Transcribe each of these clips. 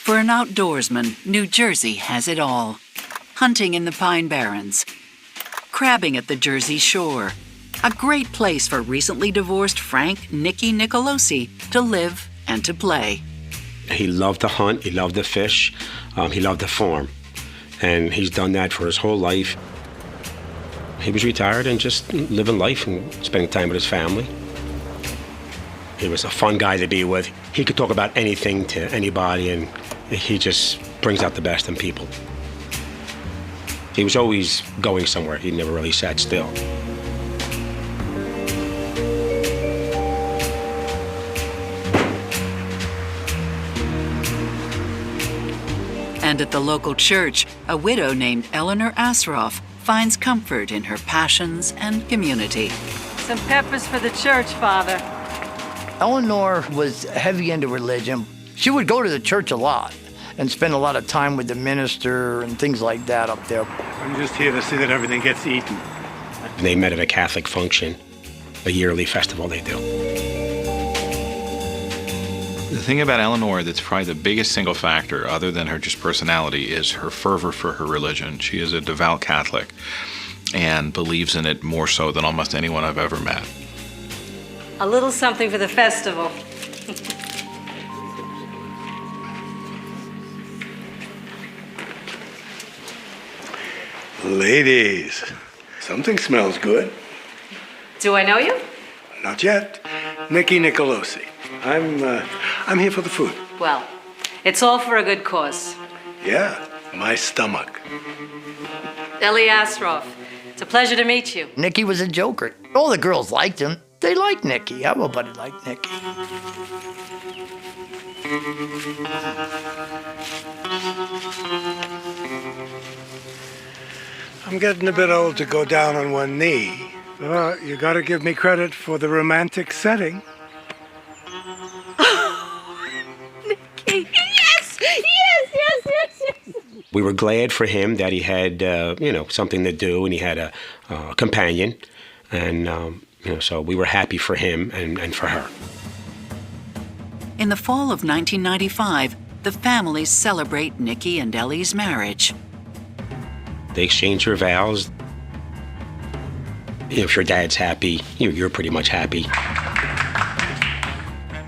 For an outdoorsman, New Jersey has it all. Hunting in the Pine Barrens, crabbing at the Jersey Shore, a great place for recently divorced Frank Nicky Nicolosi to live and to play. He loved to hunt, he loved to fish, he loved to farm. And he's done that for his whole life. He was retired and just living life and spending time with his family. He was a fun guy to be with. He could talk about anything to anybody, and he just brings out the best in people. He was always going somewhere. He never really sat still. And at the local church, a widow named Eleanor Asroff finds comfort in her passions and community. Some peppers for the church, Father. Eleanor was heavy into religion. She would go to the church a lot and spend a lot of time with the minister and things like that up there. I'm just here to see that everything gets eaten. They met at a Catholic function, a yearly festival they do. The thing about Eleanor that's probably the biggest single factor, other than her just personality, is her fervor for her religion. She is a devout Catholic and believes in it more so than almost anyone I've ever met. A little something for the festival. Ladies, something smells good. Do I know you? Not yet. Nicky Nicolosi. I'm here for the food. Well, it's all for a good cause. Yeah, my stomach. Ellie Asroff, it's a pleasure to meet you. Nicky was a joker. All the girls liked him. They liked Nicky. Everybody liked Nicky. I'm getting a bit old to go down on one knee. But you gotta give me credit for the romantic setting. Nicky! Yes! Yes, yes, yes, yes! We were glad for him that he had, something to do, and he had a companion. And, so we were happy for him and for her. In the fall of 1995, the families celebrate Nicky and Ellie's marriage. They exchange their vows. If your dad's happy, you're pretty much happy.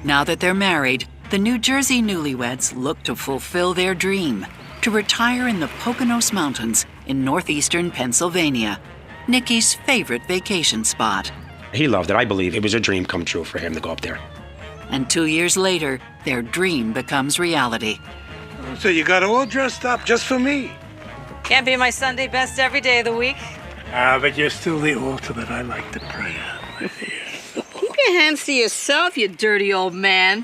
Now that they're married, the New Jersey newlyweds look to fulfill their dream, to retire in the Poconos Mountains in northeastern Pennsylvania, Nicky's favorite vacation spot. He loved it. I believe it was a dream come true for him to go up there. And 2 years later, their dream becomes reality. So you got all dressed up just for me? Can't be my Sunday best every day of the week. But you're still the altar that I like to pray at, my dear. Keep your hands to yourself, you dirty old man.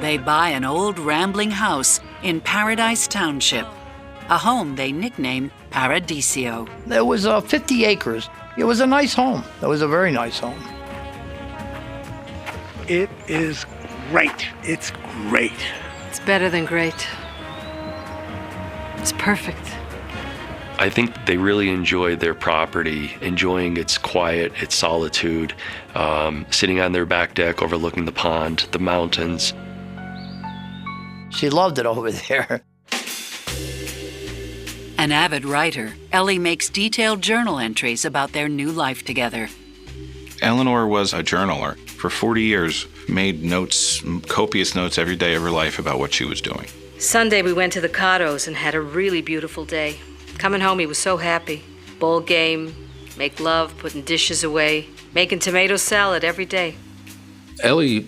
They buy an old rambling house in Paradise Township, a home they nicknamed Paradiso. There was 50 acres. It was a nice home. It was a very nice home. It is great. It's great. It's better than great. It's perfect. I think they really enjoyed their property, enjoying its quiet, its solitude, sitting on their back deck overlooking the pond, the mountains. She loved it over there. An avid writer, Ellie makes detailed journal entries about their new life together. Eleanor was a journaler. For 40 years, made notes, copious notes every day of her life about what she was doing. Sunday we went to the Cottos and had a really beautiful day. Coming home, he was so happy. Bowl game, make love, putting dishes away, making tomato salad every day. Ellie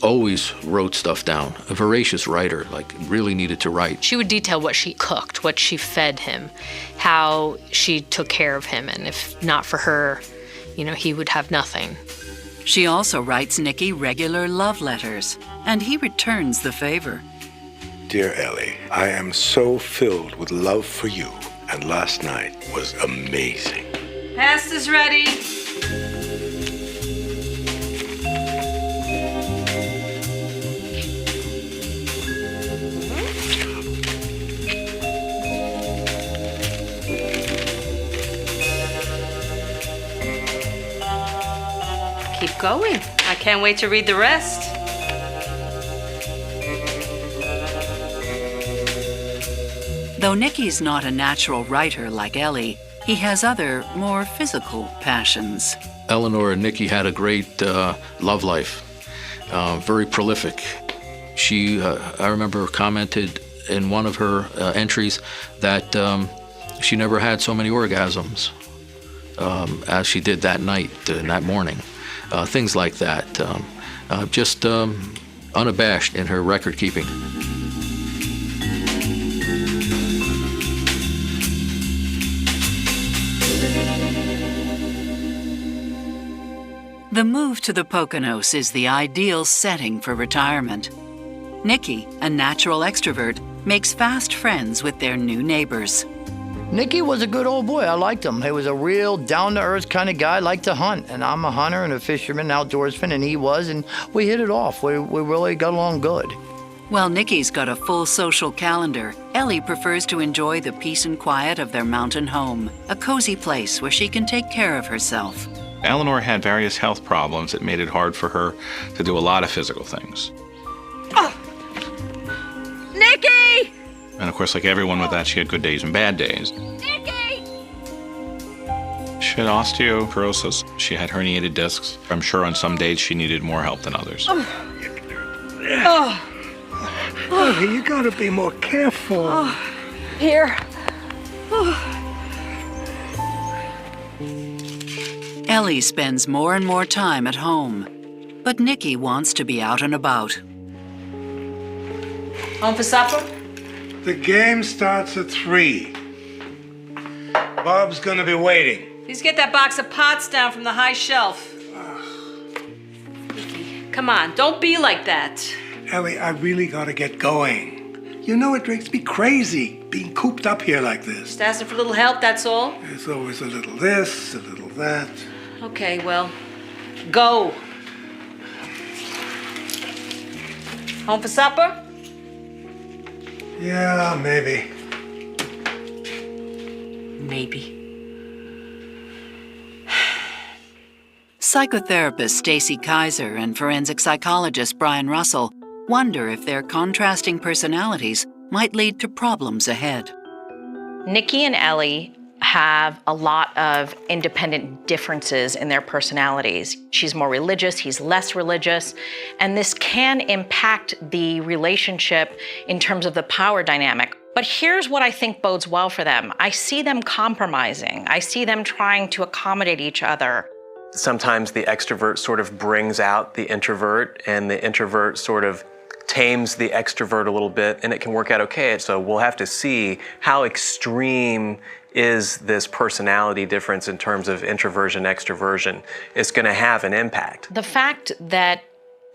always wrote stuff down. A voracious writer, really needed to write. She would detail what she cooked, what she fed him, how she took care of him, and if not for her, he would have nothing. She also writes Nicky regular love letters, and he returns the favor. Dear Ellie, I am so filled with love for you, and last night was amazing. Pasta's ready. Keep going. I can't wait to read the rest. Though Nicky's not a natural writer like Ellie, he has other, more physical passions. Eleanor and Nicky had a great love life, very prolific. She, I remember, commented in one of her entries that she never had so many orgasms as she did that night, that morning. Things like that. Just unabashed in her record keeping. The move to the Poconos is the ideal setting for retirement. Nicky, a natural extrovert, makes fast friends with their new neighbors. Nicky was a good old boy. I liked him. He was a real down-to-earth kind of guy, liked to hunt. And I'm a hunter and a fisherman, outdoorsman, and he was, and we hit it off. We really got along good. While Nicky's got a full social calendar, Ellie prefers to enjoy the peace and quiet of their mountain home, a cozy place where she can take care of herself. Eleanor had various health problems that made it hard for her to do a lot of physical things. Oh. Nicky! And of course, like everyone with that, she had good days and bad days. Nicky! She had osteoporosis. She had herniated discs. I'm sure on some days she needed more help than others. Oh. Ellie, you gotta be more careful. Oh. Here. Ellie spends more and more time at home, but Nicky wants to be out and about. Home for supper? The game starts at 3. Bob's gonna be waiting. Please get that box of pots down from the high shelf. Nicky, come on, don't be like that. Ellie, I really gotta get going. You know it makes me crazy being cooped up here like this. Just asking for a little help, that's all. There's always a little this, a little that. Okay, well, go. Home for supper? Yeah, maybe. Maybe. Psychotherapist Stacy Kaiser and forensic psychologist Brian Russell wonder if their contrasting personalities might lead to problems ahead. Nicky and Ellie have a lot of independent differences in their personalities. She's more religious, he's less religious, and this can impact the relationship in terms of the power dynamic. But here's what I think bodes well for them. I see them compromising. I see them trying to accommodate each other. Sometimes the extrovert sort of brings out the introvert, and the introvert sort of tames the extrovert a little bit, and it can work out okay. So we'll have to see how extreme is this personality difference in terms of introversion, extroversion. It's going to have an impact. The fact that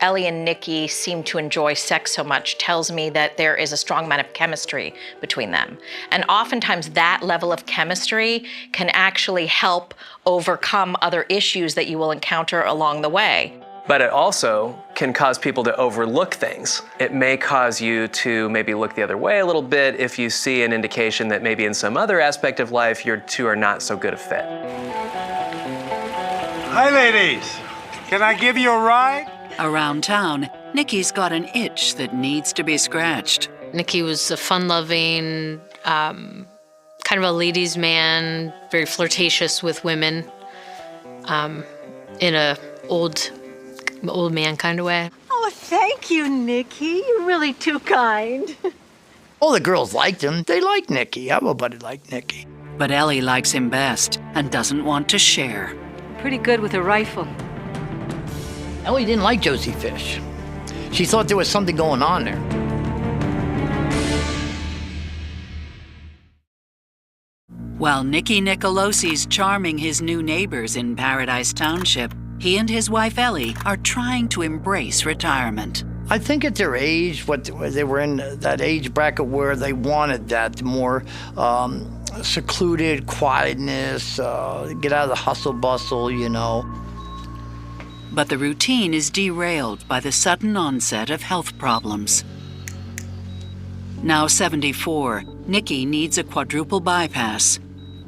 Ellie and Nicky seem to enjoy sex so much tells me that there is a strong amount of chemistry between them. And oftentimes that level of chemistry can actually help overcome other issues that you will encounter along the way. But it also can cause people to overlook things. It may cause you to maybe look the other way a little bit if you see an indication that maybe in some other aspect of life, your two are not so good a fit. Hi, ladies. Can I give you a ride? Around town, Nicky's got an itch that needs to be scratched. Nicky was a fun-loving, kind of a ladies' man, very flirtatious with women, in a old man kind of way. Oh, thank you, Nicky. You're really too kind. All the girls liked him. They liked Nicky. Everybody liked Nicky. But Ellie likes him best and doesn't want to share. Pretty good with a rifle. Ellie didn't like Josie Fish. She thought there was something going on there. While Nicky Nicolosi's charming his new neighbors in Paradise Township, he and his wife Ellie are trying to embrace retirement. I think at their age, they were in that age bracket where they wanted that more secluded quietness, get out of the hustle bustle, you know. But the routine is derailed by the sudden onset of health problems. Now 74, Nicky needs a quadruple bypass.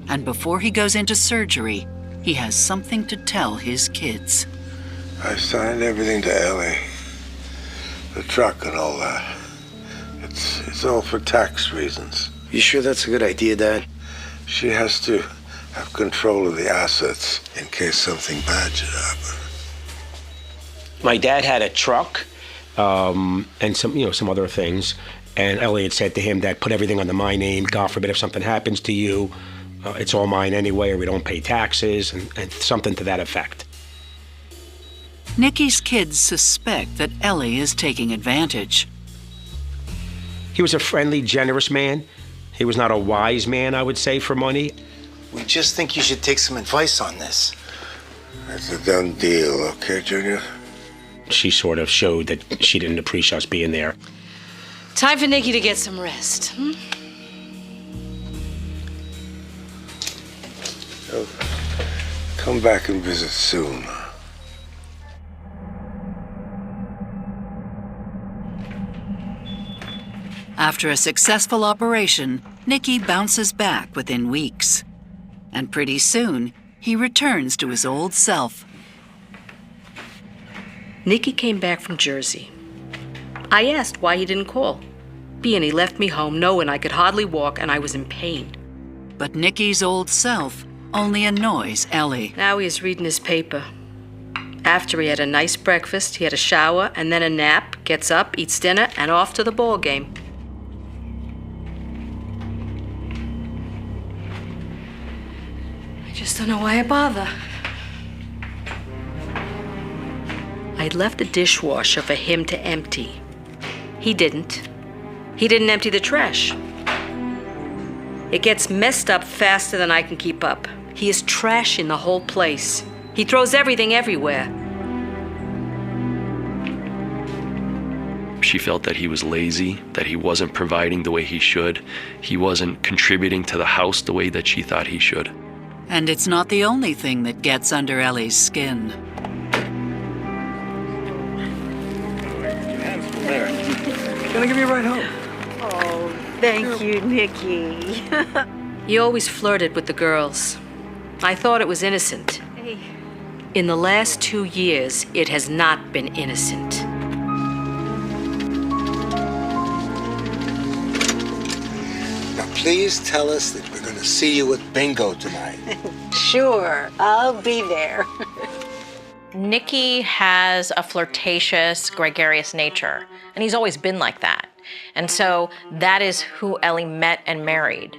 And before he goes into surgery, he has something to tell his kids. I signed everything to Ellie. The truck and all that. It's all for tax reasons. You sure that's a good idea, Dad? She has to have control of the assets in case something bad should happen. My dad had a truck and some other things. And Ellie had said to him that put everything under my name. God forbid if something happens to you, it's all mine anyway, or we don't pay taxes, and something to that effect. Nikki's kids suspect that Ellie is taking advantage. He was a friendly, generous man. He was not a wise man, I would say, for money. We just think you should take some advice on this. It's a done deal, okay, Junior? She sort of showed that she didn't appreciate us being there. Time for Nikki to get some rest. So, come back and visit soon. After a successful operation, Nikki bounces back within weeks. And pretty soon, he returns to his old self. Nikki came back from Jersey. I asked why he didn't call. Being he left me home knowing I could hardly walk and I was in pain. But Nikki's old self only annoys Ellie. Now he is reading his paper. After he had a nice breakfast, he had a shower and then a nap, gets up, eats dinner, and off to the ball game. I just don't know why I bother. I'd left the dishwasher for him to empty. He didn't. He didn't empty the trash. It gets messed up faster than I can keep up. He is trashing the whole place. He throws everything everywhere. She felt that he was lazy, that he wasn't providing the way he should. He wasn't contributing to the house the way that she thought he should. And it's not the only thing that gets under Ellie's skin. Gonna give you a ride home. Oh, thank you, Nikki. He always flirted with the girls. I thought it was innocent. Hey. In the last 2 years, it has not been innocent. Now, please tell us that we're gonna see you at bingo tonight. Sure, I'll be there. Nikki has a flirtatious, gregarious nature, and he's always been like that. And so that is who Ellie met and married.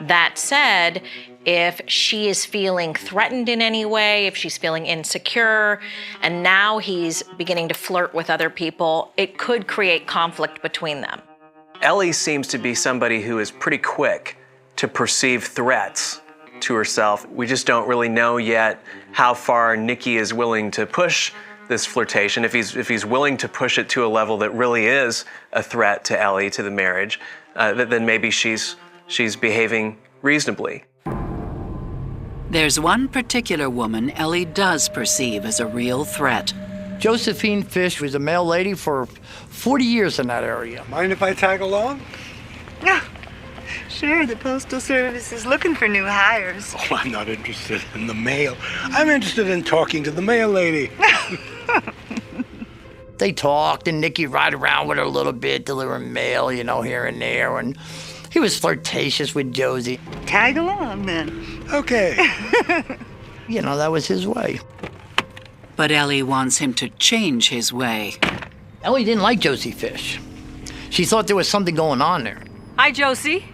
That said, if she is feeling threatened in any way, if she's feeling insecure, and now he's beginning to flirt with other people, it could create conflict between them. Ellie seems to be somebody who is pretty quick to perceive threats to herself. We just don't really know yet how far Nikki is willing to push this flirtation. If he's willing to push it to a level that really is a threat to Ellie, to the marriage, then maybe she's behaving reasonably. There's one particular woman Ellie does perceive as a real threat. Josephine Fish was a mail lady for 40 years in that area. Mind if I tag along? No. Sure, the Postal Service is looking for new hires. Oh, I'm not interested in the mail. I'm interested in talking to the mail lady. They talked, and Nikki ride around with her a little bit, delivering mail, here and there. And he was flirtatious with Josie. Tag along, then. Okay. That was his way. But Ellie wants him to change his way. Ellie didn't like Josie Fish. She thought there was something going on there. Hi, Josie.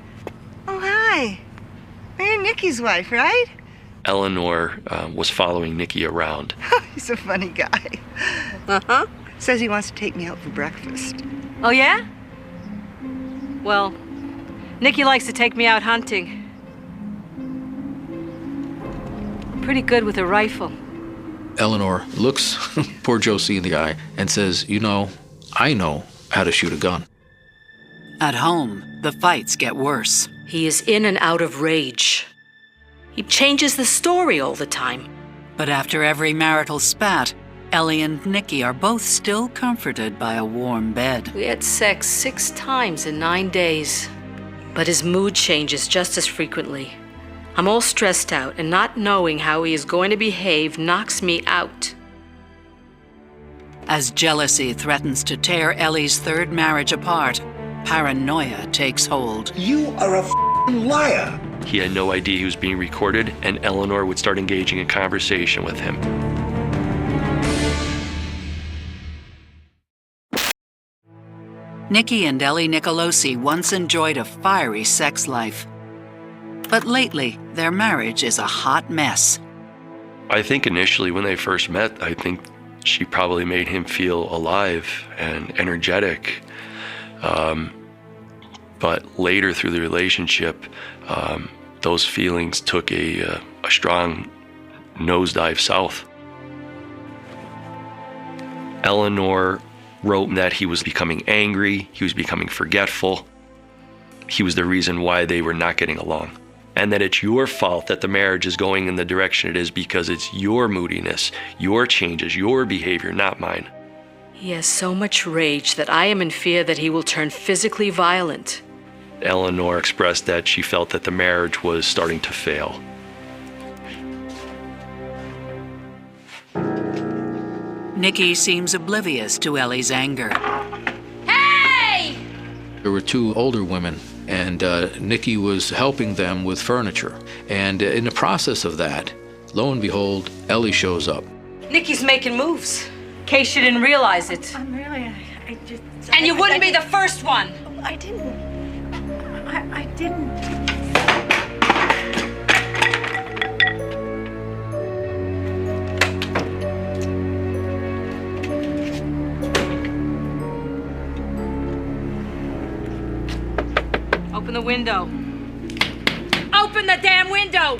Oh, hi. You're Nikki's wife, right? Eleanor was following Nikki around. He's a funny guy. Uh-huh. Says he wants to take me out for breakfast. Oh, yeah? Well, Nikki likes to take me out hunting. Pretty good with a rifle. Eleanor looks poor Josie in the eye and says, I know how to shoot a gun. At home, the fights get worse. He is in and out of rage. He changes the story all the time. But after every marital spat, Ellie and Nikki are both still comforted by a warm bed. We had sex 6 times in 9 days. But his mood changes just as frequently. I'm all stressed out, and not knowing how he is going to behave knocks me out. As jealousy threatens to tear Ellie's third marriage apart, paranoia takes hold. You are a f***ing liar. He had no idea he was being recorded, and Eleanor would start engaging in conversation with him. Nikki and Ellie Nicolosi once enjoyed a fiery sex life. But lately, their marriage is a hot mess. I think initially when they first met, I think she probably made him feel alive and energetic. But later through the relationship, those feelings took a strong nosedive south. Eleanor wrote that he was becoming angry, he was becoming forgetful. He was the reason why they were not getting along. And that it's your fault that the marriage is going in the direction it is because it's your moodiness, your changes, your behavior, not mine. He has so much rage that I am in fear that he will turn physically violent. Eleanor expressed that she felt that the marriage was starting to fail. Nikki seems oblivious to Ellie's anger. Hey! There were two older women, and Nikki was helping them with furniture. And in the process of that, lo and behold, Ellie shows up. Nikki's making moves. In case you didn't realize it. I'm really, I just... And you wouldn't be the first one. I didn't. I didn't. Open the window. Open the damn window!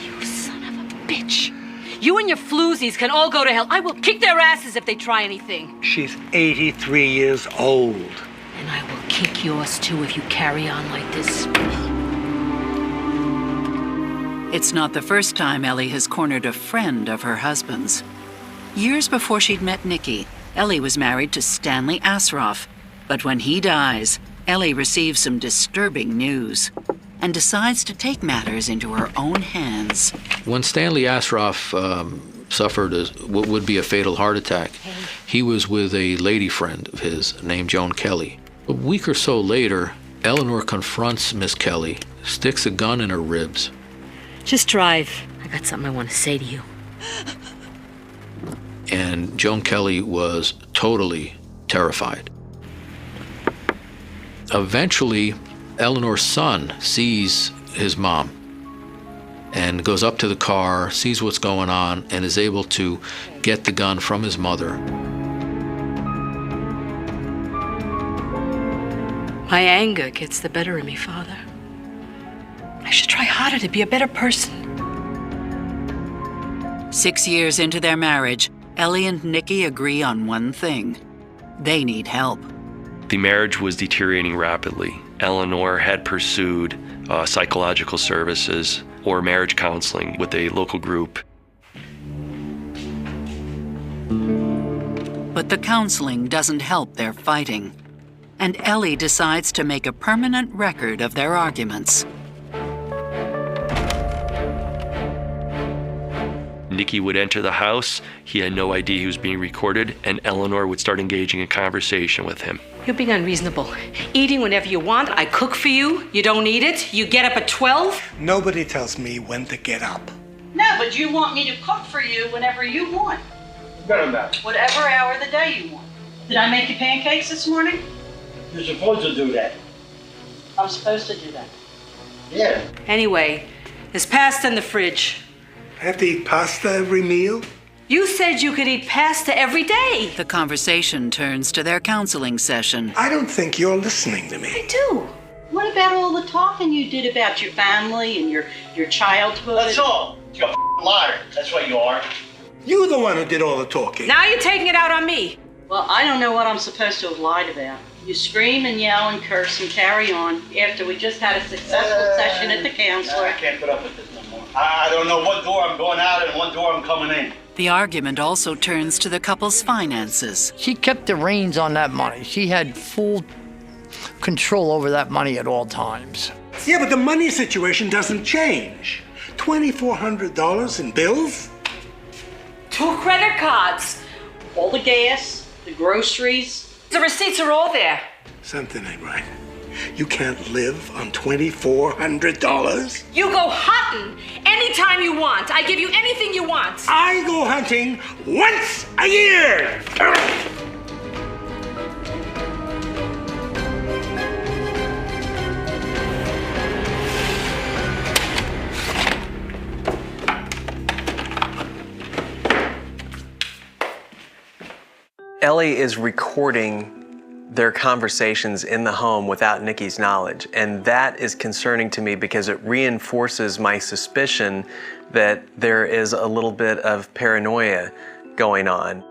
You son of a bitch. You and your floozies can all go to hell. I will kick their asses if they try anything. She's 83 years old. And I will kick yours too if you carry on like this. It's not the first time Ellie has cornered a friend of her husband's. Years before she'd met Nikki, Ellie was married to Stanley Asroff. But when he dies, Ellie receives some disturbing news and decides to take matters into her own hands. When Stanley Asroff suffered what would be a fatal heart attack, he was with a lady friend of his named Joan Kelly. A week or so later, Eleanor confronts Miss Kelly, sticks a gun in her ribs. Just drive. I got something I want to say to you. And Joan Kelly was totally terrified. Eventually, Eleanor's son sees his mom and goes up to the car, sees what's going on, and is able to get the gun from his mother. My anger gets the better of me, Father. I should try harder to be a better person. 6 years into their marriage, Ellie and Nikki agree on one thing. They need help. The marriage was deteriorating rapidly. Eleanor had pursued psychological services or marriage counseling with a local group. But the counseling doesn't help their fighting. And Ellie decides to make a permanent record of their arguments. Nikki would enter the house. He had no idea he was being recorded, and Eleanor would start engaging in conversation with him. You're being unreasonable. Eating whenever you want. I cook for you. You don't eat it. You get up at 12. Nobody tells me when to get up. No, but you want me to cook for you whenever you want. Whatever hour of the day you want. Did I make you pancakes this morning? You're supposed to do that. I'm supposed to do that. Yeah. Anyway, there's pasta in the fridge. I have to eat pasta every meal? You said you could eat pasta every day. The conversation turns to their counseling session. I don't think you're listening to me. I do. What about all the talking you did about your family and your childhood? That's all. You're a liar. That's what you are. You're the one who did all the talking. Now you're taking it out on me. Well, I don't know what I'm supposed to have lied about. You scream and yell and curse and carry on after we just had a successful session at the counselor. I can't put up with this no more. I don't know what door I'm going out and what door I'm coming in. The argument also turns to the couple's finances. She kept the reins on that money. She had full control over that money at all times. Yeah, but the money situation doesn't change. $2,400 in bills? 2 credit cards. All the gas, the groceries. The receipts are all there. Something ain't right. You can't live on $2,400. You go hunting anytime you want. I give you anything you want. I go hunting once a year. Ellie is recording their conversations in the home without Nikki's knowledge. And that is concerning to me because it reinforces my suspicion that there is a little bit of paranoia going on.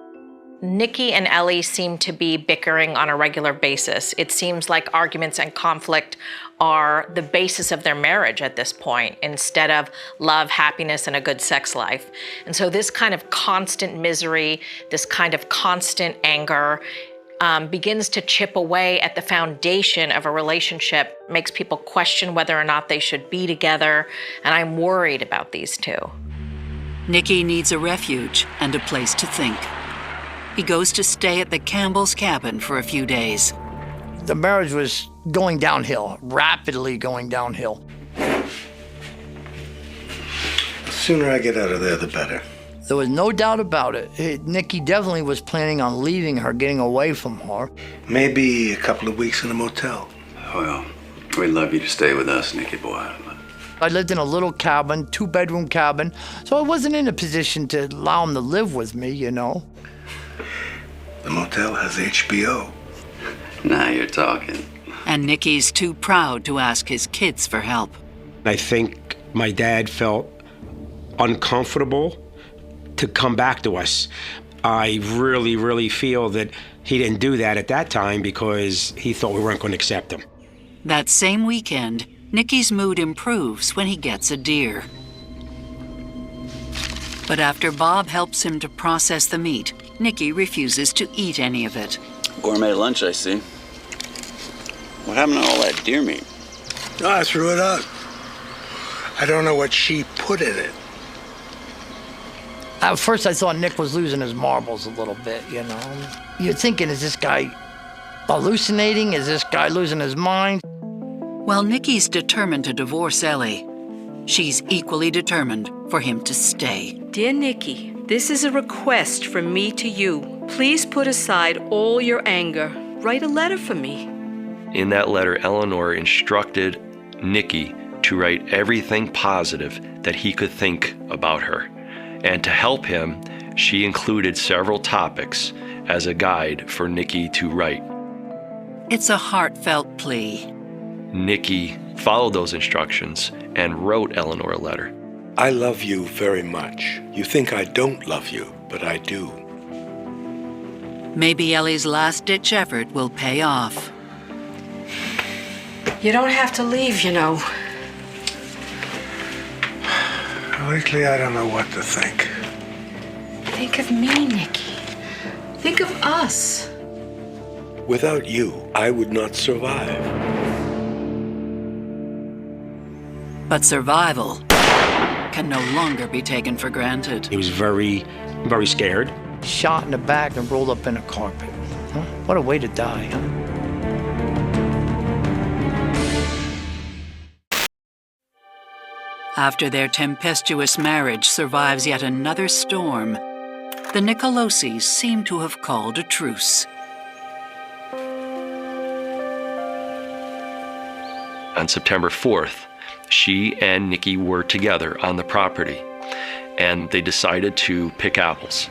Nikki and Ellie seem to be bickering on a regular basis. It seems like arguments and conflict are the basis of their marriage at this point, instead of love, happiness, and a good sex life. And so this kind of constant misery, this kind of constant anger, begins to chip away at the foundation of a relationship, makes people question whether or not they should be together, and I'm worried about these two. Nikki needs a refuge and a place to think. He goes to stay at the Campbell's cabin for a few days. The marriage was going downhill, rapidly going downhill. The sooner I get out of there, the better. There was no doubt about it. Nikki definitely was planning on leaving her, getting away from her. Maybe a couple of weeks in a motel. Well, we'd love you to stay with us, Nikki boy. I lived in a little cabin, 2-bedroom cabin, so I wasn't in a position to allow him to live with me, you know. The motel has HBO. Now you're talking. And Nikki's too proud to ask his kids for help. I think my dad felt uncomfortable to come back to us. I really, really feel that he didn't do that at that time because he thought we weren't going to accept him. That same weekend, Nikki's mood improves when he gets a deer. But after Bob helps him to process the meat, Nikki refuses to eat any of it. Gourmet lunch, I see. What happened to all that deer meat? No, I threw it out. I don't know what she put in it. At first I thought Nick was losing his marbles a little bit, you know. You're thinking, is this guy hallucinating? Is this guy losing his mind? While Nikki's determined to divorce Ellie, she's equally determined for him to stay. Dear Nikki, this is a request from me to you. Please put aside all your anger. Write a letter for me. In that letter, Eleanor instructed Nikki to write everything positive that he could think about her. And to help him, she included several topics as a guide for Nikki to write. It's a heartfelt plea. Nikki followed those instructions and wrote Eleanor a letter. I love you very much. You think I don't love you, but I do. Maybe Ellie's last-ditch effort will pay off. You don't have to leave, you know. Lately, I don't know what to think. Think of me, Nikki. Think of us. Without you, I would not survive. But survival can no longer be taken for granted. He was very, very scared. Shot in the back and rolled up in a carpet. Huh? What a way to die, huh? After their tempestuous marriage survives yet another storm, the Nicolosis seem to have called a truce. On September 4th, she and Nikki were together on the property, and they decided to pick apples.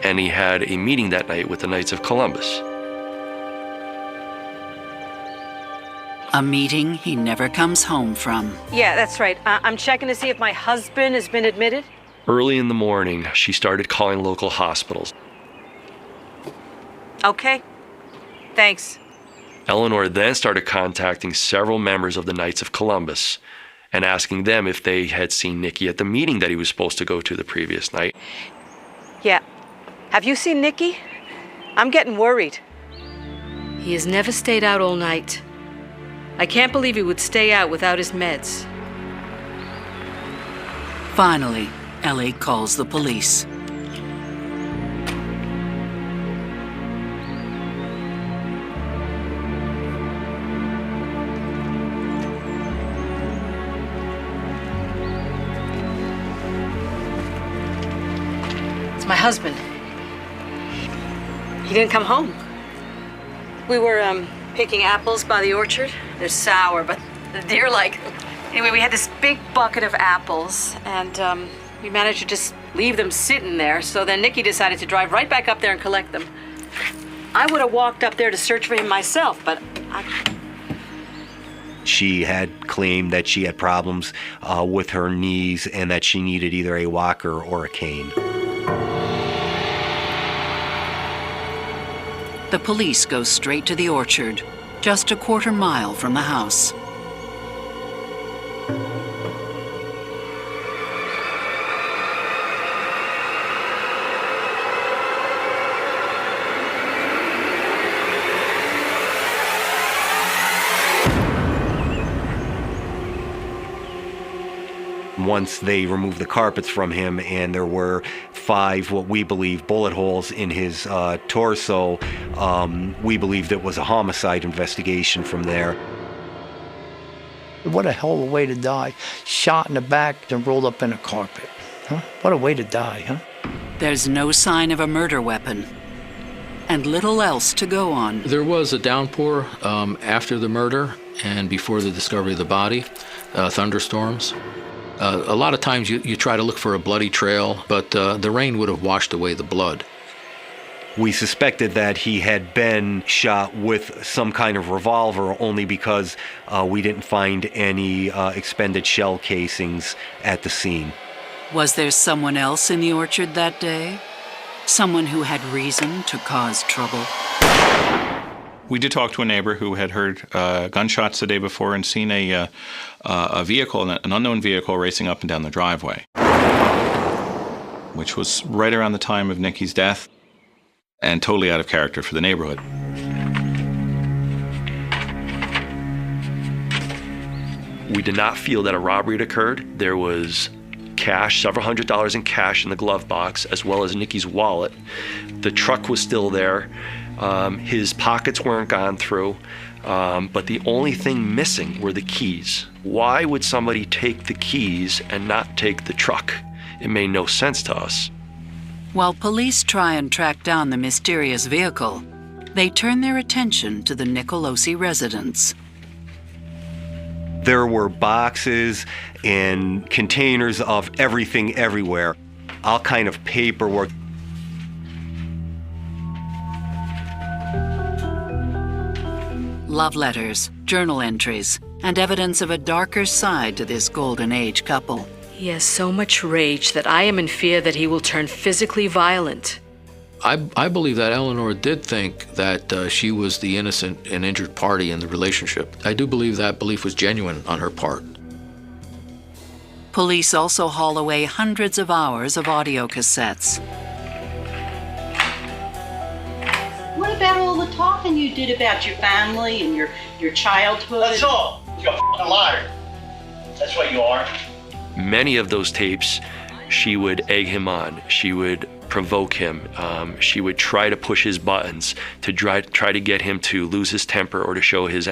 And he had a meeting that night with the Knights of Columbus. A meeting he never comes home from. Yeah, that's right. I'm checking to see if my husband has been admitted. Early in the morning, she started calling local hospitals. Okay. Thanks. Eleanor then started contacting several members of the Knights of Columbus and asking them if they had seen Nikki at the meeting that he was supposed to go to the previous night. Yeah. Have you seen Nikki? I'm getting worried. He has never stayed out all night. I can't believe he would stay out without his meds. Finally, Ellie calls the police. It's my husband. He didn't come home. We were picking apples by the orchard. They're sour, but the deer like. Anyway, we had this big bucket of apples, and we managed to just leave them sitting there. So then Nicky decided to drive right back up there and collect them. I would have walked up there to search for him myself, but She had claimed that she had problems with her knees and that she needed either a walker or a cane. The police go straight to the orchard, just a quarter-mile from the house. Once they removed the carpets from him and there were 5, what we believe, bullet holes in his torso, we believed it was a homicide investigation from there. What a hell of a way to die. Shot in the back and rolled up in a carpet. Huh? What a way to die, huh? There's no sign of a murder weapon, and little else to go on. There was a downpour after the murder and before the discovery of the body, thunderstorms. A lot of times you try to look for a bloody trail, but the rain would have washed away the blood. We suspected that he had been shot with some kind of revolver only because we didn't find any expended shell casings at the scene. Was there someone else in the orchard that day? Someone who had reason to cause trouble? We did talk to a neighbor who had heard gunshots the day before and seen a vehicle, an unknown vehicle, racing up and down the driveway, which was right around the time of Nicky's death and totally out of character for the neighborhood. We did not feel that a robbery had occurred. There was cash, several $100s in cash in the glove box, as well as Nicky's wallet. The truck was still there. His pockets weren't gone through, but the only thing missing were the keys. Why would somebody take the keys and not take the truck? It made no sense to us. While police try and track down the mysterious vehicle, they turn their attention to the Nicolosi residence. There were boxes and containers of everything everywhere, all kind of paperwork. Love letters, journal entries, and evidence of a darker side to this golden age couple. he has so much rage that I am in fear that he will turn physically violent. I believe that Eleanor did think that she was the innocent and injured party in the relationship. I do believe that belief was genuine on her part. Police also haul away hundreds of hours of audio cassettes. What about all the talking you did about your family and your childhood? That's all. You're a fucking liar. That's what you are. Many of those tapes, she would egg him on. She would provoke him. She would try to push his buttons to try to get him to lose his temper or to show his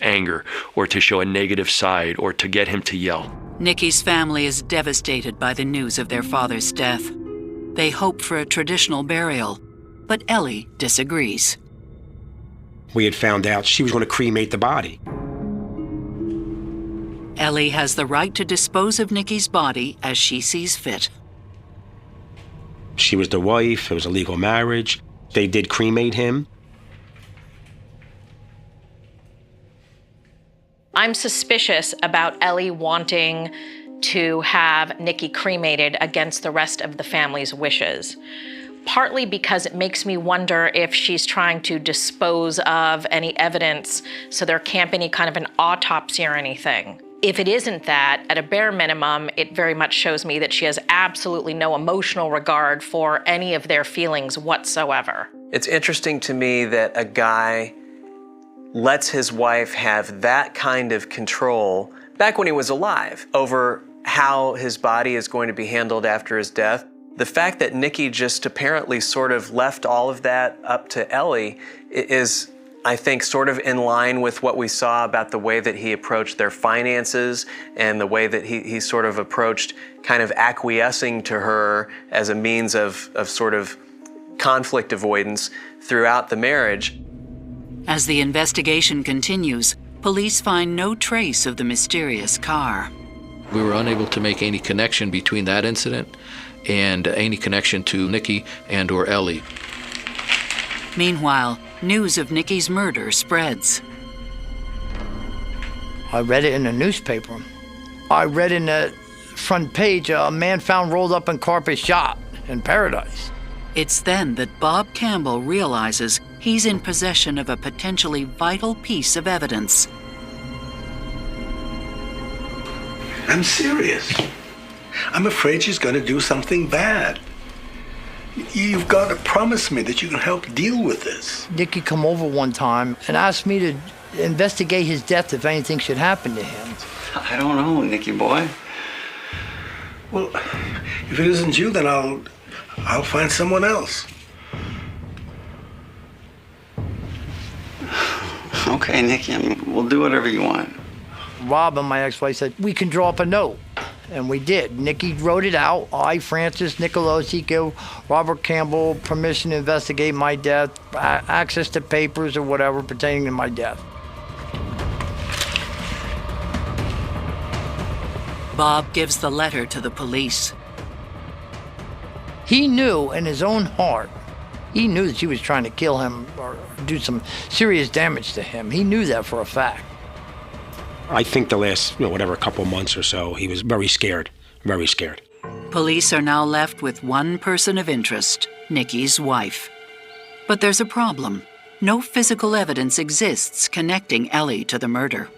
anger or to show a negative side or to get him to yell. Nicky's family is devastated by the news of their father's death. They hope for a traditional burial, but Ellie disagrees. We had found out she was going to cremate the body. Ellie has the right to dispose of Nicky's body as she sees fit. She was the wife, it was a legal marriage. They did cremate him. I'm suspicious about Ellie wanting to have Nicky cremated against the rest of the family's wishes. Partly because it makes me wonder if she's trying to dispose of any evidence so there can't be any kind of an autopsy or anything. If it isn't that, at a bare minimum, it very much shows me that she has absolutely no emotional regard for any of their feelings whatsoever. It's interesting to me that a guy lets his wife have that kind of control back when he was alive over how his body is going to be handled after his death. The fact that Nicky just apparently sort of left all of that up to Ellie is I think sort of in line with what we saw about the way that he approached their finances and the way that he sort of approached kind of acquiescing to her as a means of sort of conflict avoidance throughout the marriage. As the investigation continues, police find no trace of the mysterious car. We were unable to make any connection between that incident and any connection to Nikki and or Ellie. Meanwhile, news of Nikki's murder spreads. I read it in the newspaper. I read in the front page, a man found rolled up in carpet shot in Paradise. It's then that Bob Campbell realizes he's in possession of a potentially vital piece of evidence. I'm serious. I'm afraid she's going to do something bad. You've got to promise me that you can help deal with this. Nicky come over one time and asked me to investigate his death if anything should happen to him. I don't know, Nicky boy. Well, if it isn't you, then I'll find someone else. Okay, Nicky, we'll do whatever you want. Robin, my ex-wife, said, we can draw up a note. And we did. Nicky wrote it out. I, Francis Nicolosi, give Robert Campbell permission to investigate my death, access to papers or whatever pertaining to my death. Bob gives the letter to the police. He knew in his own heart, he knew that she was trying to kill him or do some serious damage to him. He knew that for a fact. I think the last, couple months or so, he was very scared, very scared. Police are now left with one person of interest, Nikki's wife. But there's a problem. No physical evidence exists connecting Ellie to the murder.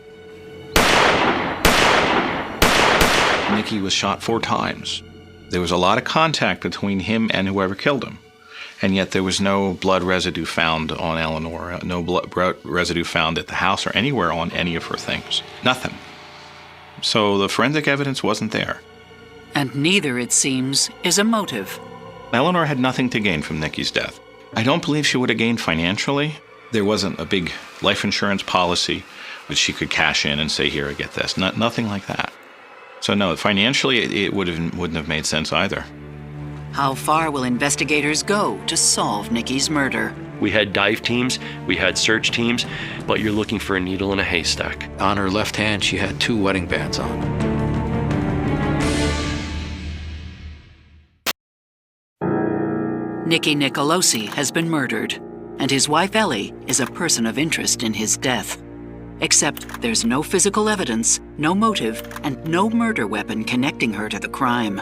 Nicky was shot 4 times. There was a lot of contact between him and whoever killed him. And yet there was no blood residue found on Eleanor, no blood residue found at the house or anywhere on any of her things. Nothing. So the forensic evidence wasn't there. And neither, it seems, is a motive. Eleanor had nothing to gain from Nikki's death. I don't believe she would have gained financially. There wasn't a big life insurance policy which she could cash in and say, here, I get this. Nothing like that. So no, financially it wouldn't have made sense either. How far will investigators go to solve Nikki's murder? We had dive teams, we had search teams, but you're looking for a needle in a haystack. On her left hand, she had 2 wedding bands on. Nicky Nicolosi has been murdered, and his wife Ellie is a person of interest in his death. Except there's no physical evidence, no motive, and no murder weapon connecting her to the crime.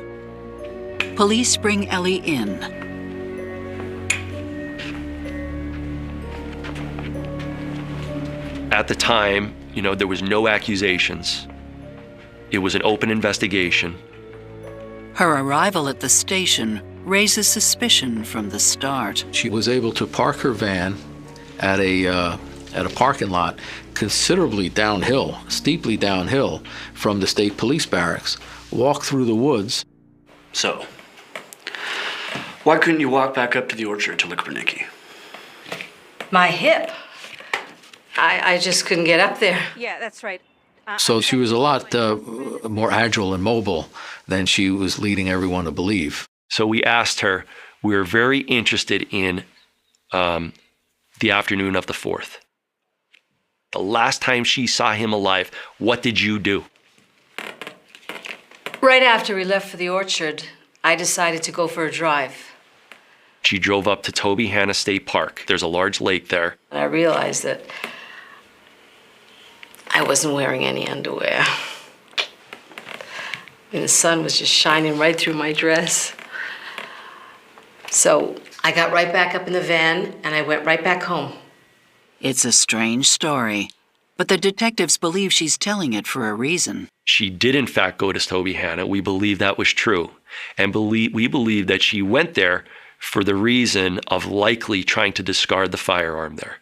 Police bring Ellie in. At the time, there was no accusations. It was an open investigation. Her arrival at the station raises suspicion from the start. She was able to park her van at a parking lot considerably downhill, steeply downhill from the state police barracks, walk through the woods. So, why couldn't you walk back up to the orchard to look for Nicky? My hip. I just couldn't get up there. Yeah, that's right. So she was a lot more agile and mobile than she was leading everyone to believe. So we asked her, we were very interested in the afternoon of the 4th. The last time she saw him alive, what did you do? Right after we left for the orchard, I decided to go for a drive. She drove up to Toby Hanna State Park. There's a large lake there. And I realized that I wasn't wearing any underwear. And the sun was just shining right through my dress. So I got right back up in the van and I went right back home. It's a strange story, but the detectives believe she's telling it for a reason. She did, in fact, go to Toby Hanna. We believe that was true. And we believe that she went there for the reason of likely trying to discard the firearm there.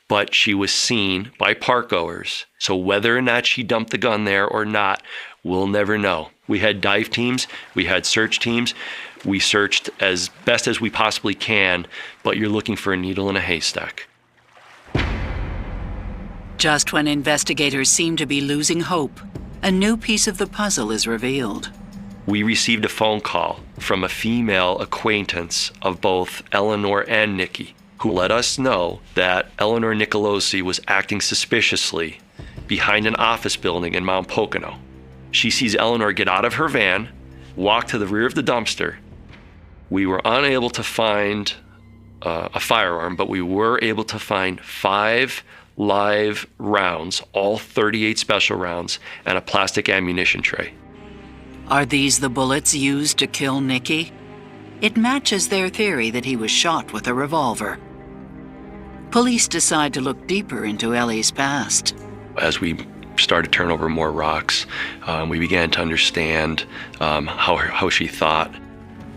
But she was seen by parkgoers. So whether or not she dumped the gun there or not, we'll never know. We had dive teams, we had search teams. We searched as best as we possibly can, but you're looking for a needle in a haystack. Just when investigators seem to be losing hope, a new piece of the puzzle is revealed. We received a phone call from a female acquaintance of both Eleanor and Nikki, who let us know that Eleanor Nicolosi was acting suspiciously behind an office building in Mount Pocono. She sees Eleanor get out of her van, walk to the rear of the dumpster. We were unable to find a firearm, but we were able to find 5 live rounds, all 38 special rounds, and a plastic ammunition tray. Are these the bullets used to kill Nicky? It matches their theory that he was shot with a revolver. Police decide to look deeper into Ellie's past. As we started to turn over more rocks, we began to understand how she thought.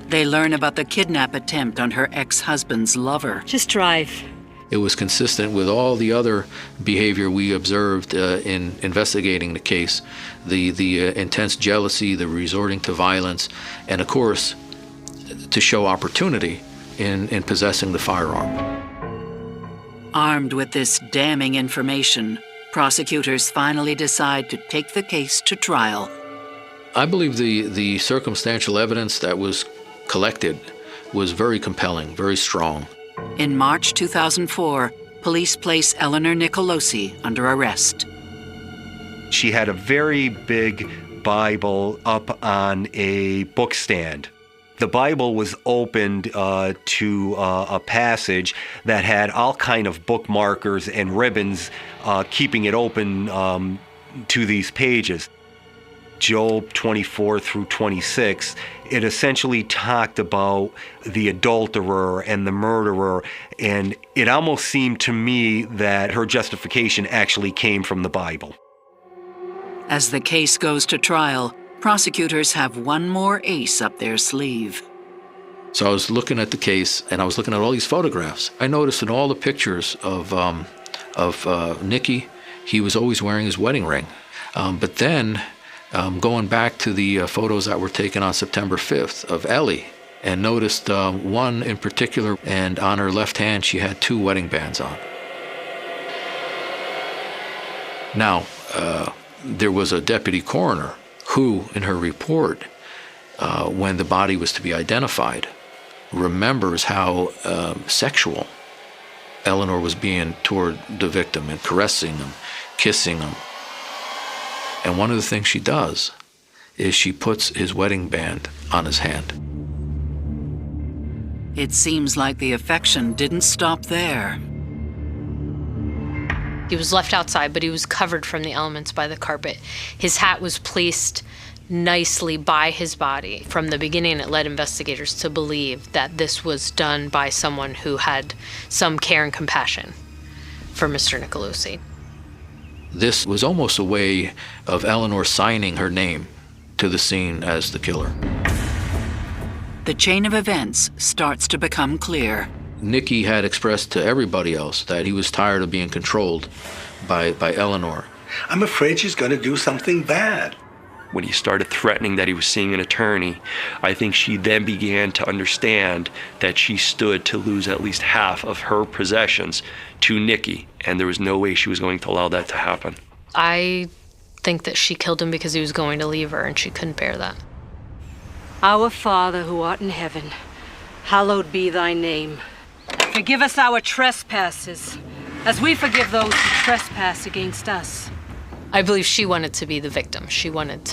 They learn about the kidnap attempt on her ex-husband's lover. Just drive. It was consistent with all the other behavior we observed in investigating the case, the intense jealousy, the resorting to violence, and of course, to show opportunity in possessing the firearm. Armed with this damning information, prosecutors finally decide to take the case to trial. I believe the circumstantial evidence that was collected was very compelling, very strong. In March 2004, police place Eleanor Nicolosi under arrest. She had a very big Bible up on a bookstand. The Bible was opened to a passage that had all kind of bookmarkers and ribbons keeping it open to these pages. Job 24 through 26, it essentially talked about the adulterer and the murderer, and it almost seemed to me that her justification actually came from the Bible. As the case goes to trial, prosecutors have one more ace up their sleeve. So I was looking at the case, and I was looking at all these photographs. I noticed in all the pictures of Nicky, he was always wearing his wedding ring. But then, going back to the photos that were taken on September 5th of Ellie, and noticed one in particular, and on her left hand she had 2 wedding bands on. Now, there was a deputy coroner who, in her report, when the body was to be identified, remembers how sexual Eleanor was being toward the victim and caressing him, kissing him. And one of the things she does is she puts his wedding band on his hand. It seems like the affection didn't stop there. He was left outside, but he was covered from the elements by the carpet. His hat was placed nicely by his body. From the beginning, it led investigators to believe that this was done by someone who had some care and compassion for Mr. Nicolosi. This was almost a way of Eleanor signing her name to the scene as the killer. The chain of events starts to become clear. Nicky had expressed to everybody else that he was tired of being controlled by Eleanor. I'm afraid she's going to do something bad. When he started threatening that he was seeing an attorney, I think she then began to understand that she stood to lose at least half of her possessions to Nicky, and there was no way she was going to allow that to happen. I think that she killed him because he was going to leave her, and she couldn't bear that. Our Father who art in heaven, hallowed be thy name. Forgive us our trespasses, as we forgive those who trespass against us. I believe she wanted to be the victim. She wanted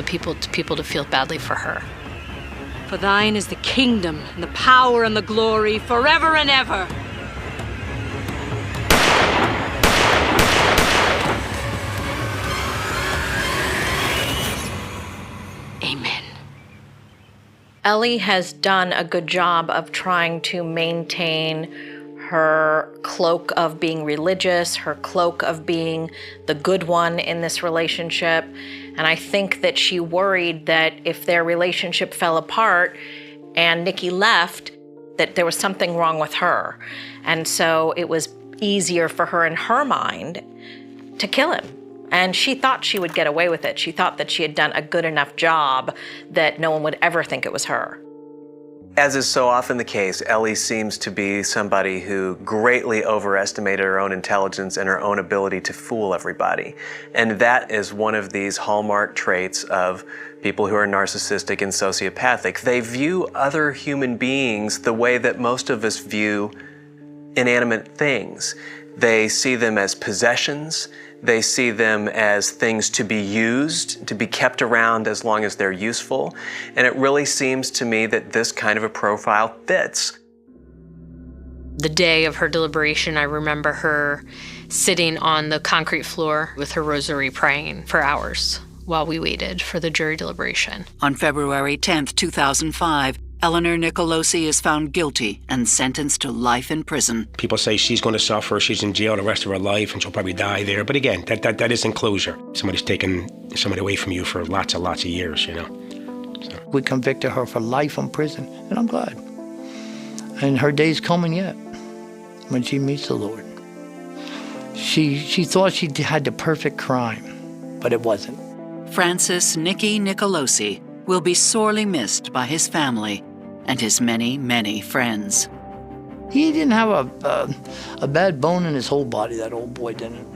people to feel badly for her. For thine is the kingdom, and the power, and the glory, forever and ever. Amen. Ellie has done a good job of trying to maintain her cloak of being religious, her cloak of being the good one in this relationship. And I think that she worried that if their relationship fell apart and Nicky left, that there was something wrong with her. And so it was easier for her in her mind to kill him. And she thought she would get away with it. She thought that she had done a good enough job that no one would ever think it was her. As is so often the case, Ellie seems to be somebody who greatly overestimated her own intelligence and her own ability to fool everybody. And that is one of these hallmark traits of people who are narcissistic and sociopathic. They view other human beings the way that most of us view inanimate things. They see them as possessions. They see them as things to be used, to be kept around as long as they're useful. And it really seems to me that this kind of a profile fits. The day of her deliberation, I remember her sitting on the concrete floor with her rosary praying for hours while we waited for the jury deliberation. On February 10th, 2005, Eleanor Nicolosi is found guilty and sentenced to life in prison. People say she's going to suffer, she's in jail the rest of her life, and she'll probably die there. But again, that isn't closure. Somebody's taken somebody away from you for lots of years, you know. So. We convicted her for life in prison, and I'm glad. And her day's coming yet, when she meets the Lord. She thought she had the perfect crime, but it wasn't. Francis Nicky Nicolosi will be sorely missed by his family and his many, many friends. He didn't have a bad bone in his whole body, that old boy didn't.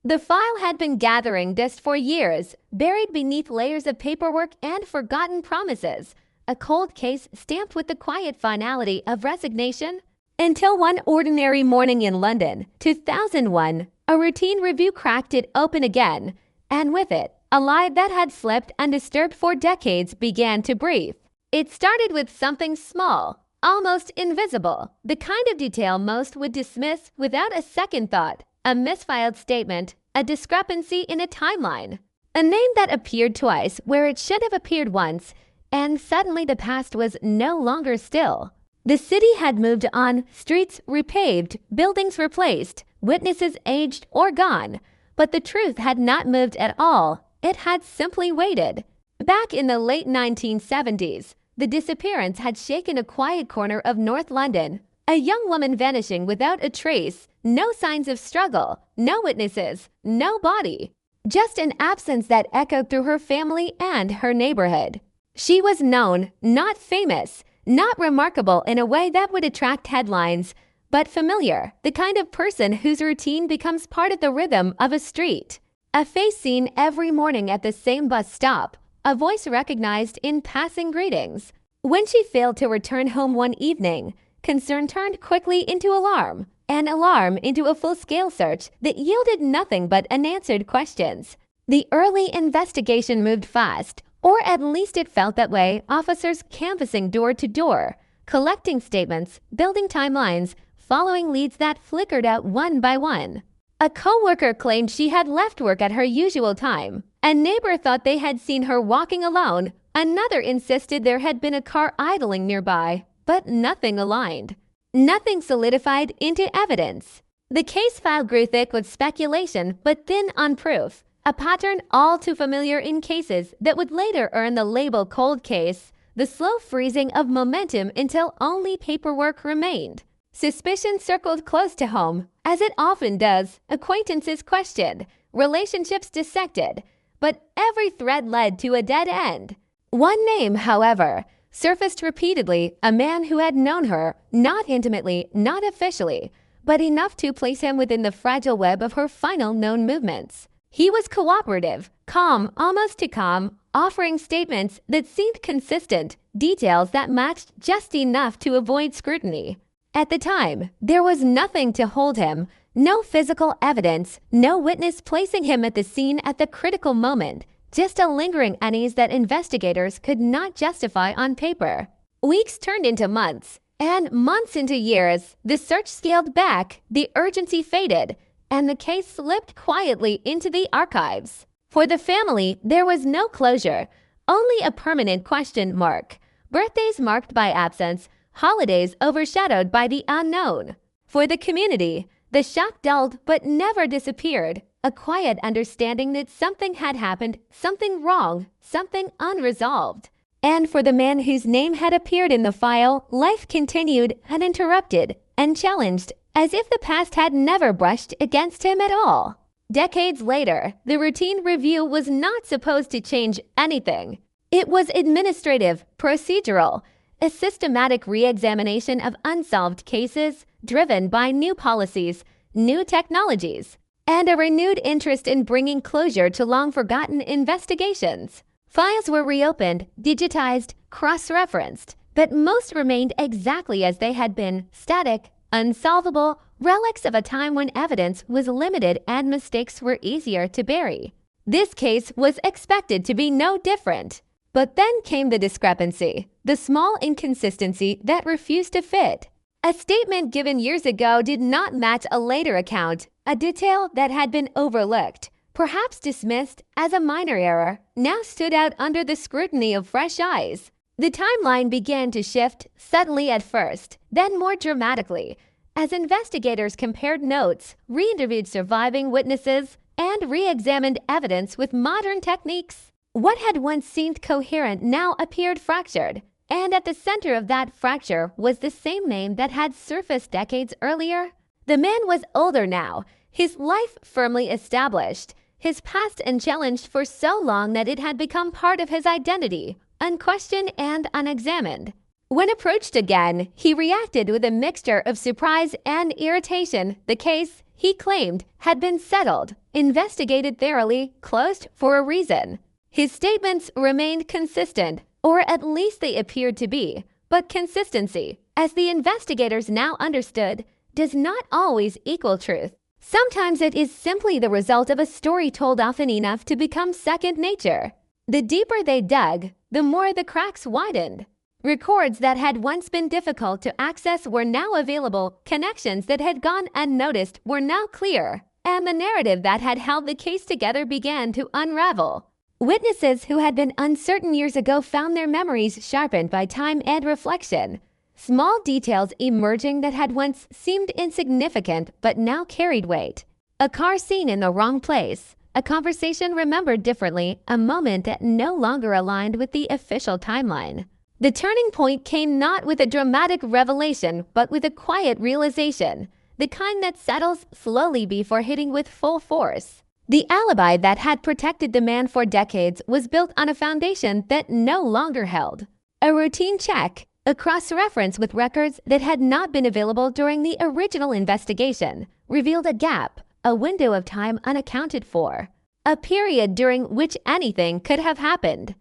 The file had been gathering dust for years, buried beneath layers of paperwork and forgotten promises. A cold case stamped with the quiet finality of resignation. Until one ordinary morning in London, 2001, a routine review cracked it open again, and with it, a lie that had slept undisturbed for decades began to breathe. It started with something small, almost invisible, the kind of detail most would dismiss without a second thought. A misfiled statement, a discrepancy in a timeline, a name that appeared twice where it should have appeared once, and suddenly the past was no longer still. The city had moved on, streets repaved, buildings replaced, witnesses aged or gone, but the truth had not moved at all. It had simply waited. Back in the late 1970s, the disappearance had shaken a quiet corner of North London. A young woman vanishing without a trace, no signs of struggle, no witnesses, no body. Just an absence that echoed through her family and her neighborhood. She was known, not famous, not remarkable in a way that would attract headlines, but familiar, the kind of person whose routine becomes part of the rhythm of a street. A face seen every morning at the same bus stop, a voice recognized in passing greetings. When she failed to return home one evening, concern turned quickly into alarm, and alarm into a full-scale search that yielded nothing but unanswered questions. The early investigation moved fast, or at least it felt that way, officers canvassing door to door, collecting statements, building timelines, following leads that flickered out one by one. A co-worker claimed she had left work at her usual time. A neighbor thought they had seen her walking alone. Another insisted there had been a car idling nearby, but nothing aligned. Nothing solidified into evidence. The case file grew thick with speculation, but thin on proof. A pattern all too familiar in cases that would later earn the label cold case, the slow freezing of momentum until only paperwork remained. Suspicion circled close to home, as it often does, acquaintances questioned, relationships dissected, but every thread led to a dead end. One name, however, surfaced repeatedly, a man who had known her, not intimately, not officially, but enough to place him within the fragile web of her final known movements. He was cooperative, calm, almost too calm, offering statements that seemed consistent, details that matched just enough to avoid scrutiny. At the time, there was nothing to hold him, no physical evidence, no witness placing him at the scene at the critical moment, just a lingering unease that investigators could not justify on paper. Weeks turned into months, and months into years. The search scaled back, the urgency faded, and the case slipped quietly into the archives. For the family, there was no closure, only a permanent question mark. Birthdays marked by absence, holidays overshadowed by the unknown. For the community, the shock dulled but never disappeared, a quiet understanding that something had happened, something wrong, something unresolved. And for the man whose name had appeared in the file, life continued uninterrupted and challenged, as if the past had never brushed against him at all. Decades later, the routine review was not supposed to change anything. It was administrative, procedural, a systematic re-examination of unsolved cases driven by new policies, new technologies, and a renewed interest in bringing closure to long-forgotten investigations. Files were reopened, digitized, cross-referenced, but most remained exactly as they had been, static, unsolvable, relics of a time when evidence was limited and mistakes were easier to bury. This case was expected to be no different. But then came the discrepancy, the small inconsistency that refused to fit. A statement given years ago did not match a later account, a detail that had been overlooked, perhaps dismissed as a minor error, now stood out under the scrutiny of fresh eyes. The timeline began to shift, subtly at first, then more dramatically, as investigators compared notes, re-interviewed surviving witnesses, and re-examined evidence with modern techniques. What had once seemed coherent now appeared fractured, and at the center of that fracture was the same name that had surfaced decades earlier. The man was older now, his life firmly established, his past unchallenged for so long that it had become part of his identity, unquestioned and unexamined. When approached again, he reacted with a mixture of surprise and irritation. The case, he claimed, had been settled, investigated thoroughly, closed for a reason. His statements remained consistent, or at least they appeared to be, but consistency, as the investigators now understood, does not always equal truth. Sometimes it is simply the result of a story told often enough to become second nature. The deeper they dug, the more the cracks widened. Records that had once been difficult to access were now available, connections that had gone unnoticed were now clear, and the narrative that had held the case together began to unravel. Witnesses who had been uncertain years ago found their memories sharpened by time and reflection. Small details emerging that had once seemed insignificant but now carried weight. A car seen in the wrong place, a conversation remembered differently, a moment that no longer aligned with the official timeline. The turning point came not with a dramatic revelation, but with a quiet realization, the kind that settles slowly before hitting with full force. The alibi that had protected the man for decades was built on a foundation that no longer held. A routine check, a cross-reference with records that had not been available during the original investigation, revealed a gap, a window of time unaccounted for, a period during which anything could have happened.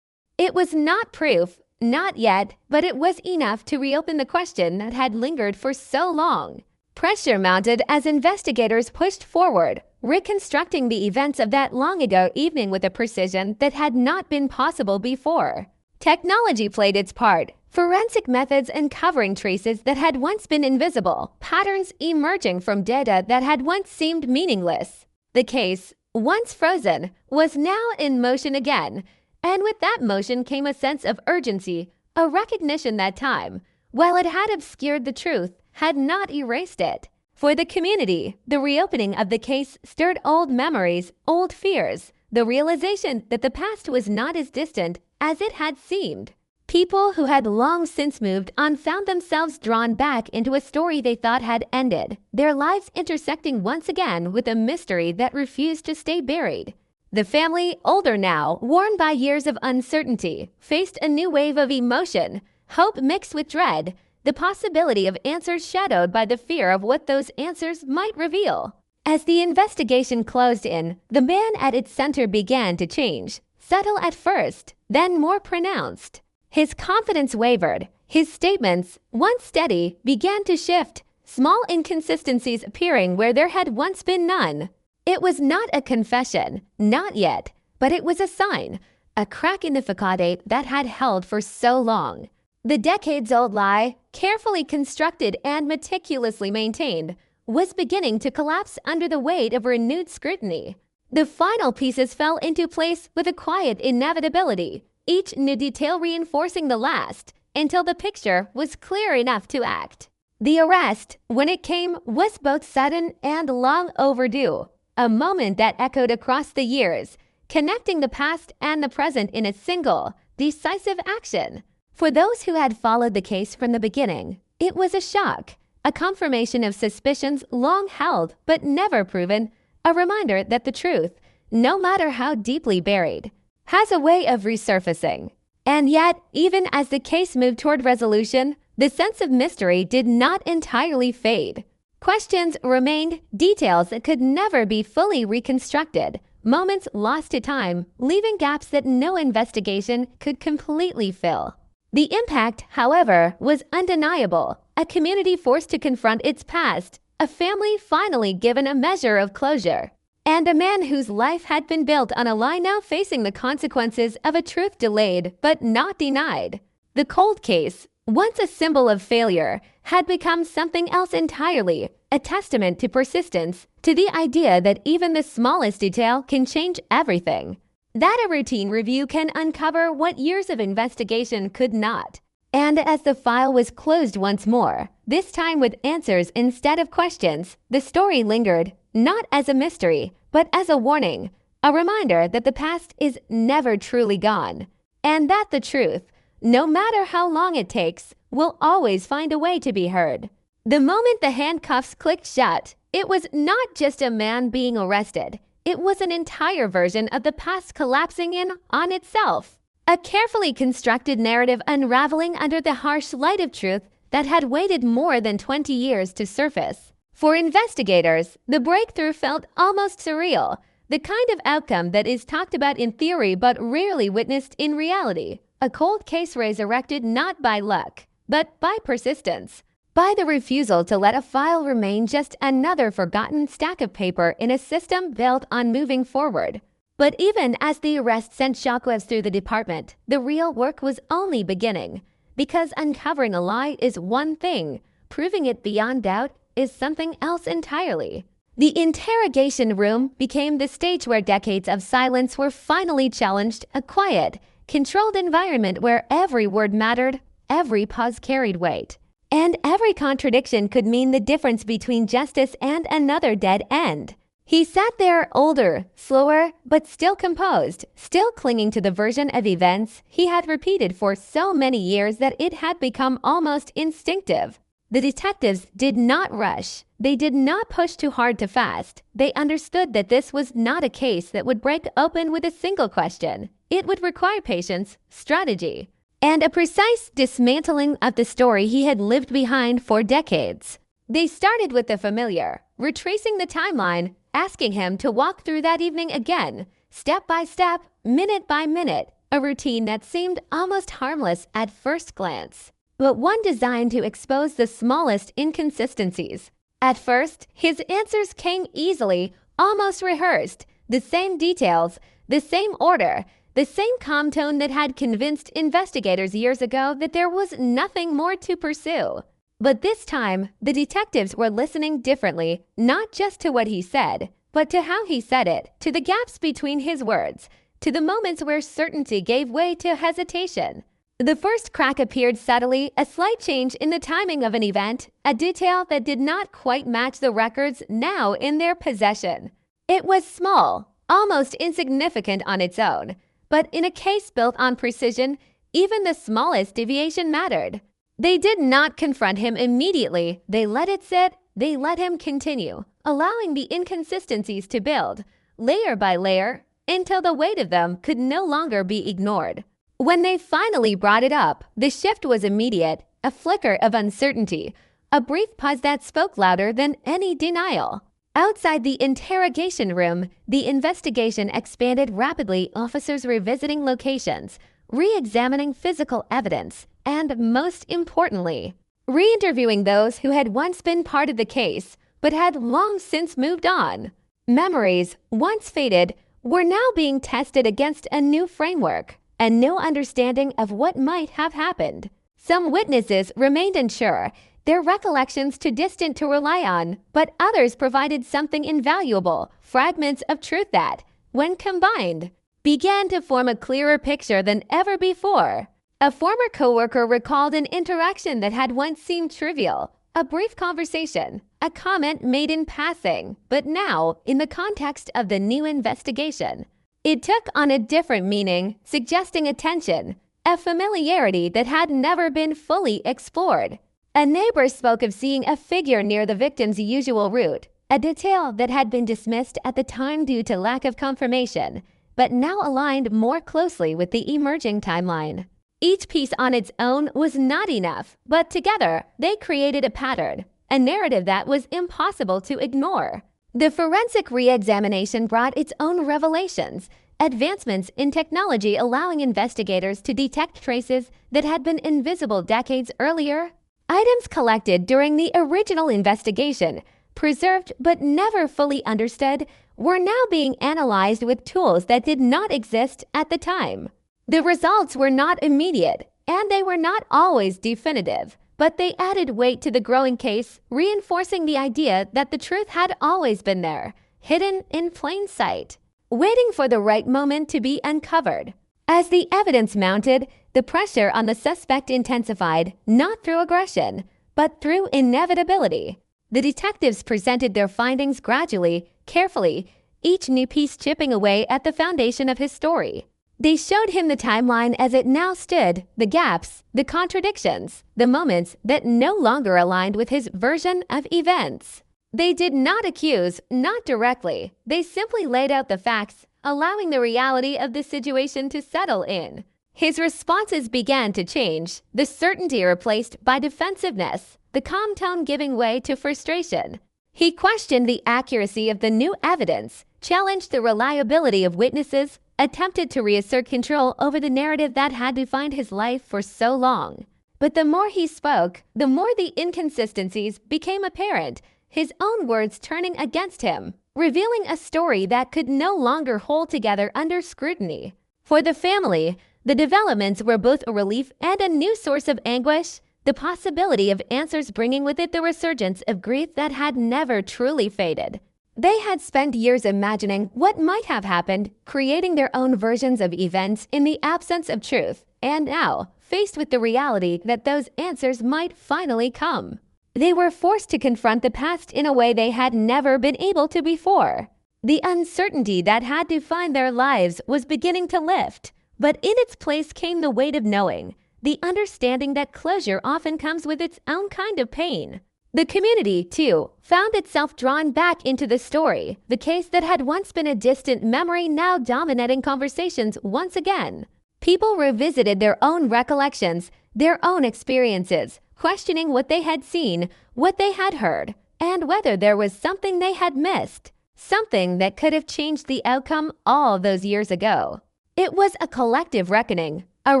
It was not proof, not yet, but it was enough to reopen the question that had lingered for so long. Pressure mounted as investigators pushed forward, reconstructing the events of that long-ago evening with a precision that had not been possible before. Technology played its part, forensic methods uncovering traces that had once been invisible, patterns emerging from data that had once seemed meaningless. The case, once frozen, was now in motion again, and with that motion came a sense of urgency, a recognition that time, while it had obscured the truth, had not erased it. For the community, the reopening of the case stirred old memories, old fears, the realization that the past was not as distant as it had seemed. People who had long since moved on found themselves drawn back into a story they thought had ended, their lives intersecting once again with a mystery that refused to stay buried. The family, older now, worn by years of uncertainty, faced a new wave of emotion, hope mixed with dread, the possibility of answers shadowed by the fear of what those answers might reveal. As the investigation closed in, the man at its center began to change, subtle at first, then more pronounced. His confidence wavered. His statements, once steady, began to shift, small inconsistencies appearing where there had once been none. It was not a confession, not yet, but it was a sign, a crack in the facade that had held for so long. The decades-old lie, carefully constructed and meticulously maintained, was beginning to collapse under the weight of renewed scrutiny. The final pieces fell into place with a quiet inevitability, each new detail reinforcing the last, until the picture was clear enough to act. The arrest, when it came, was both sudden and long overdue, a moment that echoed across the years, connecting the past and the present in a single, decisive action. For those who had followed the case from the beginning, it was a shock, a confirmation of suspicions long held but never proven, a reminder that the truth, no matter how deeply buried, has a way of resurfacing. And yet, even as the case moved toward resolution, the sense of mystery did not entirely fade. Questions remained, details that could never be fully reconstructed, moments lost to time, leaving gaps that no investigation could completely fill. The impact, however, was undeniable. A community forced to confront its past, a family finally given a measure of closure, and a man whose life had been built on a lie now facing the consequences of a truth delayed but not denied. The cold case, once a symbol of failure, had become something else entirely, a testament to persistence, to the idea that even the smallest detail can change everything. That a routine review can uncover what years of investigation could not. And as the file was closed once more, this time with answers instead of questions, the story lingered, not as a mystery, but as a warning, a reminder that the past is never truly gone, and that the truth, no matter how long it takes, will always find a way to be heard. The moment the handcuffs clicked shut, it was not just a man being arrested. It was an entire version of the past collapsing in on itself. A carefully constructed narrative unraveling under the harsh light of truth that had waited more than 20 years to surface. For investigators, the breakthrough felt almost surreal, the kind of outcome that is talked about in theory but rarely witnessed in reality. A cold case resurrected not by luck, but by persistence. By the refusal to let a file remain just another forgotten stack of paper in a system built on moving forward. But even as the arrest sent shockwaves through the department, the real work was only beginning. Because uncovering a lie is one thing, proving it beyond doubt is something else entirely. The interrogation room became the stage where decades of silence were finally challenged, a quiet, controlled environment where every word mattered, every pause carried weight. And every contradiction could mean the difference between justice and another dead end. He sat there older, slower, but still composed, still clinging to the version of events he had repeated for so many years that it had become almost instinctive. The detectives did not rush. They did not push too hard too fast. They understood that this was not a case that would break open with a single question. It would require patience, strategy, and a precise dismantling of the story he had lived behind for decades. They started with the familiar, retracing the timeline, asking him to walk through that evening again, step by step, minute by minute, a routine that seemed almost harmless at first glance, but one designed to expose the smallest inconsistencies. At first, his answers came easily, almost rehearsed, the same details, the same order, the same calm tone that had convinced investigators years ago that there was nothing more to pursue. But this time, the detectives were listening differently, not just to what he said, but to how he said it, to the gaps between his words, to the moments where certainty gave way to hesitation. The first crack appeared subtly, a slight change in the timing of an event, a detail that did not quite match the records now in their possession. It was small, almost insignificant on its own, but in a case built on precision, even the smallest deviation mattered. They did not confront him immediately. They let it sit, they let him continue, allowing the inconsistencies to build, layer by layer, until the weight of them could no longer be ignored. When they finally brought it up, the shift was immediate, a flicker of uncertainty, a brief pause that spoke louder than any denial. Outside the interrogation room, the investigation expanded rapidly, officers revisiting locations, re-examining physical evidence, and most importantly, re-interviewing those who had once been part of the case, but had long since moved on. Memories, once faded, were now being tested against a new framework, a new understanding of what might have happened. Some witnesses remained unsure, their recollections too distant to rely on, but others provided something invaluable, fragments of truth that, when combined, began to form a clearer picture than ever before. A former coworker recalled an interaction that had once seemed trivial, a brief conversation, a comment made in passing, but now in the context of the new investigation. It took on a different meaning, suggesting attention, a familiarity that had never been fully explored. A neighbor spoke of seeing a figure near the victim's usual route, a detail that had been dismissed at the time due to lack of confirmation, but now aligned more closely with the emerging timeline. Each piece on its own was not enough, but together they created a pattern, a narrative that was impossible to ignore. The forensic re-examination brought its own revelations, advancements in technology allowing investigators to detect traces that had been invisible decades earlier. Items collected during the original investigation, preserved but never fully understood, were now being analyzed with tools that did not exist at the time. The results were not immediate, and they were not always definitive, but they added weight to the growing case, reinforcing the idea that the truth had always been there, hidden in plain sight, waiting for the right moment to be uncovered. As the evidence mounted, the pressure on the suspect intensified, not through aggression, but through inevitability. The detectives presented their findings gradually, carefully, each new piece chipping away at the foundation of his story. They showed him the timeline as it now stood, the gaps, the contradictions, the moments that no longer aligned with his version of events. They did not accuse, not directly. They simply laid out the facts, allowing the reality of the situation to settle in. His responses began to change, the certainty replaced by defensiveness, the calm tone giving way to frustration. He questioned the accuracy of the new evidence, challenged the reliability of witnesses, attempted to reassert control over the narrative that had defined his life for so long. But the more he spoke, the more the inconsistencies became apparent, his own words turning against him, revealing a story that could no longer hold together under scrutiny. For the family, the developments were both a relief and a new source of anguish, the possibility of answers bringing with it the resurgence of grief that had never truly faded. They had spent years imagining what might have happened, creating their own versions of events in the absence of truth, and now, faced with the reality that those answers might finally come, they were forced to confront the past in a way they had never been able to before. The uncertainty that had defined their lives was beginning to lift, but in its place came the weight of knowing, the understanding that closure often comes with its own kind of pain. The community, too, found itself drawn back into the story, the case that had once been a distant memory now dominating conversations once again. People revisited their own recollections, their own experiences, questioning what they had seen, what they had heard, and whether there was something they had missed, something that could have changed the outcome all those years ago. It was a collective reckoning, a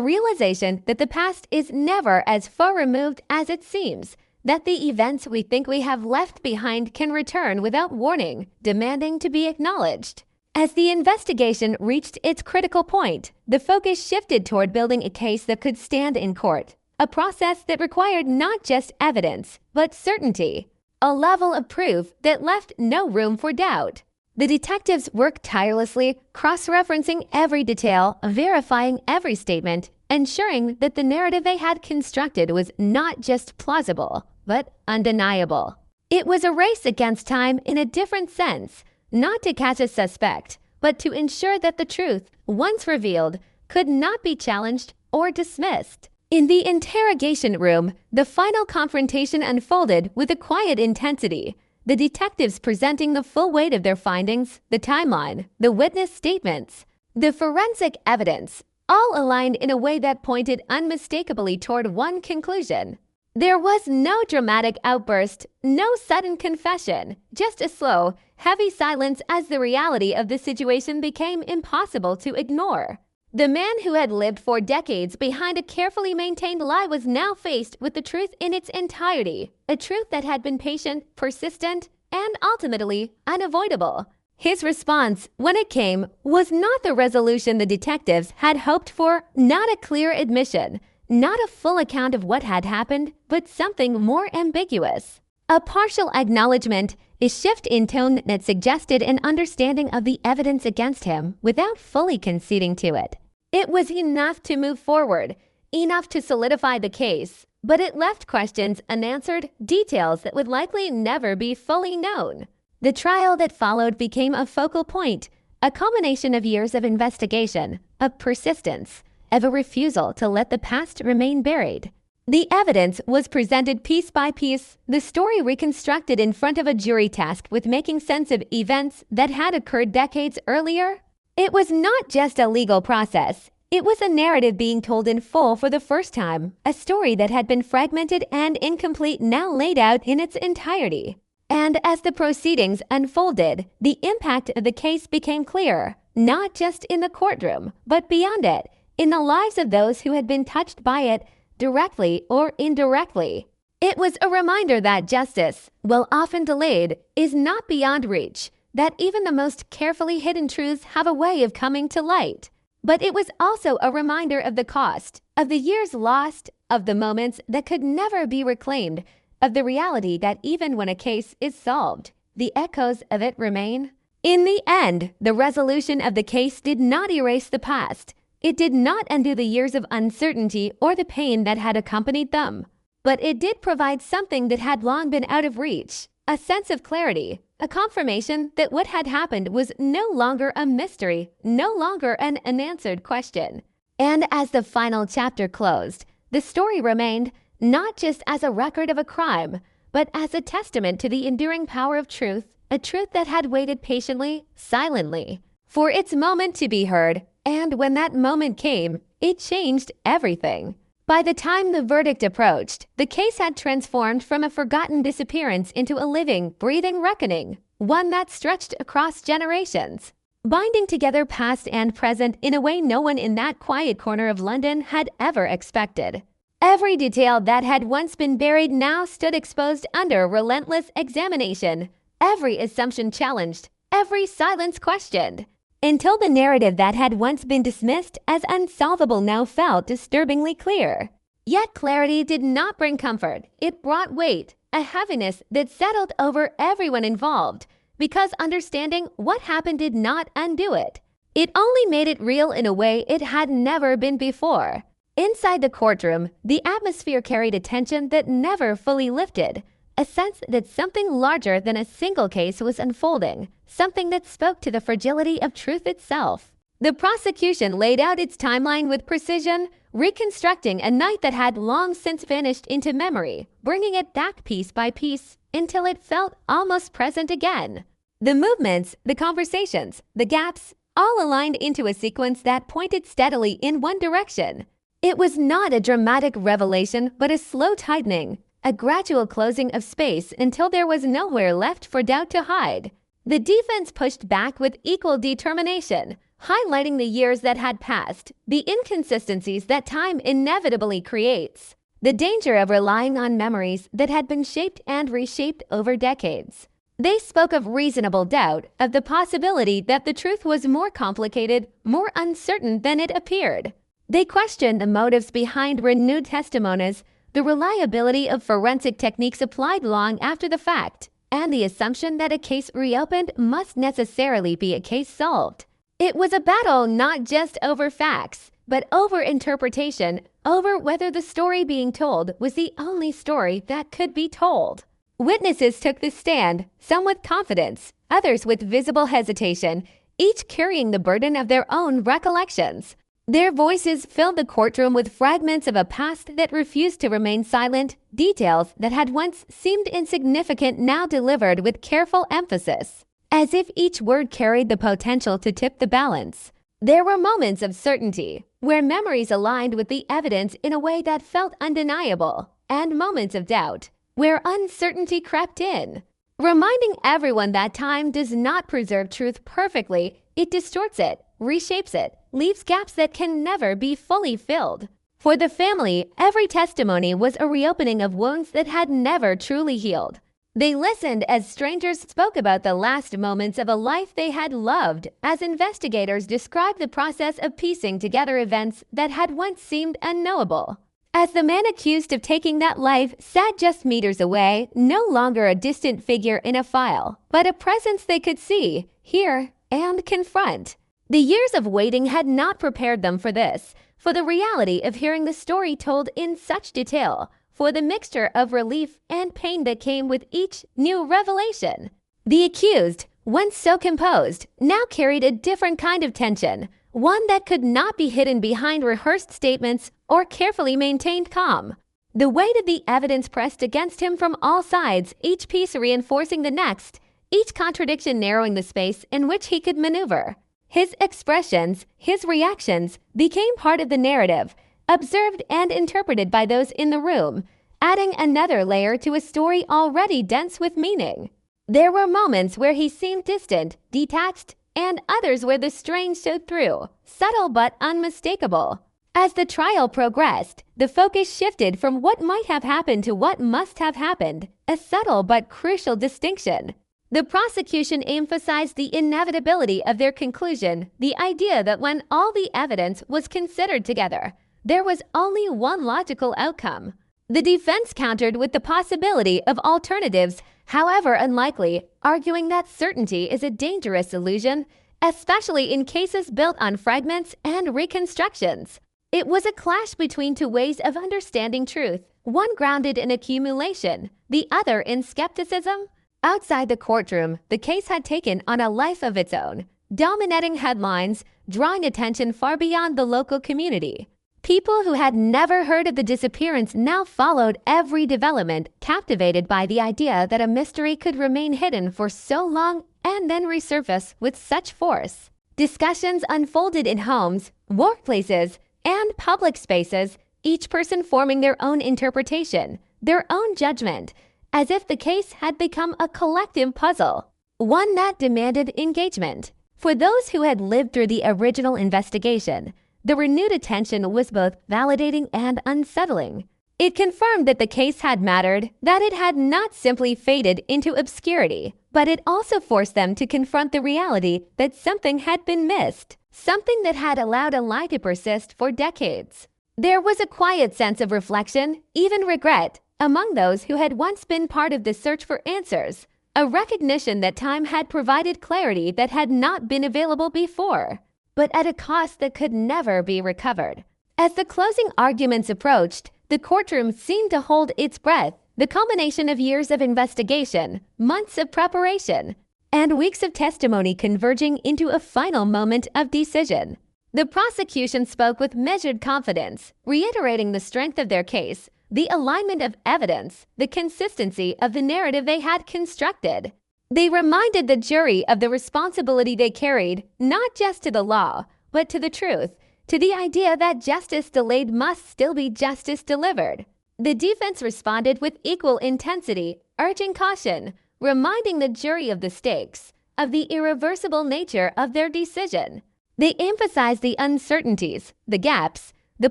realization that the past is never as far removed as it seems, that the events we think we have left behind can return without warning, demanding to be acknowledged. As the investigation reached its critical point, the focus shifted toward building a case that could stand in court, a process that required not just evidence, but certainty, a level of proof that left no room for doubt. The detectives worked tirelessly, cross-referencing every detail, verifying every statement, ensuring that the narrative they had constructed was not just plausible, but undeniable. It was a race against time in a different sense, not to catch a suspect, but to ensure that the truth, once revealed, could not be challenged or dismissed. In the interrogation room, the final confrontation unfolded with a quiet intensity, the detectives presenting the full weight of their findings, the timeline, the witness statements, the forensic evidence, all aligned in a way that pointed unmistakably toward one conclusion. There was no dramatic outburst, no sudden confession, just a slow, heavy silence as the reality of the situation became impossible to ignore. The man who had lived for decades behind a carefully maintained lie was now faced with the truth in its entirety, a truth that had been patient, persistent, and ultimately unavoidable. His response, when it came, was not the resolution the detectives had hoped for, not a clear admission, not a full account of what had happened, but something more ambiguous. A partial acknowledgement, a shift in tone that suggested an understanding of the evidence against him without fully conceding to it. It was enough to move forward, enough to solidify the case, but it left questions unanswered, details that would likely never be fully known. The trial that followed became a focal point, a culmination of years of investigation, of persistence, of a refusal to let the past remain buried. The evidence was presented piece by piece, the story reconstructed in front of a jury tasked with making sense of events that had occurred decades earlier. It was not just a legal process, It was a narrative being told in full for the first time, a story that had been fragmented and incomplete now laid out in its entirety. And as the proceedings unfolded, the impact of the case became clear, not just in the courtroom, but beyond it, in the lives of those who had been touched by it, directly or indirectly. It was a reminder that justice, while often delayed, is not beyond reach, that even the most carefully hidden truths have a way of coming to light. But it was also a reminder of the cost, of the years lost, of the moments that could never be reclaimed, of the reality that even when a case is solved, the echoes of it remain. In the end, the resolution of the case did not erase the past. It did not undo the years of uncertainty or the pain that had accompanied them. But it did provide something that had long been out of reach, a sense of clarity, a confirmation that what had happened was no longer a mystery, no longer an unanswered question. And as the final chapter closed, the story remained not just as a record of a crime, but as a testament to the enduring power of truth, a truth that had waited patiently, silently, for its moment to be heard, and when that moment came, it changed everything. By the time the verdict approached, the case had transformed from a forgotten disappearance into a living, breathing reckoning, one that stretched across generations, binding together past and present in a way no one in that quiet corner of London had ever expected. Every detail that had once been buried now stood exposed under relentless examination, every assumption challenged, every silence questioned, until the narrative that had once been dismissed as unsolvable now felt disturbingly clear. Yet clarity did not bring comfort. It brought weight, a heaviness that settled over everyone involved, because understanding what happened did not undo it. It only made it real in a way it had never been before. Inside the courtroom, the atmosphere carried a tension that never fully lifted, a sense that something larger than a single case was unfolding, something that spoke to the fragility of truth itself. The prosecution laid out its timeline with precision, reconstructing a night that had long since vanished into memory, bringing it back piece by piece until it felt almost present again. The movements, the conversations, the gaps, all aligned into a sequence that pointed steadily in one direction. It was not a dramatic revelation, but a slow tightening, a gradual closing of space until there was nowhere left for doubt to hide. The defense pushed back with equal determination, highlighting the years that had passed, the inconsistencies that time inevitably creates, the danger of relying on memories that had been shaped and reshaped over decades. They spoke of reasonable doubt, of the possibility that the truth was more complicated, more uncertain than it appeared. They questioned the motives behind renewed testimonies, the reliability of forensic techniques applied long after the fact, and the assumption that a case reopened must necessarily be a case solved. It was a battle not just over facts, but over interpretation, over whether the story being told was the only story that could be told. Witnesses took the stand, some with confidence, others with visible hesitation, each carrying the burden of their own recollections. Their voices filled the courtroom with fragments of a past that refused to remain silent, details that had once seemed insignificant now delivered with careful emphasis, as if each word carried the potential to tip the balance. There were moments of certainty, where memories aligned with the evidence in a way that felt undeniable, and moments of doubt, where uncertainty crept in, reminding everyone that time does not preserve truth perfectly, it distorts it, reshapes it, leaves gaps that can never be fully filled. For the family, every testimony was a reopening of wounds that had never truly healed. They listened as strangers spoke about the last moments of a life they had loved, as investigators described the process of piecing together events that had once seemed unknowable. As the man accused of taking that life sat just meters away, no longer a distant figure in a file, but a presence they could see, hear, and confront. The years of waiting had not prepared them for this, for the reality of hearing the story told in such detail, for the mixture of relief and pain that came with each new revelation. The accused, once so composed, now carried a different kind of tension, one that could not be hidden behind rehearsed statements or carefully maintained calm. The weight of the evidence pressed against him from all sides, each piece reinforcing the next, each contradiction narrowing the space in which he could maneuver. His expressions, his reactions, became part of the narrative, observed and interpreted by those in the room, adding another layer to a story already dense with meaning. There were moments where he seemed distant, detached, and others where the strain showed through, subtle but unmistakable. As the trial progressed, the focus shifted from what might have happened to what must have happened, a subtle but crucial distinction. The prosecution emphasized the inevitability of their conclusion, the idea that when all the evidence was considered together, there was only one logical outcome. The defense countered with the possibility of alternatives, however unlikely, arguing that certainty is a dangerous illusion, especially in cases built on fragments and reconstructions. It was a clash between two ways of understanding truth, one grounded in accumulation, the other in skepticism. Outside the courtroom, the case had taken on a life of its own, dominating headlines, drawing attention far beyond the local community. People who had never heard of the disappearance now followed every development, captivated by the idea that a mystery could remain hidden for so long and then resurface with such force. Discussions unfolded in homes, workplaces, and public spaces, each person forming their own interpretation, their own judgment, as if the case had become a collective puzzle, one that demanded engagement. For those who had lived through the original investigation, the renewed attention was both validating and unsettling. It confirmed that the case had mattered, that it had not simply faded into obscurity, but it also forced them to confront the reality that something had been missed, something that had allowed a lie to persist for decades. There was a quiet sense of reflection, even regret, among those who had once been part of the search for answers, a recognition that time had provided clarity that had not been available before, but at a cost that could never be recovered. As the closing arguments approached, the courtroom seemed to hold its breath, the culmination of years of investigation, months of preparation, and weeks of testimony converging into a final moment of decision. The prosecution spoke with measured confidence, reiterating the strength of their case, the alignment of evidence, the consistency of the narrative they had constructed. They reminded the jury of the responsibility they carried, not just to the law, but to the truth, to the idea that justice delayed must still be justice delivered. The defense responded with equal intensity, urging caution, reminding the jury of the stakes, of the irreversible nature of their decision. They emphasized the uncertainties, the gaps, the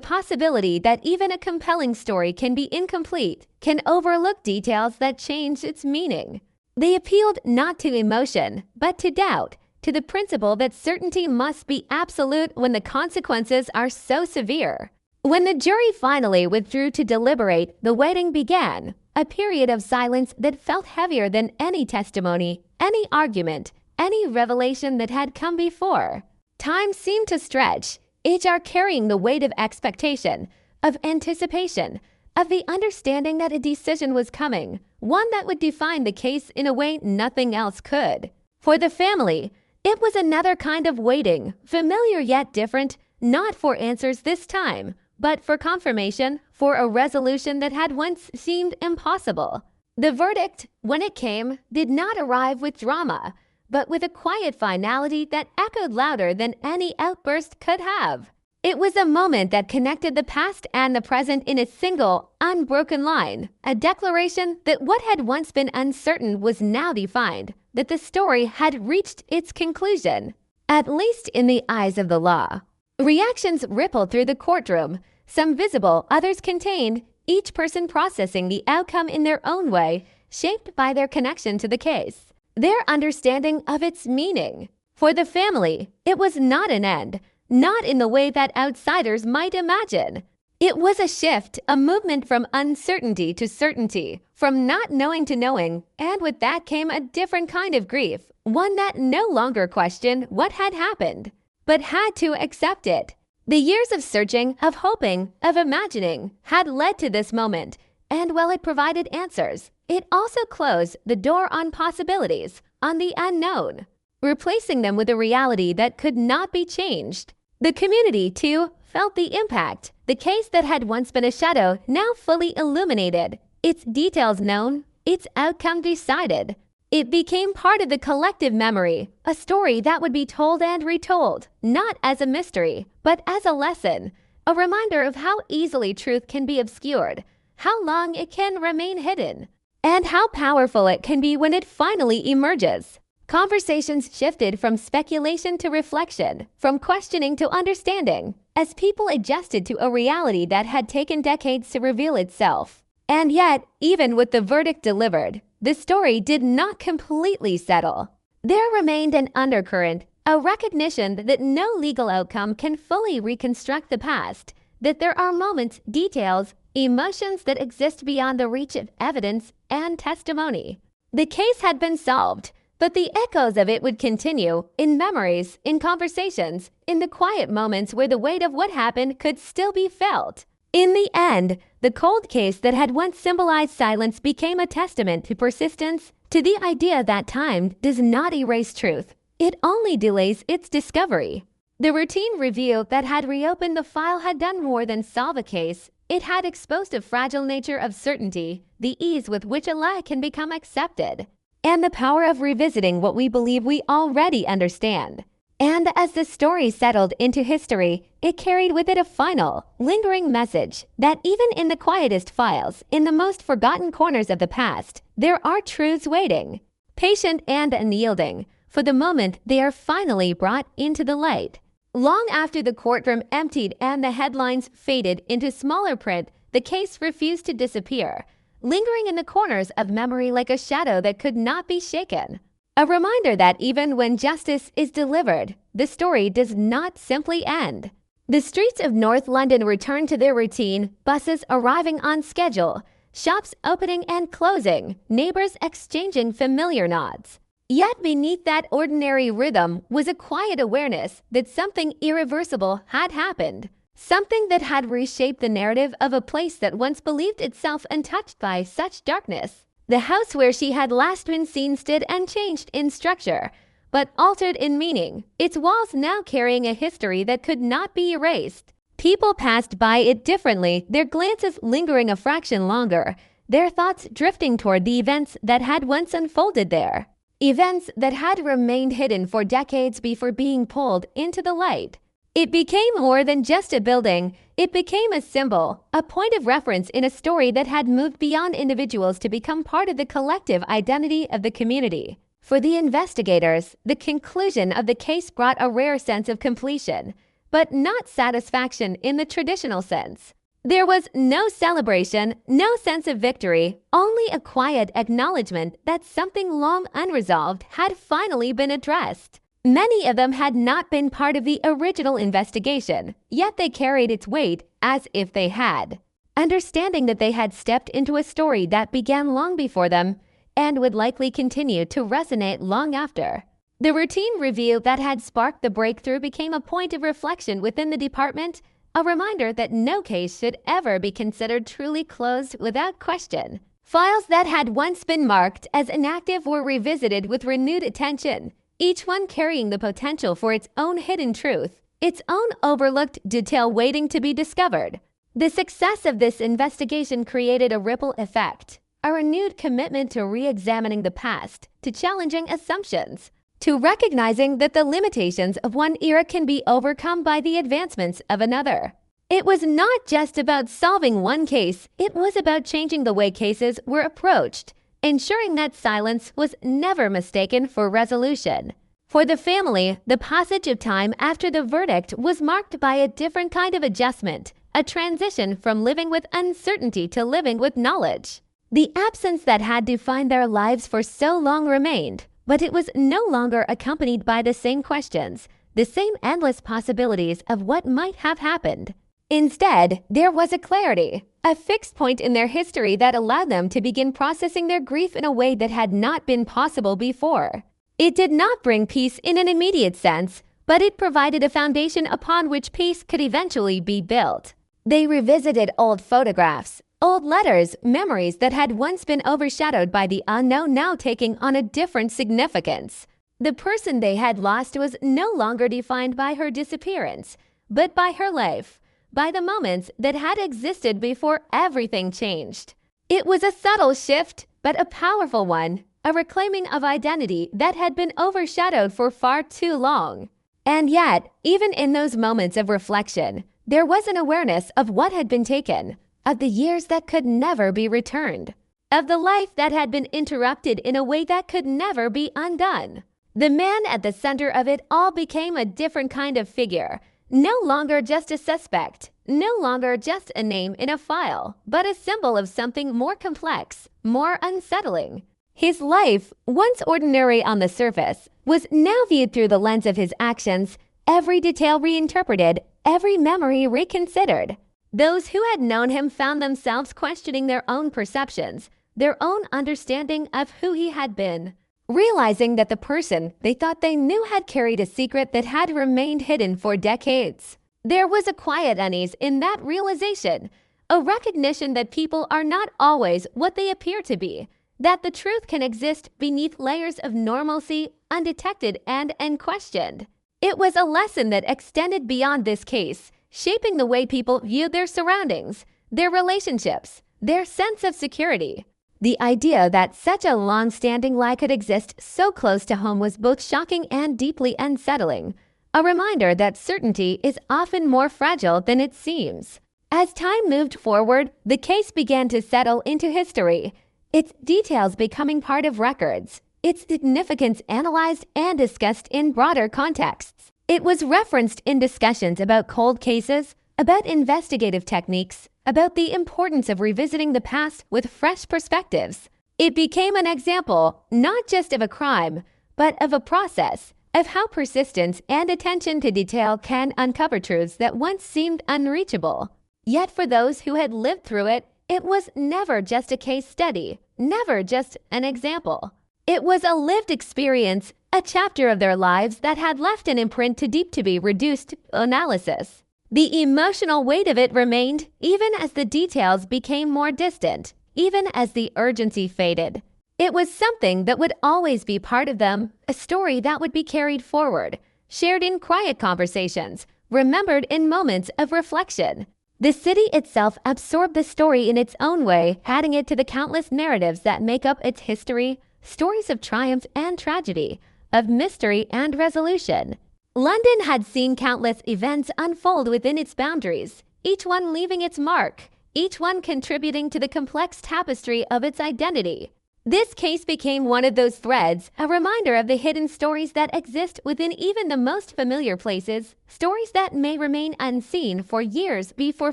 possibility that even a compelling story can be incomplete, can overlook details that change its meaning. They appealed not to emotion, but to doubt, to the principle that certainty must be absolute when the consequences are so severe. When the jury finally withdrew to deliberate, the waiting began, a period of silence that felt heavier than any testimony, any argument, any revelation that had come before. Time seemed to stretch, HR carrying the weight of expectation, of anticipation, of the understanding that a decision was coming, one that would define the case in a way nothing else could. For the family, it was another kind of waiting, familiar yet different, not for answers this time, but for confirmation, for a resolution that had once seemed impossible. The verdict, when it came, did not arrive with drama, but with a quiet finality that echoed louder than any outburst could have. It was a moment that connected the past and the present in a single, unbroken line, a declaration that what had once been uncertain was now defined, that the story had reached its conclusion, at least in the eyes of the law. Reactions rippled through the courtroom, some visible, others contained, each person processing the outcome in their own way, shaped by their connection to the case, their understanding of its meaning. For the family, it was not an end, not in the way that outsiders might imagine. It was a shift, a movement from uncertainty to certainty, from not knowing to knowing, and with that came a different kind of grief, one that no longer questioned what had happened, but had to accept it. The years of searching, of hoping, of imagining had led to this moment, and while it provided answers, it also closed the door on possibilities, on the unknown, replacing them with a reality that could not be changed. The community, too, felt the impact. The case that had once been a shadow now fully illuminated, its details known, its outcome decided. It became part of the collective memory, a story that would be told and retold, not as a mystery, but as a lesson, a reminder of how easily truth can be obscured, how long it can remain hidden, and how powerful it can be when it finally emerges. Conversations shifted from speculation to reflection, from questioning to understanding, as people adjusted to a reality that had taken decades to reveal itself. And yet, even with the verdict delivered, the story did not completely settle. There remained an undercurrent, a recognition that no legal outcome can fully reconstruct the past, that there are moments, details, emotions that exist beyond the reach of evidence and testimony. The case had been solved, but the echoes of it would continue in memories, in conversations, in the quiet moments where the weight of what happened could still be felt. In the end, the cold case that had once symbolized silence became a testament to persistence, to the idea that time does not erase truth. It only delays its discovery. The routine review that had reopened the file had done more than solve a case. It had exposed the fragile nature of certainty, the ease with which a lie can become accepted, and the power of revisiting what we believe we already understand. And as the story settled into history, it carried with it a final, lingering message that even in the quietest files, in the most forgotten corners of the past, there are truths waiting, patient and unyielding, for the moment they are finally brought into the light. Long after the courtroom emptied and the headlines faded into smaller print, the case refused to disappear, lingering in the corners of memory like a shadow that could not be shaken. A reminder that even when justice is delivered, the story does not simply end. The streets of North London returned to their routine, buses arriving on schedule, shops opening and closing, neighbors exchanging familiar nods. Yet beneath that ordinary rhythm was a quiet awareness that something irreversible had happened, something that had reshaped the narrative of a place that once believed itself untouched by such darkness. The house where she had last been seen stood unchanged in structure, but altered in meaning, its walls now carrying a history that could not be erased. People passed by it differently, their glances lingering a fraction longer, their thoughts drifting toward the events that had once unfolded there. Events that had remained hidden for decades before being pulled into the light. It became more than just a building. It became a symbol, a point of reference in a story that had moved beyond individuals to become part of the collective identity of the community. For the investigators, the conclusion of the case brought a rare sense of completion, but not satisfaction in the traditional sense. There was no celebration, no sense of victory, only a quiet acknowledgement that something long unresolved had finally been addressed. Many of them had not been part of the original investigation, yet they carried its weight as if they had, understanding that they had stepped into a story that began long before them and would likely continue to resonate long after. The routine review that had sparked the breakthrough became a point of reflection within the department, a reminder that no case should ever be considered truly closed without question. Files that had once been marked as inactive were revisited with renewed attention, each one carrying the potential for its own hidden truth, its own overlooked detail waiting to be discovered. The success of this investigation created a ripple effect, a renewed commitment to re-examining the past, to challenging assumptions, to recognizing that the limitations of one era can be overcome by the advancements of another. It was not just about solving one case, it was about changing the way cases were approached, ensuring that silence was never mistaken for resolution. For the family, the passage of time after the verdict was marked by a different kind of adjustment, a transition from living with uncertainty to living with knowledge. The absence that had defined their lives for so long remained, but it was no longer accompanied by the same questions, the same endless possibilities of what might have happened. Instead, there was a clarity, a fixed point in their history that allowed them to begin processing their grief in a way that had not been possible before. It did not bring peace in an immediate sense, but it provided a foundation upon which peace could eventually be built. They revisited old photographs, old letters, memories that had once been overshadowed by the unknown now taking on a different significance. The person they had lost was no longer defined by her disappearance, but by her life, by the moments that had existed before everything changed. It was a subtle shift, but a powerful one, a reclaiming of identity that had been overshadowed for far too long. And yet, even in those moments of reflection, there was an awareness of what had been taken, of the years that could never be returned, of the life that had been interrupted in a way that could never be undone. The man at the center of it all became a different kind of figure, no longer just a suspect, no longer just a name in a file, but a symbol of something more complex, more unsettling. His life, once ordinary on the surface, was now viewed through the lens of his actions, every detail reinterpreted, every memory reconsidered. Those who had known him found themselves questioning their own perceptions, their own understanding of who he had been, realizing that the person they thought they knew had carried a secret that had remained hidden for decades. There was a quiet unease in that realization, a recognition that people are not always what they appear to be, that the truth can exist beneath layers of normalcy, undetected and unquestioned. It was a lesson that extended beyond this case, shaping the way people viewed their surroundings, their relationships, their sense of security. The idea that such a long-standing lie could exist so close to home was both shocking and deeply unsettling, a reminder that certainty is often more fragile than it seems. As time moved forward, the case began to settle into history, its details becoming part of records, its significance analyzed and discussed in broader contexts. It was referenced in discussions about cold cases, about investigative techniques, about the importance of revisiting the past with fresh perspectives. It became an example, not just of a crime, but of a process, of how persistence and attention to detail can uncover truths that once seemed unreachable. Yet for those who had lived through it, it was never just a case study, never just an example. It was a lived experience, a chapter of their lives that had left an imprint too deep to be reduced to analysis. The emotional weight of it remained, even as the details became more distant, even as the urgency faded. It was something that would always be part of them, a story that would be carried forward, shared in quiet conversations, remembered in moments of reflection. The city itself absorbed the story in its own way, adding it to the countless narratives that make up its history, stories of triumph and tragedy, of mystery and resolution. London had seen countless events unfold within its boundaries, each one leaving its mark, each one contributing to the complex tapestry of its identity. This case became one of those threads, a reminder of the hidden stories that exist within even the most familiar places, stories that may remain unseen for years before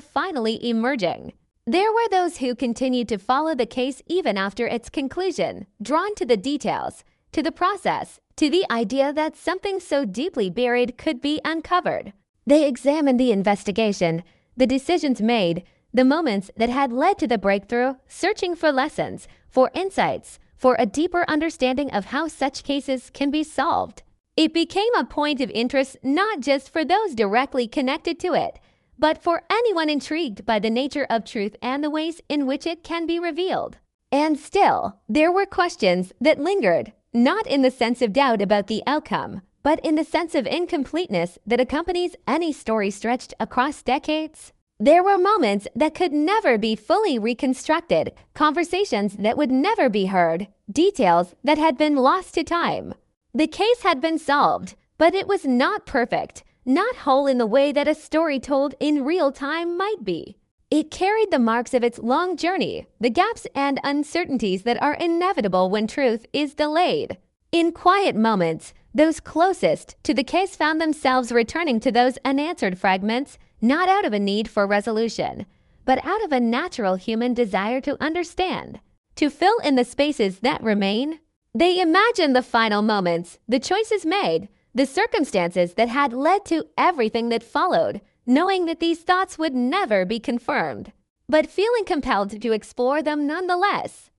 finally emerging. There were those who continued to follow the case even after its conclusion, drawn to the details, to the process, to the idea that something so deeply buried could be uncovered. They examined the investigation, the decisions made, the moments that had led to the breakthrough, searching for lessons, for insights, for a deeper understanding of how such cases can be solved. It became a point of interest not just for those directly connected to it, but for anyone intrigued by the nature of truth and the ways in which it can be revealed. And still, there were questions that lingered, not in the sense of doubt about the outcome, but in the sense of incompleteness that accompanies any story stretched across decades. There were moments that could never be fully reconstructed, conversations that would never be heard, details that had been lost to time. The case had been solved, but it was not perfect, not whole in the way that a story told in real time might be. It carried the marks of its long journey, the gaps and uncertainties that are inevitable when truth is delayed. In quiet moments, those closest to the case found themselves returning to those unanswered fragments, not out of a need for resolution, but out of a natural human desire to understand, to fill in the spaces that remain. They imagined the final moments, the choices made, the circumstances that had led to everything that followed, knowing that these thoughts would never be confirmed, but feeling compelled to explore them nonetheless.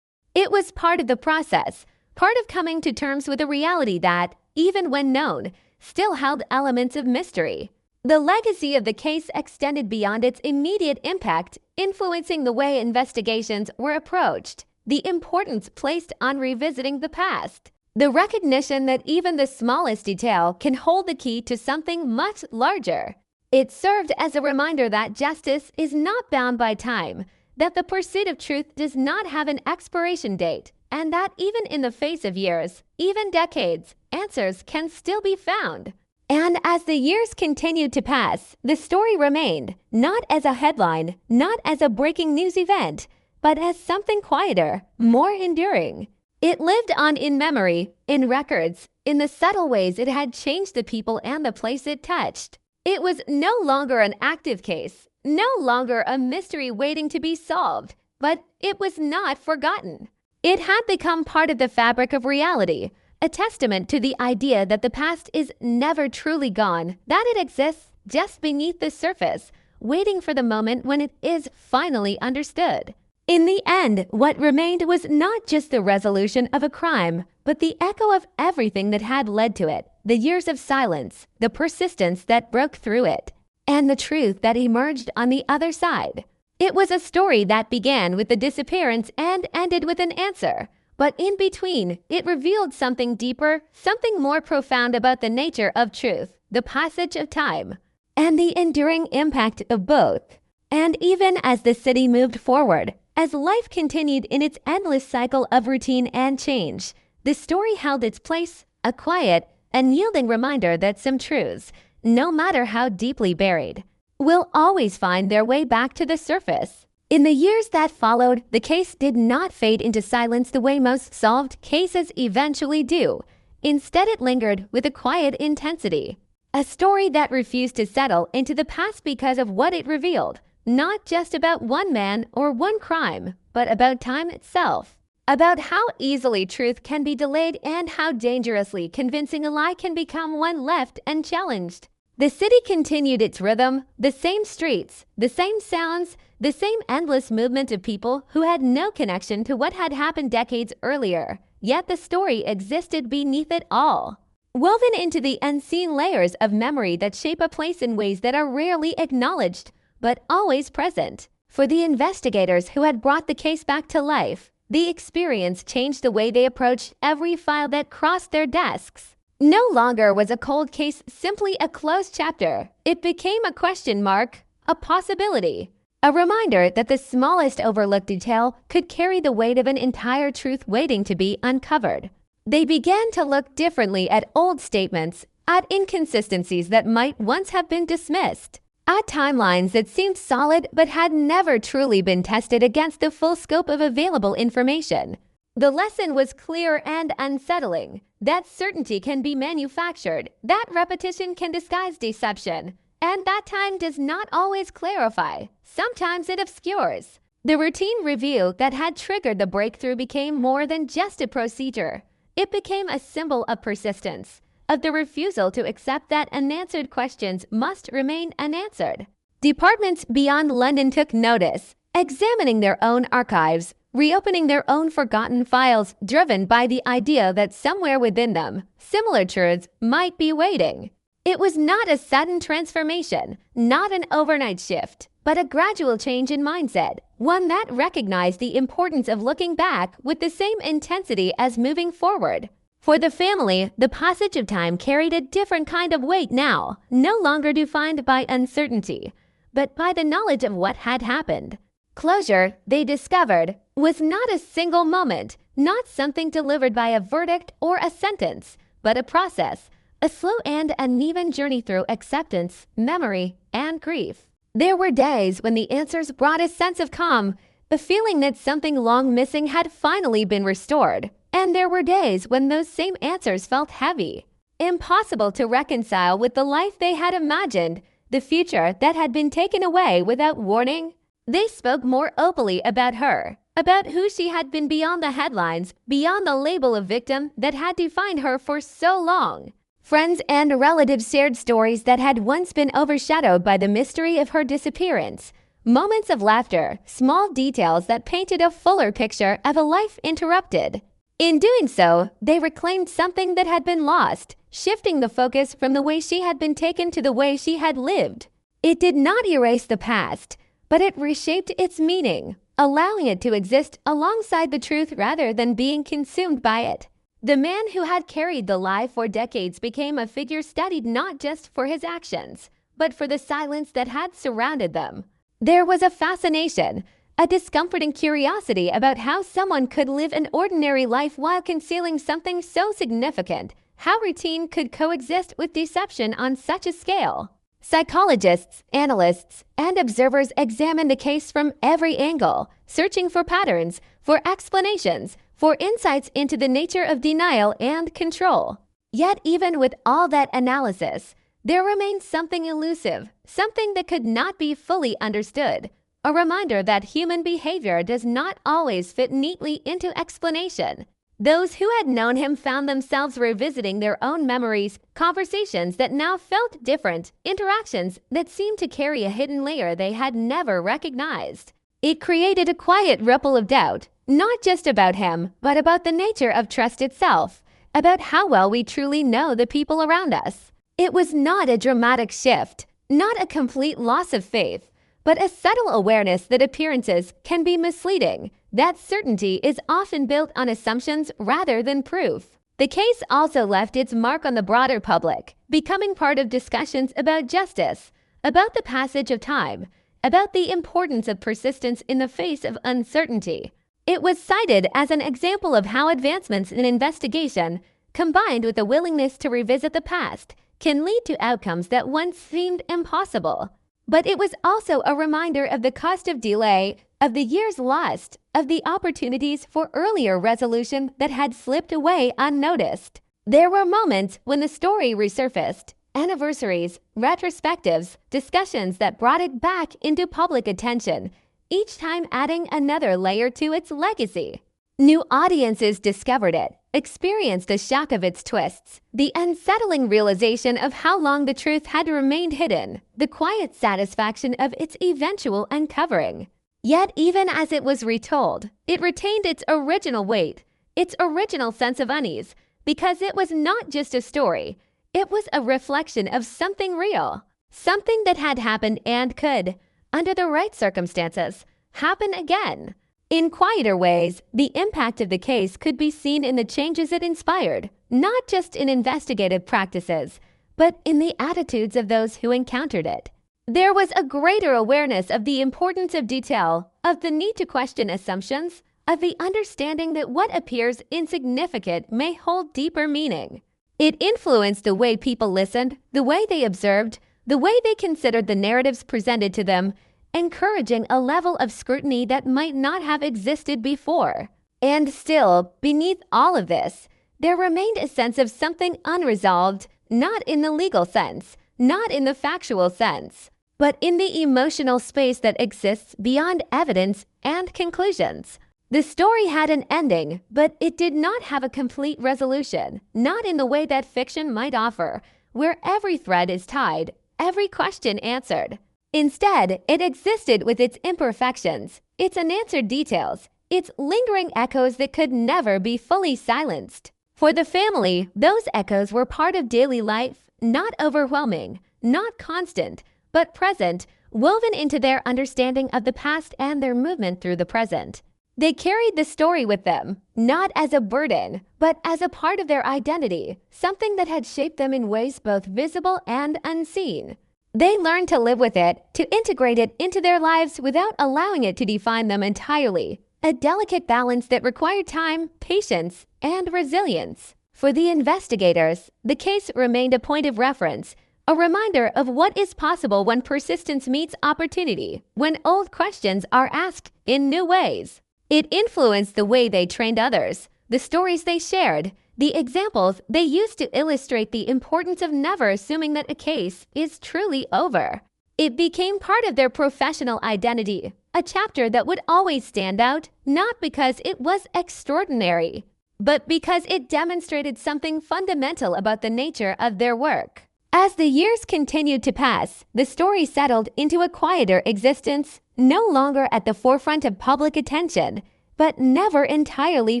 It was part of the process, part of coming to terms with a reality that, even when known, still held elements of mystery. The legacy of the case extended beyond its immediate impact, influencing the way investigations were approached, the importance placed on revisiting the past, the recognition that even the smallest detail can hold the key to something much larger. It served as a reminder that justice is not bound by time, that the pursuit of truth does not have an expiration date, and that even in the face of years, even decades, answers can still be found. And as the years continued to pass, the story remained, not as a headline, not as a breaking news event, but as something quieter, more enduring. It lived on in memory, in records, in the subtle ways it had changed the people and the place it touched. It was no longer an active case, no longer a mystery waiting to be solved, but it was not forgotten. It had become part of the fabric of reality, a testament to the idea that the past is never truly gone, that it exists just beneath the surface, waiting for the moment when it is finally understood. In the end, what remained was not just the resolution of a crime, but the echo of everything that had led to it, the years of silence, the persistence that broke through it, and the truth that emerged on the other side. It was a story that began with the disappearance and ended with an answer, but in between, it revealed something deeper, something more profound about the nature of truth, the passage of time, and the enduring impact of both. And even as the city moved forward, as life continued in its endless cycle of routine and change, the story held its place, a quiet, unyielding reminder that some truths, no matter how deeply buried, will always find their way back to the surface. In the years that followed, the case did not fade into silence the way most solved cases eventually do. Instead, it lingered with a quiet intensity. A story that refused to settle into the past because of what it revealed, not just about one man or one crime, but about time itself. About how easily truth can be delayed and how dangerously convincing a lie can become when left unchallenged. The city continued its rhythm, the same streets, the same sounds, the same endless movement of people who had no connection to what had happened decades earlier. Yet the story existed beneath it all, woven into the unseen layers of memory that shape a place in ways that are rarely acknowledged, but always present. For the investigators who had brought the case back to life, the experience changed the way they approached every file that crossed their desks. No longer was a cold case simply a closed chapter. It became a question mark, a possibility, a reminder that the smallest overlooked detail could carry the weight of an entire truth waiting to be uncovered. They began to look differently at old statements, at inconsistencies that might once have been dismissed, at timelines that seemed solid but had never truly been tested against the full scope of available information. The lesson was clear and unsettling, that certainty can be manufactured, that repetition can disguise deception, and that time does not always clarify. Sometimes it obscures. The routine review that had triggered the breakthrough became more than just a procedure. It became a symbol of persistence, of the refusal to accept that unanswered questions must remain unanswered. Departments beyond London took notice, examining their own archives, reopening their own forgotten files, driven by the idea that somewhere within them, similar truths might be waiting. It was not a sudden transformation, not an overnight shift, but a gradual change in mindset, one that recognized the importance of looking back with the same intensity as moving forward. For the family, the passage of time carried a different kind of weight now, no longer defined by uncertainty, but by the knowledge of what had happened. Closure, they discovered, was not a single moment, not something delivered by a verdict or a sentence, but a process, a slow and uneven journey through acceptance, memory, and grief. There were days when the answers brought a sense of calm, a feeling that something long missing had finally been restored. And there were days when those same answers felt heavy, impossible to reconcile with the life they had imagined, the future that had been taken away without warning. They spoke more openly about her, about who she had been beyond the headlines, beyond the label of victim that had defined her for so long. Friends and relatives shared stories that had once been overshadowed by the mystery of her disappearance. Moments of laughter, small details that painted a fuller picture of a life interrupted. In doing so, they reclaimed something that had been lost, shifting the focus from the way she had been taken to the way she had lived. It did not erase the past, but it reshaped its meaning, allowing it to exist alongside the truth rather than being consumed by it. The man who had carried the lie for decades became a figure studied not just for his actions, but for the silence that had surrounded them. There was a fascination, a discomforting curiosity about how someone could live an ordinary life while concealing something so significant, how routine could coexist with deception on such a scale. Psychologists, analysts, and observers examine the case from every angle, searching for patterns, for explanations, for insights into the nature of denial and control. Yet even with all that analysis, there remains something elusive, something that could not be fully understood, a reminder that human behavior does not always fit neatly into explanation. Those who had known him found themselves revisiting their own memories, conversations that now felt different, interactions that seemed to carry a hidden layer they had never recognized. It created a quiet ripple of doubt, not just about him, but about the nature of trust itself, about how well we truly know the people around us. It was not a dramatic shift, not a complete loss of faith, but a subtle awareness that appearances can be misleading, that certainty is often built on assumptions rather than proof. The case also left its mark on the broader public, becoming part of discussions about justice, about the passage of time, about the importance of persistence in the face of uncertainty. It was cited as an example of how advancements in investigation, combined with a willingness to revisit the past, can lead to outcomes that once seemed impossible. But it was also a reminder of the cost of delay, of the years lost, of the opportunities for earlier resolution that had slipped away unnoticed. There were moments when the story resurfaced, anniversaries, retrospectives, discussions that brought it back into public attention, each time adding another layer to its legacy. New audiences discovered it, experienced the shock of its twists, the unsettling realization of how long the truth had remained hidden, the quiet satisfaction of its eventual uncovering. Yet even as it was retold, it retained its original weight, its original sense of unease, because it was not just a story, it was a reflection of something real, something that had happened and could, under the right circumstances, happen again. In quieter ways, the impact of the case could be seen in the changes it inspired, not just in investigative practices, but in the attitudes of those who encountered it. There was a greater awareness of the importance of detail, of the need to question assumptions, of the understanding that what appears insignificant may hold deeper meaning. It influenced the way people listened, the way they observed, the way they considered the narratives presented to them, encouraging a level of scrutiny that might not have existed before. And still, beneath all of this, there remained a sense of something unresolved, not in the legal sense, not in the factual sense, but in the emotional space that exists beyond evidence and conclusions. The story had an ending, but it did not have a complete resolution, not in the way that fiction might offer, where every thread is tied, every question answered. Instead, it existed with its imperfections, its unanswered details, its lingering echoes that could never be fully silenced. For the family, those echoes were part of daily life, not overwhelming, not constant, but present, woven into their understanding of the past and their movement through the present. They carried the story with them, not as a burden, but as a part of their identity, something that had shaped them in ways both visible and unseen. They learned to live with it, to integrate it into their lives without allowing it to define them entirely, a delicate balance that required time, patience, and resilience. For the investigators, the case remained a point of reference, a reminder of what is possible when persistence meets opportunity, when old questions are asked in new ways. It influenced the way they trained others, the stories they shared, the examples they used to illustrate the importance of never assuming that a case is truly over. It became part of their professional identity, a chapter that would always stand out, not because it was extraordinary, but because it demonstrated something fundamental about the nature of their work. As the years continued to pass, the story settled into a quieter existence, no longer at the forefront of public attention, but never entirely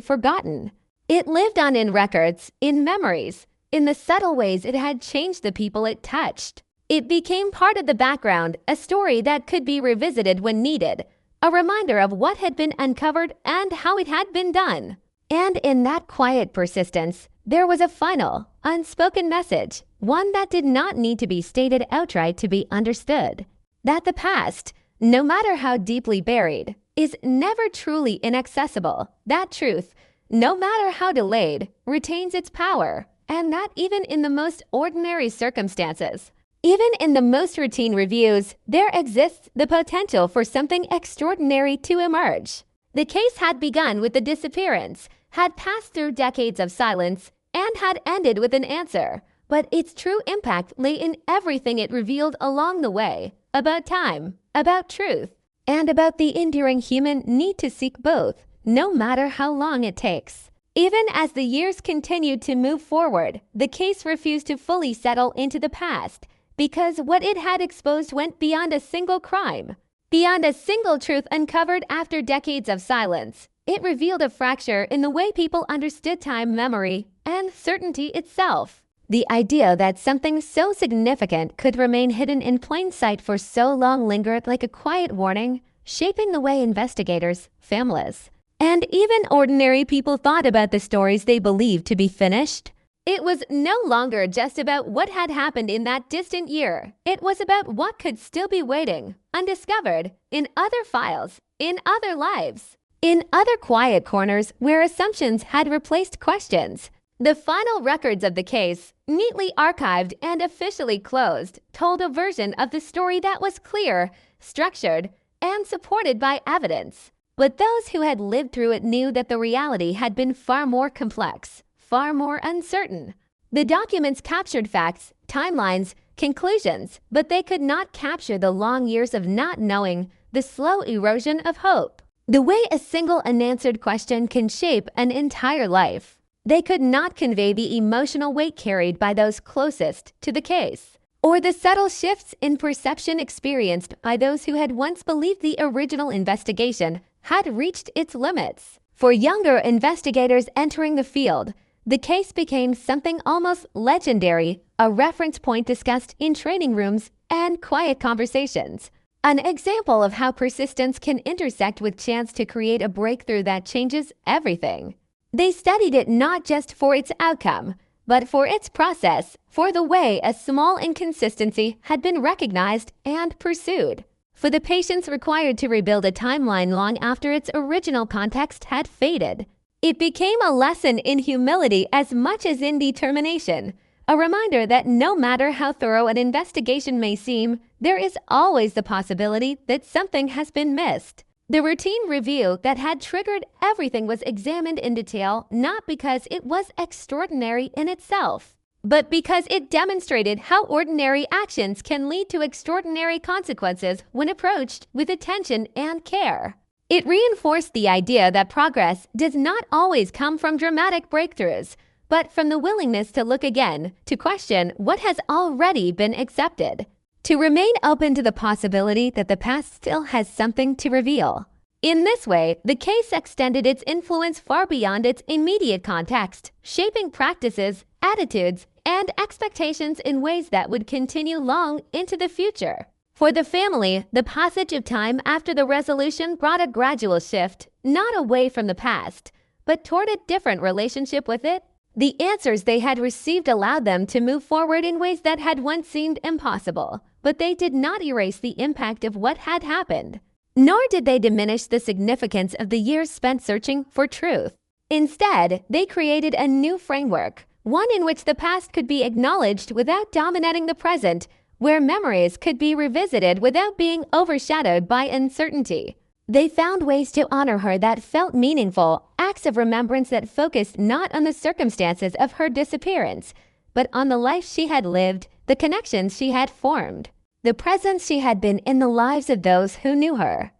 forgotten. It lived on in records, in memories, in the subtle ways it had changed the people it touched. It became part of the background, a story that could be revisited when needed, a reminder of what had been uncovered and how it had been done. And in that quiet persistence, there was a final, unspoken message, one that did not need to be stated outright to be understood. That the past, no matter how deeply buried, is never truly inaccessible. That truth, no matter how delayed, retains its power, and that even in the most ordinary circumstances. Even in the most routine reviews, there exists the potential for something extraordinary to emerge. The case had begun with the disappearance, had passed through decades of silence, and had ended with an answer. But its true impact lay in everything it revealed along the way, about time, about truth, and about the enduring human need to seek both, no matter how long it takes. Even as the years continued to move forward, the case refused to fully settle into the past, because what it had exposed went beyond a single crime, beyond a single truth uncovered after decades of silence. It revealed a fracture in the way people understood time, memory, and certainty itself. The idea that something so significant could remain hidden in plain sight for so long lingered like a quiet warning, shaping the way investigators, families, and even ordinary people thought about the stories they believed to be finished. It was no longer just about what had happened in that distant year. It was about what could still be waiting, undiscovered, in other files, in other lives, in other quiet corners where assumptions had replaced questions. The final records of the case, neatly archived and officially closed, told a version of the story that was clear, structured, and supported by evidence. But those who had lived through it knew that the reality had been far more complex, far more uncertain. The documents captured facts, timelines, conclusions, but they could not capture the long years of not knowing, the slow erosion of hope. The way a single unanswered question can shape an entire life. They could not convey the emotional weight carried by those closest to the case, or the subtle shifts in perception experienced by those who had once believed the original investigation had reached its limits. For younger investigators entering the field, the case became something almost legendary, a reference point discussed in training rooms and quiet conversations. An example of how persistence can intersect with chance to create a breakthrough that changes everything. They studied it not just for its outcome, but for its process, for the way a small inconsistency had been recognized and pursued, for the patience required to rebuild a timeline long after its original context had faded. It became a lesson in humility as much as in determination, a reminder that no matter how thorough an investigation may seem, there is always the possibility that something has been missed. The routine review that had triggered everything was examined in detail not because it was extraordinary in itself, but because it demonstrated how ordinary actions can lead to extraordinary consequences when approached with attention and care. It reinforced the idea that progress does not always come from dramatic breakthroughs, but from the willingness to look again, to question what has already been accepted, to remain open to the possibility that the past still has something to reveal. In this way, the case extended its influence far beyond its immediate context, shaping practices, attitudes, and expectations in ways that would continue long into the future. For the family, the passage of time after the resolution brought a gradual shift, not away from the past, but toward a different relationship with it. The answers they had received allowed them to move forward in ways that had once seemed impossible, but they did not erase the impact of what had happened. Nor did they diminish the significance of the years spent searching for truth. Instead, they created a new framework, one in which the past could be acknowledged without dominating the present, where memories could be revisited without being overshadowed by uncertainty. They found ways to honor her that felt meaningful, acts of remembrance that focused not on the circumstances of her disappearance, but on the life she had lived, the connections she had formed, the presence she had been in the lives of those who knew her.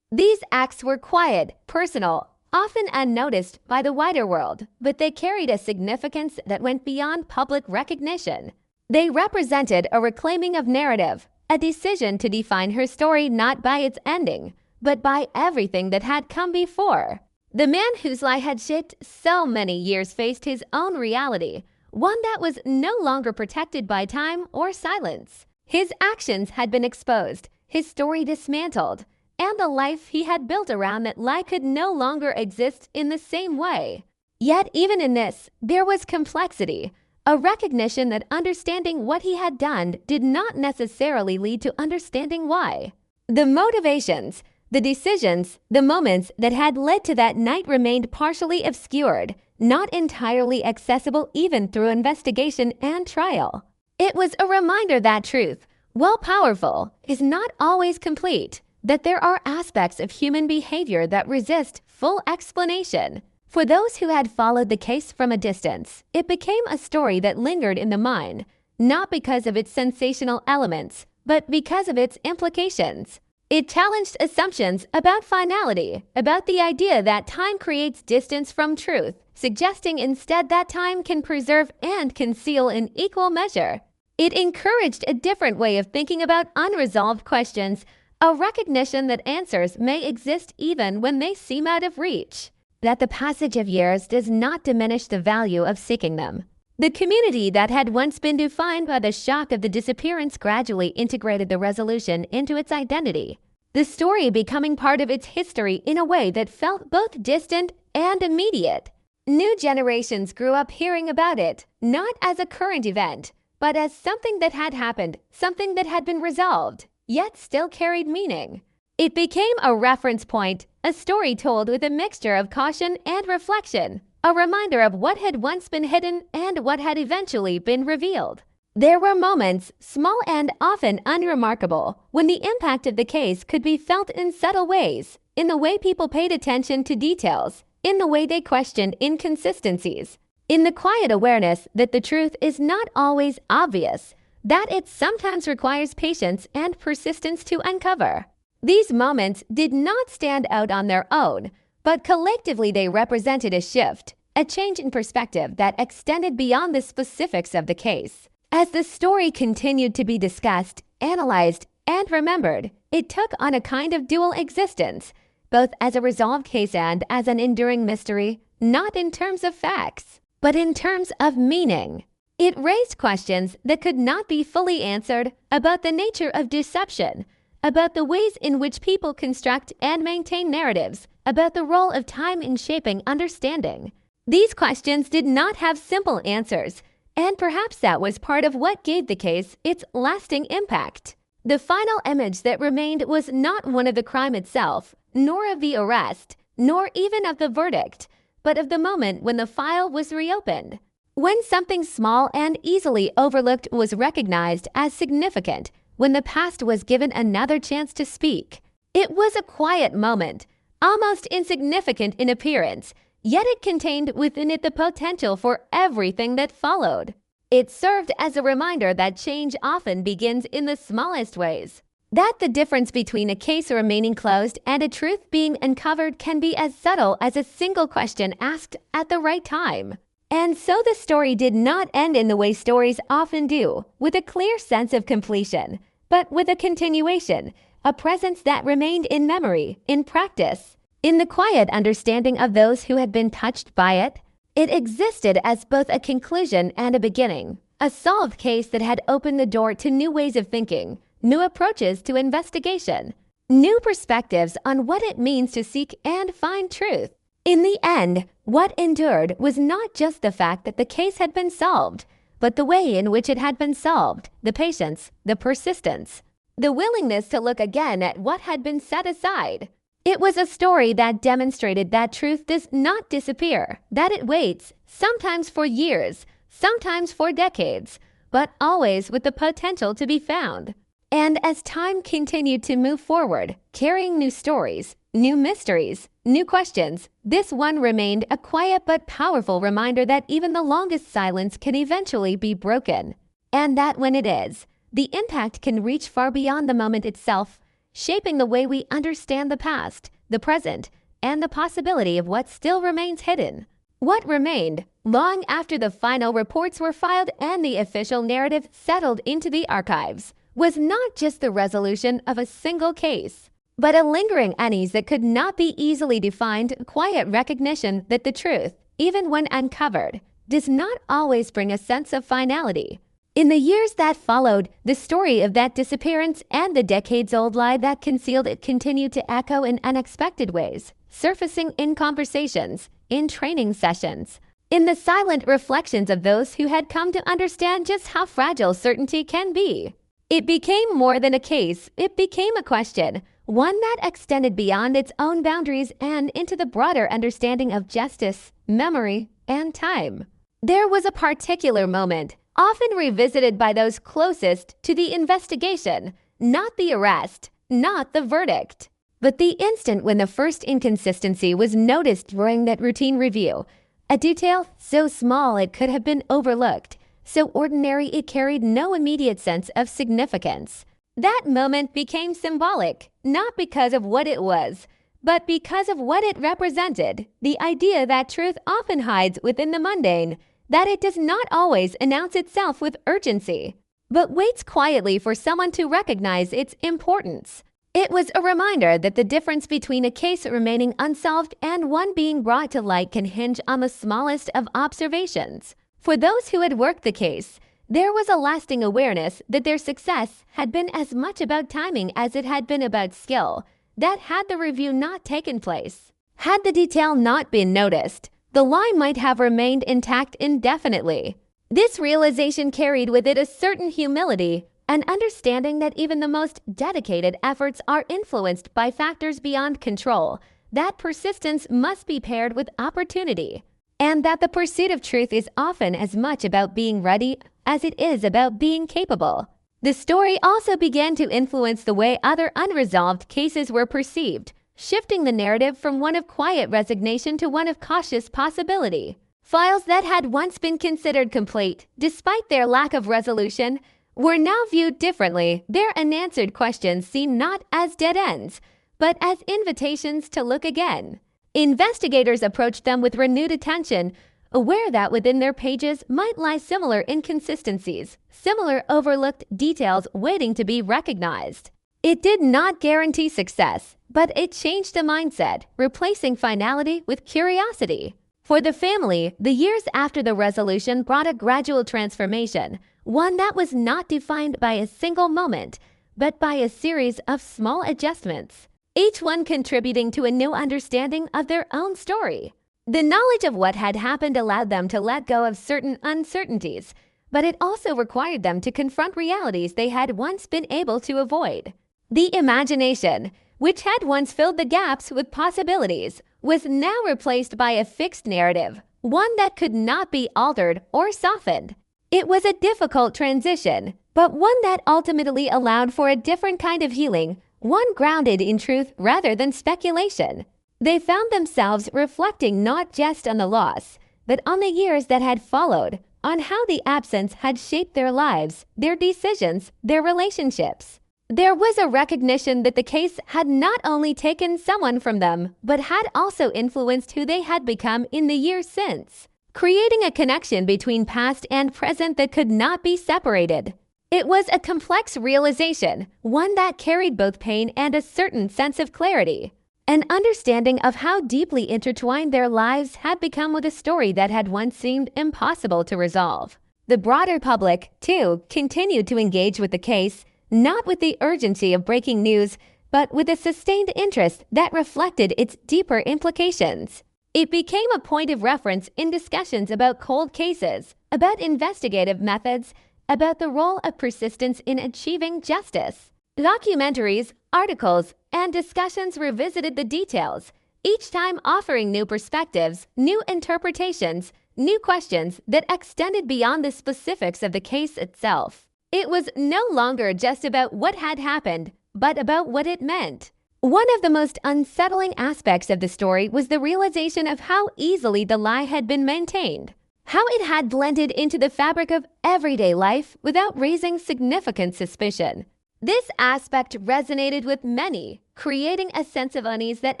These acts were quiet, personal, often unnoticed by the wider world, but they carried a significance that went beyond public recognition. They represented a reclaiming of narrative, a decision to define her story not by its ending, but by everything that had come before. The man whose lie had shaped so many years faced his own reality, one that was no longer protected by time or silence. His actions had been exposed, his story dismantled, and the life he had built around that lie could no longer exist in the same way. Yet even in this, there was complexity, a recognition that understanding what he had done did not necessarily lead to understanding why. The motivations, The decisions, the moments that had led to that night remained partially obscured, not entirely accessible even through investigation and trial. It was a reminder that truth, while powerful, is not always complete, that there are aspects of human behavior that resist full explanation. For those who had followed the case from a distance, it became a story that lingered in the mind, not because of its sensational elements, but because of its implications. It challenged assumptions about finality, about the idea that time creates distance from truth, suggesting instead that time can preserve and conceal in equal measure. It encouraged a different way of thinking about unresolved questions, a recognition that answers may exist even when they seem out of reach, that the passage of years does not diminish the value of seeking them. The community that had once been defined by the shock of the disappearance gradually integrated the resolution into its identity, the story becoming part of its history in a way that felt both distant and immediate. New generations grew up hearing about it, not as a current event, but as something that had happened, something that had been resolved, yet still carried meaning. It became a reference point, a story told with a mixture of caution and reflection, a reminder of what had once been hidden and what had eventually been revealed. There were moments, small and often unremarkable, when the impact of the case could be felt in subtle ways, in the way people paid attention to details, in the way they questioned inconsistencies, in the quiet awareness that the truth is not always obvious, that it sometimes requires patience and persistence to uncover. These moments did not stand out on their own, but collectively they represented a shift, a change in perspective that extended beyond the specifics of the case. As the story continued to be discussed, analyzed, and remembered, it took on a kind of dual existence, both as a resolved case and as an enduring mystery, not in terms of facts, but in terms of meaning. It raised questions that could not be fully answered about the nature of deception, about the ways in which people construct and maintain narratives, about the role of time in shaping understanding. These questions did not have simple answers, and perhaps that was part of what gave the case its lasting impact. The final image that remained was not one of the crime itself, nor of the arrest, nor even of the verdict, but of the moment when the file was reopened. When something small and easily overlooked was recognized as significant, when the past was given another chance to speak. It was a quiet moment, almost insignificant in appearance, yet it contained within it the potential for everything that followed. It served as a reminder that change often begins in the smallest ways, that the difference between a case remaining closed and a truth being uncovered can be as subtle as a single question asked at the right time. And so the story did not end in the way stories often do, with a clear sense of completion, but with a continuation, a presence that remained in memory, in practice, in the quiet understanding of those who had been touched by it. It existed as both a conclusion and a beginning, a solved case that had opened the door to new ways of thinking, new approaches to investigation, new perspectives on what it means to seek and find truth. In the end, what endured was not just the fact that the case had been solved, but the way in which it had been solved, the patience, the persistence, the willingness to look again at what had been set aside. It was a story that demonstrated that truth does not disappear, that it waits, sometimes for years, sometimes for decades, but always with the potential to be found. And as time continued to move forward, carrying new stories, new mysteries, new questions, this one remained a quiet but powerful reminder that even the longest silence can eventually be broken, and that when it is, the impact can reach far beyond the moment itself, shaping the way we understand the past, the present, and the possibility of what still remains hidden. What remained, long after the final reports were filed and the official narrative settled into the archives, was not just the resolution of a single case, but a lingering unease that could not be easily defined, quiet recognition that the truth, even when uncovered, does not always bring a sense of finality. In the years that followed, the story of that disappearance and the decades-old lie that concealed it continued to echo in unexpected ways, surfacing in conversations, in training sessions, in the silent reflections of those who had come to understand just how fragile certainty can be. It became more than a case, it became a question, one that extended beyond its own boundaries and into the broader understanding of justice, memory, and time. There was a particular moment, often revisited by those closest to the investigation, not the arrest, not the verdict, but the instant when the first inconsistency was noticed during that routine review, a detail so small it could have been overlooked, so ordinary it carried no immediate sense of significance. That moment became symbolic, not because of what it was, but because of what it represented, the idea that truth often hides within the mundane, that it does not always announce itself with urgency, but waits quietly for someone to recognize its importance. It was a reminder that the difference between a case remaining unsolved and one being brought to light can hinge on the smallest of observations. For those who had worked the case, there was a lasting awareness that their success had been as much about timing as it had been about skill, that had the review not taken place, had the detail not been noticed, the lie might have remained intact indefinitely. This realization carried with it a certain humility, an understanding that even the most dedicated efforts are influenced by factors beyond control, that persistence must be paired with opportunity, and that the pursuit of truth is often as much about being ready as it is about being capable. The story also began to influence the way other unresolved cases were perceived, shifting the narrative from one of quiet resignation to one of cautious possibility. Files that had once been considered complete, despite their lack of resolution, were now viewed differently, their unanswered questions seen not as dead ends, but as invitations to look again. Investigators approached them with renewed attention, aware that within their pages might lie similar inconsistencies, similar overlooked details waiting to be recognized. It did not guarantee success, but it changed the mindset, replacing finality with curiosity. For the family, the years after the resolution brought a gradual transformation, one that was not defined by a single moment, but by a series of small adjustments, each one contributing to a new understanding of their own story. The knowledge of what had happened allowed them to let go of certain uncertainties, but it also required them to confront realities they had once been able to avoid. The imagination, which had once filled the gaps with possibilities, was now replaced by a fixed narrative, one that could not be altered or softened. It was a difficult transition, but one that ultimately allowed for a different kind of healing, one grounded in truth rather than speculation. They found themselves reflecting not just on the loss, but on the years that had followed, on how the absence had shaped their lives, their decisions, their relationships. There was a recognition that the case had not only taken someone from them, but had also influenced who they had become in the years since, creating a connection between past and present that could not be separated. It was a complex realization, one that carried both pain and a certain sense of clarity, an understanding of how deeply intertwined their lives had become with a story that had once seemed impossible to resolve. The broader public, too, continued to engage with the case, not with the urgency of breaking news, but with a sustained interest that reflected its deeper implications. It became a point of reference in discussions about cold cases, about investigative methods, about the role of persistence in achieving justice. Documentaries, articles, and discussions revisited the details, each time offering new perspectives, new interpretations, new questions that extended beyond the specifics of the case itself. It was no longer just about what had happened, but about what it meant. One of the most unsettling aspects of the story was the realization of how easily the lie had been maintained, how it had blended into the fabric of everyday life without raising significant suspicion. This aspect resonated with many, creating a sense of unease that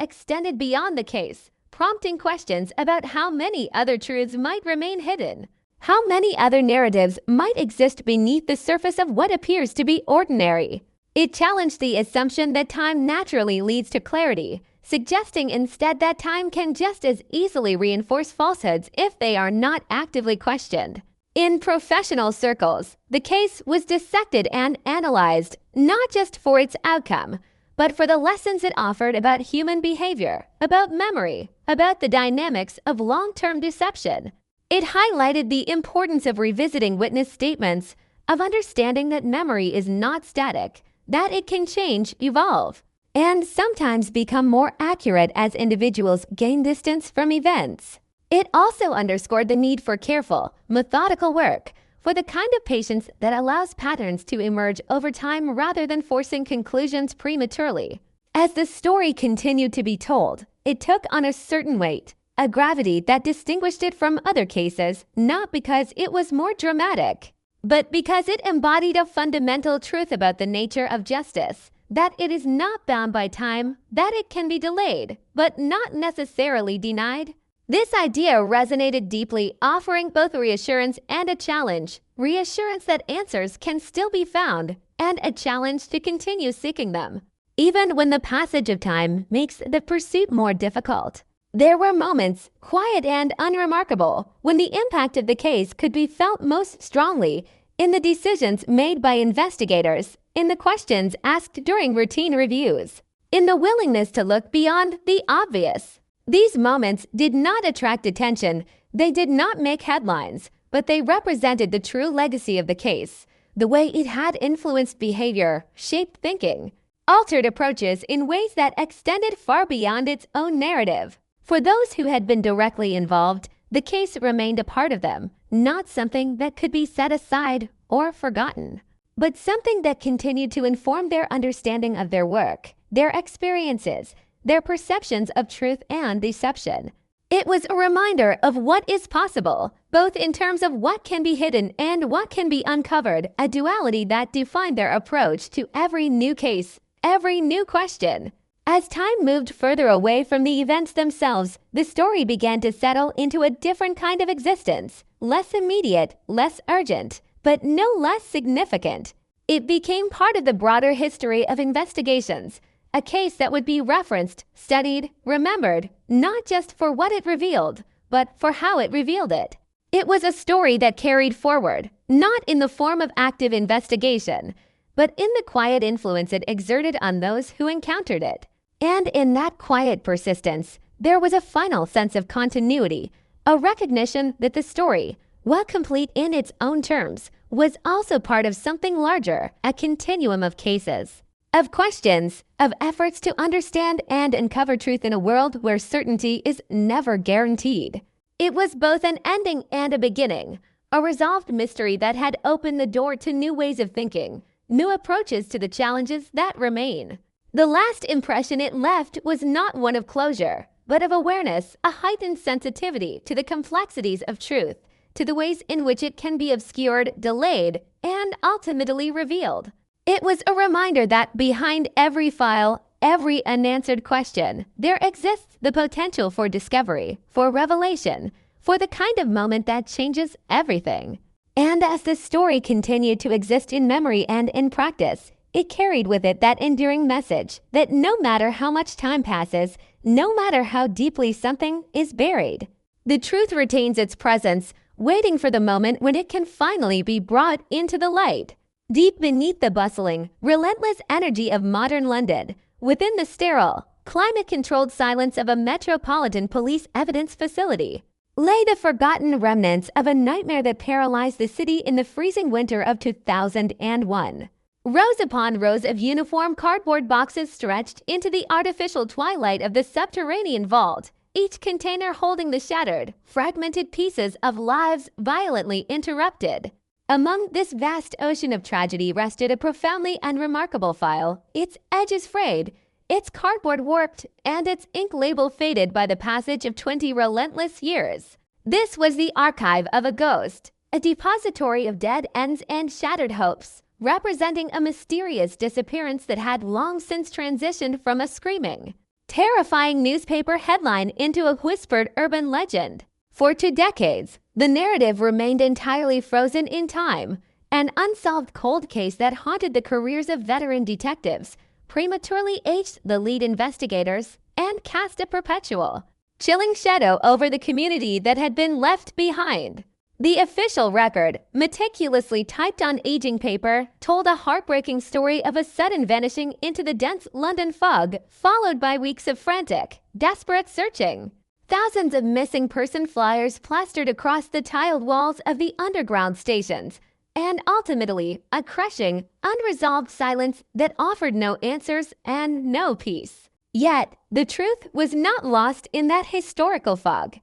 extended beyond the case, prompting questions about how many other truths might remain hidden. How many other narratives might exist beneath the surface of what appears to be ordinary? It challenged the assumption that time naturally leads to clarity, suggesting instead that time can just as easily reinforce falsehoods if they are not actively questioned. In professional circles, the case was dissected and analyzed, not just for its outcome, but for the lessons it offered about human behavior, about memory, about the dynamics of long-term deception. It highlighted the importance of revisiting witness statements, of understanding that memory is not static, that it can change, evolve. and sometimes become more accurate as individuals gain distance from events. It also underscored the need for careful, methodical work, for the kind of patience that allows patterns to emerge over time rather than forcing conclusions prematurely. As the story continued to be told, it took on a certain weight, a gravity that distinguished it from other cases, not because it was more dramatic, but because it embodied a fundamental truth about the nature of justice, that it is not bound by time, that it can be delayed, but not necessarily denied. This idea resonated deeply, offering both reassurance and a challenge. Reassurance that answers can still be found, and a challenge to continue seeking them, even when the passage of time makes the pursuit more difficult. There were moments, quiet and unremarkable, when the impact of the case could be felt most strongly in the decisions made by investigators, in the questions asked during routine reviews, in the willingness to look beyond the obvious. These moments did not attract attention, they did not make headlines, but they represented the true legacy of the case, the way it had influenced behavior, shaped thinking, altered approaches in ways that extended far beyond its own narrative. For those who had been directly involved, the case remained a part of them, not something that could be set aside or forgotten, but something that continued to inform their understanding of their work, their experiences, their perceptions of truth and deception. It was a reminder of what is possible, both in terms of what can be hidden and what can be uncovered, a duality that defined their approach to every new case, every new question. As time moved further away from the events themselves, the story began to settle into a different kind of existence, less immediate, less urgent, but no less significant. It became part of the broader history of investigations, a case that would be referenced, studied, remembered, not just for what it revealed, but for how it revealed it. It was a story that carried forward, not in the form of active investigation, but in the quiet influence it exerted on those who encountered it. And in that quiet persistence, there was a final sense of continuity, a recognition that the story, while complete in its own terms, was also part of something larger, a continuum of cases, of questions, of efforts to understand and uncover truth in a world where certainty is never guaranteed. It was both an ending and a beginning, a resolved mystery that had opened the door to new ways of thinking, new approaches to the challenges that remain. The last impression it left was not one of closure, but of awareness, a heightened sensitivity to the complexities of truth, to the ways in which it can be obscured, delayed, and ultimately revealed. It was a reminder that behind every file, every unanswered question, there exists the potential for discovery, for revelation, for the kind of moment that changes everything. And as the story continued to exist in memory and in practice, it carried with it that enduring message that no matter how much time passes, no matter how deeply something is buried, the truth retains its presence, waiting for the moment when it can finally be brought into the light. Deep beneath the bustling, relentless energy of modern London, within the sterile, climate-controlled silence of a metropolitan police evidence facility, lay the forgotten remnants of a nightmare that paralyzed the city in the freezing winter of 2001. Rows upon rows of uniform cardboard boxes stretched into the artificial twilight of the subterranean vault, each container holding the shattered, fragmented pieces of lives violently interrupted. Among this vast ocean of tragedy rested a profoundly unremarkable file, its edges frayed, its cardboard warped, and its ink label faded by the passage of 20 relentless years. This was the archive of a ghost, a depository of dead ends and shattered hopes, representing a mysterious disappearance that had long since transitioned from a screaming, terrifying newspaper headline into a whispered urban legend. For 2 decades, the narrative remained entirely frozen in time, an unsolved cold case that haunted the careers of veteran detectives, prematurely aged the lead investigators, and cast a perpetual, chilling shadow over the community that had been left behind. The official record, meticulously typed on aging paper, told a heartbreaking story of a sudden vanishing into the dense London fog, followed by weeks of frantic, desperate searching. Thousands of missing person flyers plastered across the tiled walls of the underground stations, and ultimately a crushing, unresolved silence that offered no answers and no peace. Yet, the truth was not lost in that historical fog.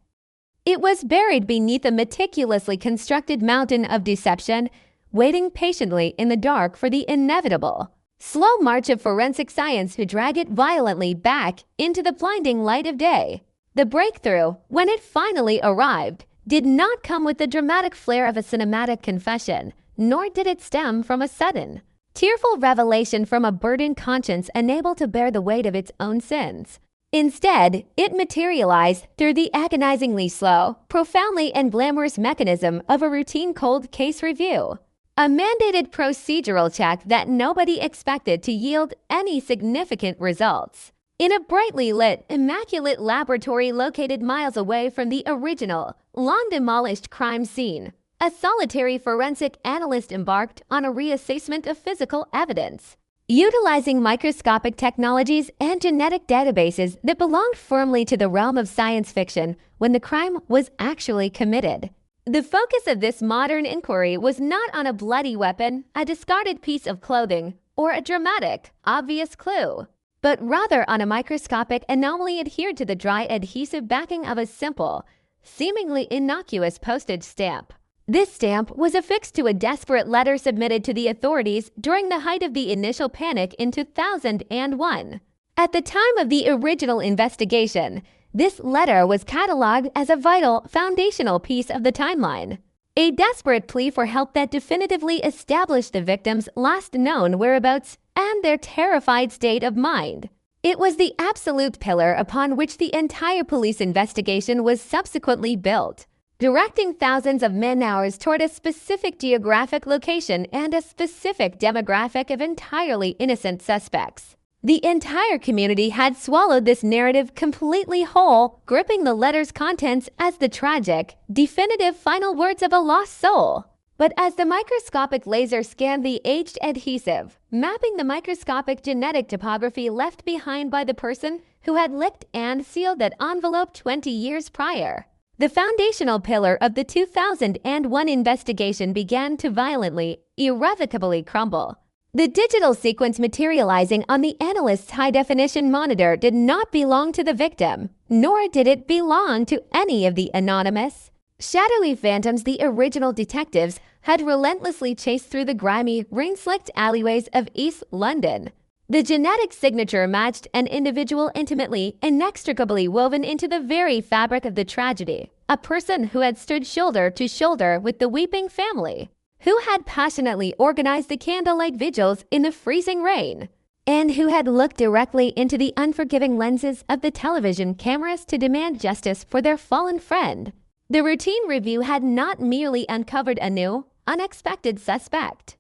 It was buried beneath a meticulously constructed mountain of deception, waiting patiently in the dark for the inevitable slow march of forensic science to drag it violently back into the blinding light of day. The breakthrough, when it finally arrived, did not come with the dramatic flair of a cinematic confession, nor did it stem from a sudden, tearful revelation from a burdened conscience unable to bear the weight of its own sins. Instead, it materialized through the agonizingly slow, profoundly and glamorous mechanism of a routine cold case review. A mandated procedural check that nobody expected to yield any significant results. In a brightly lit, immaculate laboratory located miles away from the original, long-demolished crime scene, a solitary forensic analyst embarked on a reassessment of physical evidence. Utilizing microscopic technologies and genetic databases that belonged firmly to the realm of science fiction when the crime was actually committed. The focus of this modern inquiry was not on a bloody weapon, a discarded piece of clothing, or a dramatic, obvious clue, but rather on a microscopic anomaly adhered to the dry adhesive backing of a simple, seemingly innocuous postage stamp. This stamp was affixed to a desperate letter submitted to the authorities during the height of the initial panic in 2001. At the time of the original investigation, this letter was cataloged as a vital, foundational piece of the timeline. A desperate plea for help that definitively established the victims' last known whereabouts and their terrified state of mind. It was the absolute pillar upon which the entire police investigation was subsequently built, directing thousands of man-hours toward a specific geographic location and a specific demographic of entirely innocent suspects. The entire community had swallowed this narrative completely whole, gripping the letter's contents as the tragic, definitive final words of a lost soul. But as the microscopic laser scanned the aged adhesive, mapping the microscopic genetic topography left behind by the person who had licked and sealed that envelope 20 years prior, the foundational pillar of the 2001 investigation began to violently, irrevocably crumble. The digital sequence materializing on the analyst's high-definition monitor did not belong to the victim, nor did it belong to any of the anonymous, shadowy phantoms the original detectives had relentlessly chased through the grimy, rain-slicked alleyways of East London. The genetic signature matched an individual intimately, inextricably woven into the very fabric of the tragedy, a person who had stood shoulder to shoulder with the weeping family, who had passionately organized the candlelight vigils in the freezing rain, and who had looked directly into the unforgiving lenses of the television cameras to demand justice for their fallen friend. The routine review had not merely uncovered a new, unexpected suspect.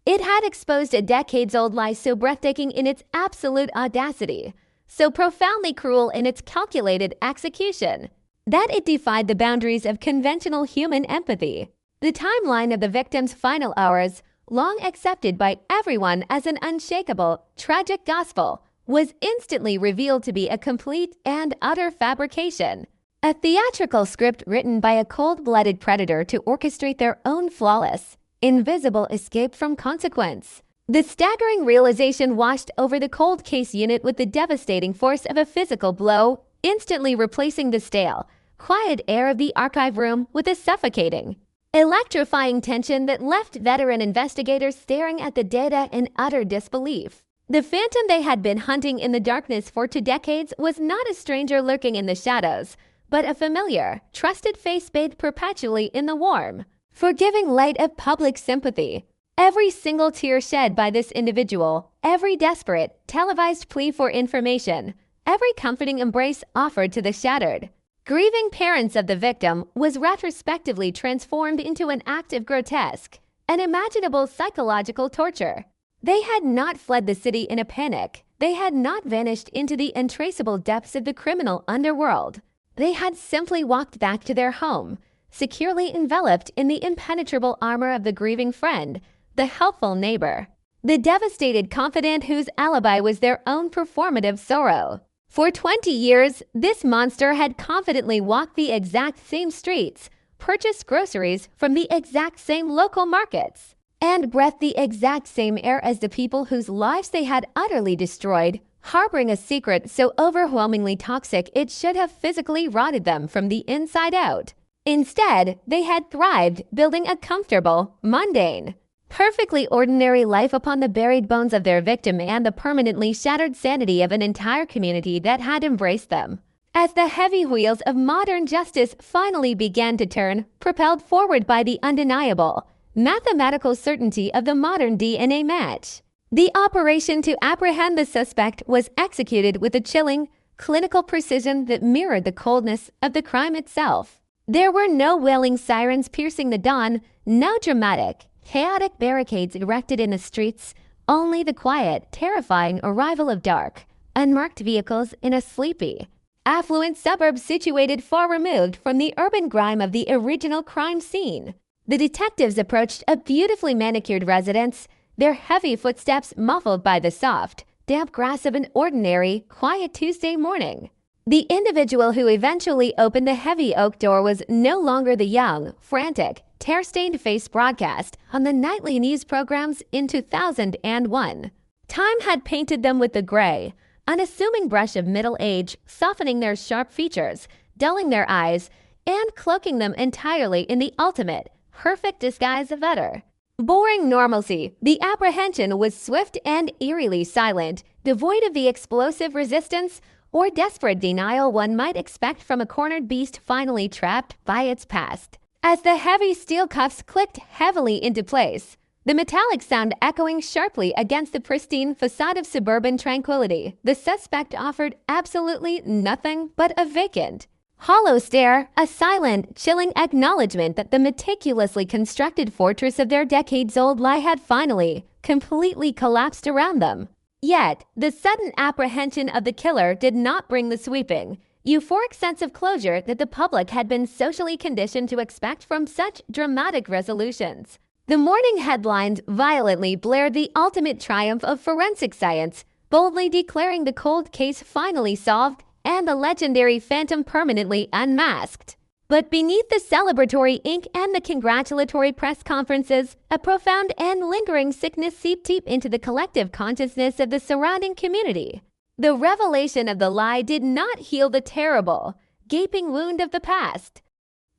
It had exposed a decades-old lie so breathtaking in its absolute audacity, so profoundly cruel in its calculated execution, that it defied the boundaries of conventional human empathy. The timeline of the victim's final hours, long accepted by everyone as an unshakable, tragic gospel, was instantly revealed to be a complete and utter fabrication. A theatrical script written by a cold-blooded predator to orchestrate their own flawless, invisible escape from consequence. The staggering realization washed over the cold case unit with the devastating force of a physical blow, instantly replacing the stale, quiet air of the archive room with a suffocating, electrifying tension that left veteran investigators staring at the data in utter disbelief. The phantom they had been hunting in the darkness for 2 decades was not a stranger lurking in the shadows, but a familiar, trusted face bathed perpetually in the warm, forgiving light of public sympathy. Every single tear shed by this individual, every desperate, televised plea for information, every comforting embrace offered to the shattered, grieving parents of the victim was retrospectively transformed into an act of grotesque, unimaginable psychological torture. They had not fled the city in a panic. They had not vanished into the untraceable depths of the criminal underworld. They had simply walked back to their home, securely enveloped in the impenetrable armor of the grieving friend, the helpful neighbor, the devastated confidant whose alibi was their own performative sorrow. For 20 years, this monster had confidently walked the exact same streets, purchased groceries from the exact same local markets, and breathed the exact same air as the people whose lives they had utterly destroyed, harboring a secret so overwhelmingly toxic it should have physically rotted them from the inside out. Instead, they had thrived building a comfortable, mundane, perfectly ordinary life upon the buried bones of their victim and the permanently shattered sanity of an entire community that had embraced them. As the heavy wheels of modern justice finally began to turn, propelled forward by the undeniable, mathematical certainty of the modern DNA match, the operation to apprehend the suspect was executed with a chilling, clinical precision that mirrored the coldness of the crime itself. There were no wailing sirens piercing the dawn, no dramatic, chaotic barricades erected in the streets, only the quiet, terrifying arrival of dark, unmarked vehicles in a sleepy, affluent suburb situated far removed from the urban grime of the original crime scene. The detectives approached a beautifully manicured residence, their heavy footsteps muffled by the soft, damp grass of an ordinary, quiet Tuesday morning. The individual who eventually opened the heavy oak door was no longer the young, frantic, tear-stained face broadcast on the nightly news programs in 2001. Time had painted them with the gray, unassuming brush of middle age, softening their sharp features, dulling their eyes, and cloaking them entirely in the ultimate, perfect disguise of utter boring normalcy. The apprehension was swift and eerily silent, devoid of the explosive resistance or desperate denial one might expect from a cornered beast finally trapped by its past. As the heavy steel cuffs clicked heavily into place, the metallic sound echoing sharply against the pristine facade of suburban tranquility, the suspect offered absolutely nothing but a vacant, hollow stare, a silent, chilling acknowledgement that the meticulously constructed fortress of their decades-old lie had finally, completely collapsed around them. Yet, the sudden apprehension of the killer did not bring the sweeping, euphoric sense of closure that the public had been socially conditioned to expect from such dramatic resolutions. The morning headlines violently blared the ultimate triumph of forensic science, boldly declaring the cold case finally solved and the legendary phantom permanently unmasked. But beneath the celebratory ink and the congratulatory press conferences, a profound and lingering sickness seeped deep into the collective consciousness of the surrounding community. The revelation of the lie did not heal the terrible, gaping wound of the past.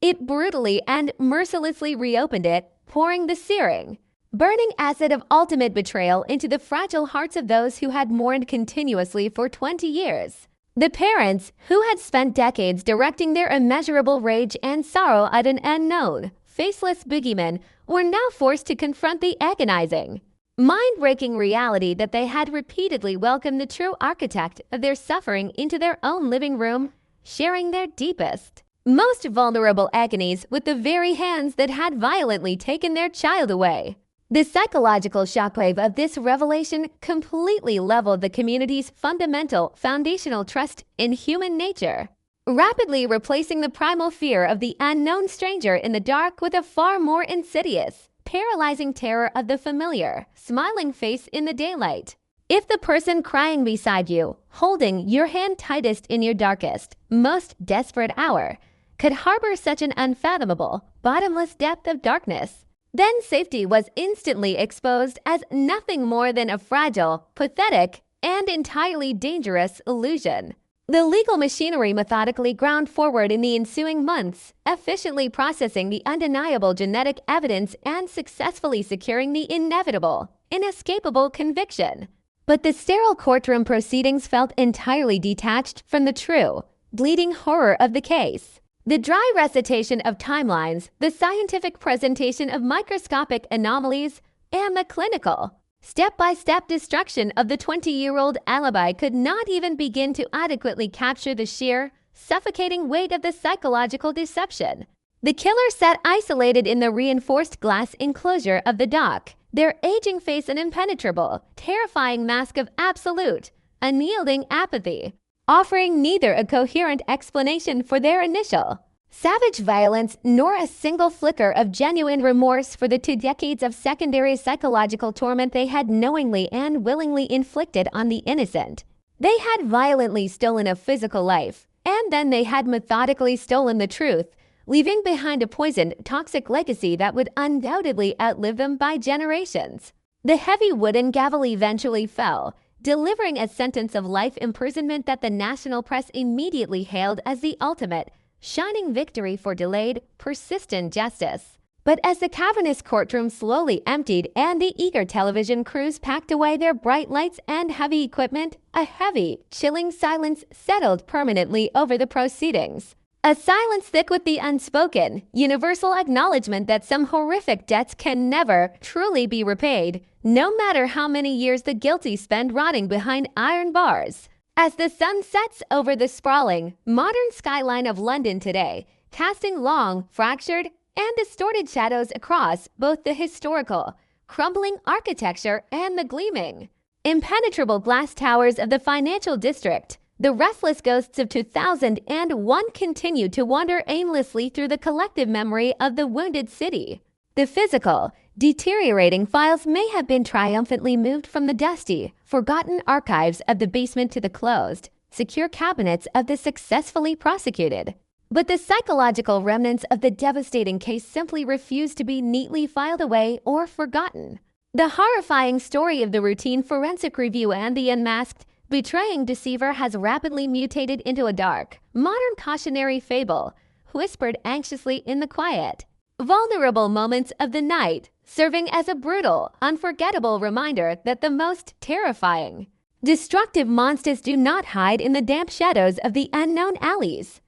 It brutally and mercilessly reopened it, pouring the searing, burning acid of ultimate betrayal into the fragile hearts of those who had mourned continuously for 20 years. The parents, who had spent decades directing their immeasurable rage and sorrow at an unknown, faceless boogeyman, were now forced to confront the agonizing, mind-breaking reality that they had repeatedly welcomed the true architect of their suffering into their own living room, sharing their deepest, most vulnerable agonies with the very hands that had violently taken their child away. The psychological shockwave of this revelation completely leveled the community's fundamental, foundational trust in human nature, rapidly replacing the primal fear of the unknown stranger in the dark with a far more insidious, paralyzing terror of the familiar, smiling face in the daylight. If the person crying beside you, holding your hand tightest in your darkest, most desperate hour, could harbor such an unfathomable, bottomless depth of darkness, then safety was instantly exposed as nothing more than a fragile, pathetic, and entirely dangerous illusion. The legal machinery methodically ground forward in the ensuing months, efficiently processing the undeniable genetic evidence and successfully securing the inevitable, inescapable conviction. But the sterile courtroom proceedings felt entirely detached from the true, bleeding horror of the case. The dry recitation of timelines, the scientific presentation of microscopic anomalies, and the clinical, step-by-step destruction of the 20-year-old alibi could not even begin to adequately capture the sheer, suffocating weight of the psychological deception. The killer sat isolated in the reinforced glass enclosure of the dock, their aging face an impenetrable, terrifying mask of absolute, unyielding apathy, offering neither a coherent explanation for their initial savage violence nor a single flicker of genuine remorse for the 2 decades of secondary psychological torment they had knowingly and willingly inflicted on the innocent. They had violently stolen a physical life, and then they had methodically stolen the truth, leaving behind a poisoned, toxic legacy that would undoubtedly outlive them by generations. The heavy wooden gavel eventually fell, delivering a sentence of life imprisonment that the national press immediately hailed as the ultimate, shining victory for delayed, persistent justice. But as the cavernous courtroom slowly emptied and the eager television crews packed away their bright lights and heavy equipment, a heavy, chilling silence settled permanently over the proceedings. A silence thick with the unspoken, universal acknowledgement that some horrific debts can never truly be repaid, no matter how many years the guilty spend rotting behind iron bars. As the sun sets over the sprawling, modern skyline of London today, casting long, fractured, and distorted shadows across both the historical, crumbling architecture and the gleaming, impenetrable glass towers of the financial district, the restless ghosts of 2001 continue to wander aimlessly through the collective memory of the wounded city. The physical, deteriorating files may have been triumphantly moved from the dusty, forgotten archives of the basement to the closed, secure cabinets of the successfully prosecuted. But the psychological remnants of the devastating case simply refuse to be neatly filed away or forgotten. The horrifying story of the routine forensic review and the unmasked, betraying deceiver has rapidly mutated into a dark, modern cautionary fable, whispered anxiously in the quiet. Vulnerable moments of the night, serving as a brutal, unforgettable reminder that the most terrifying, destructive monsters do not hide in the damp shadows of the unknown alleys.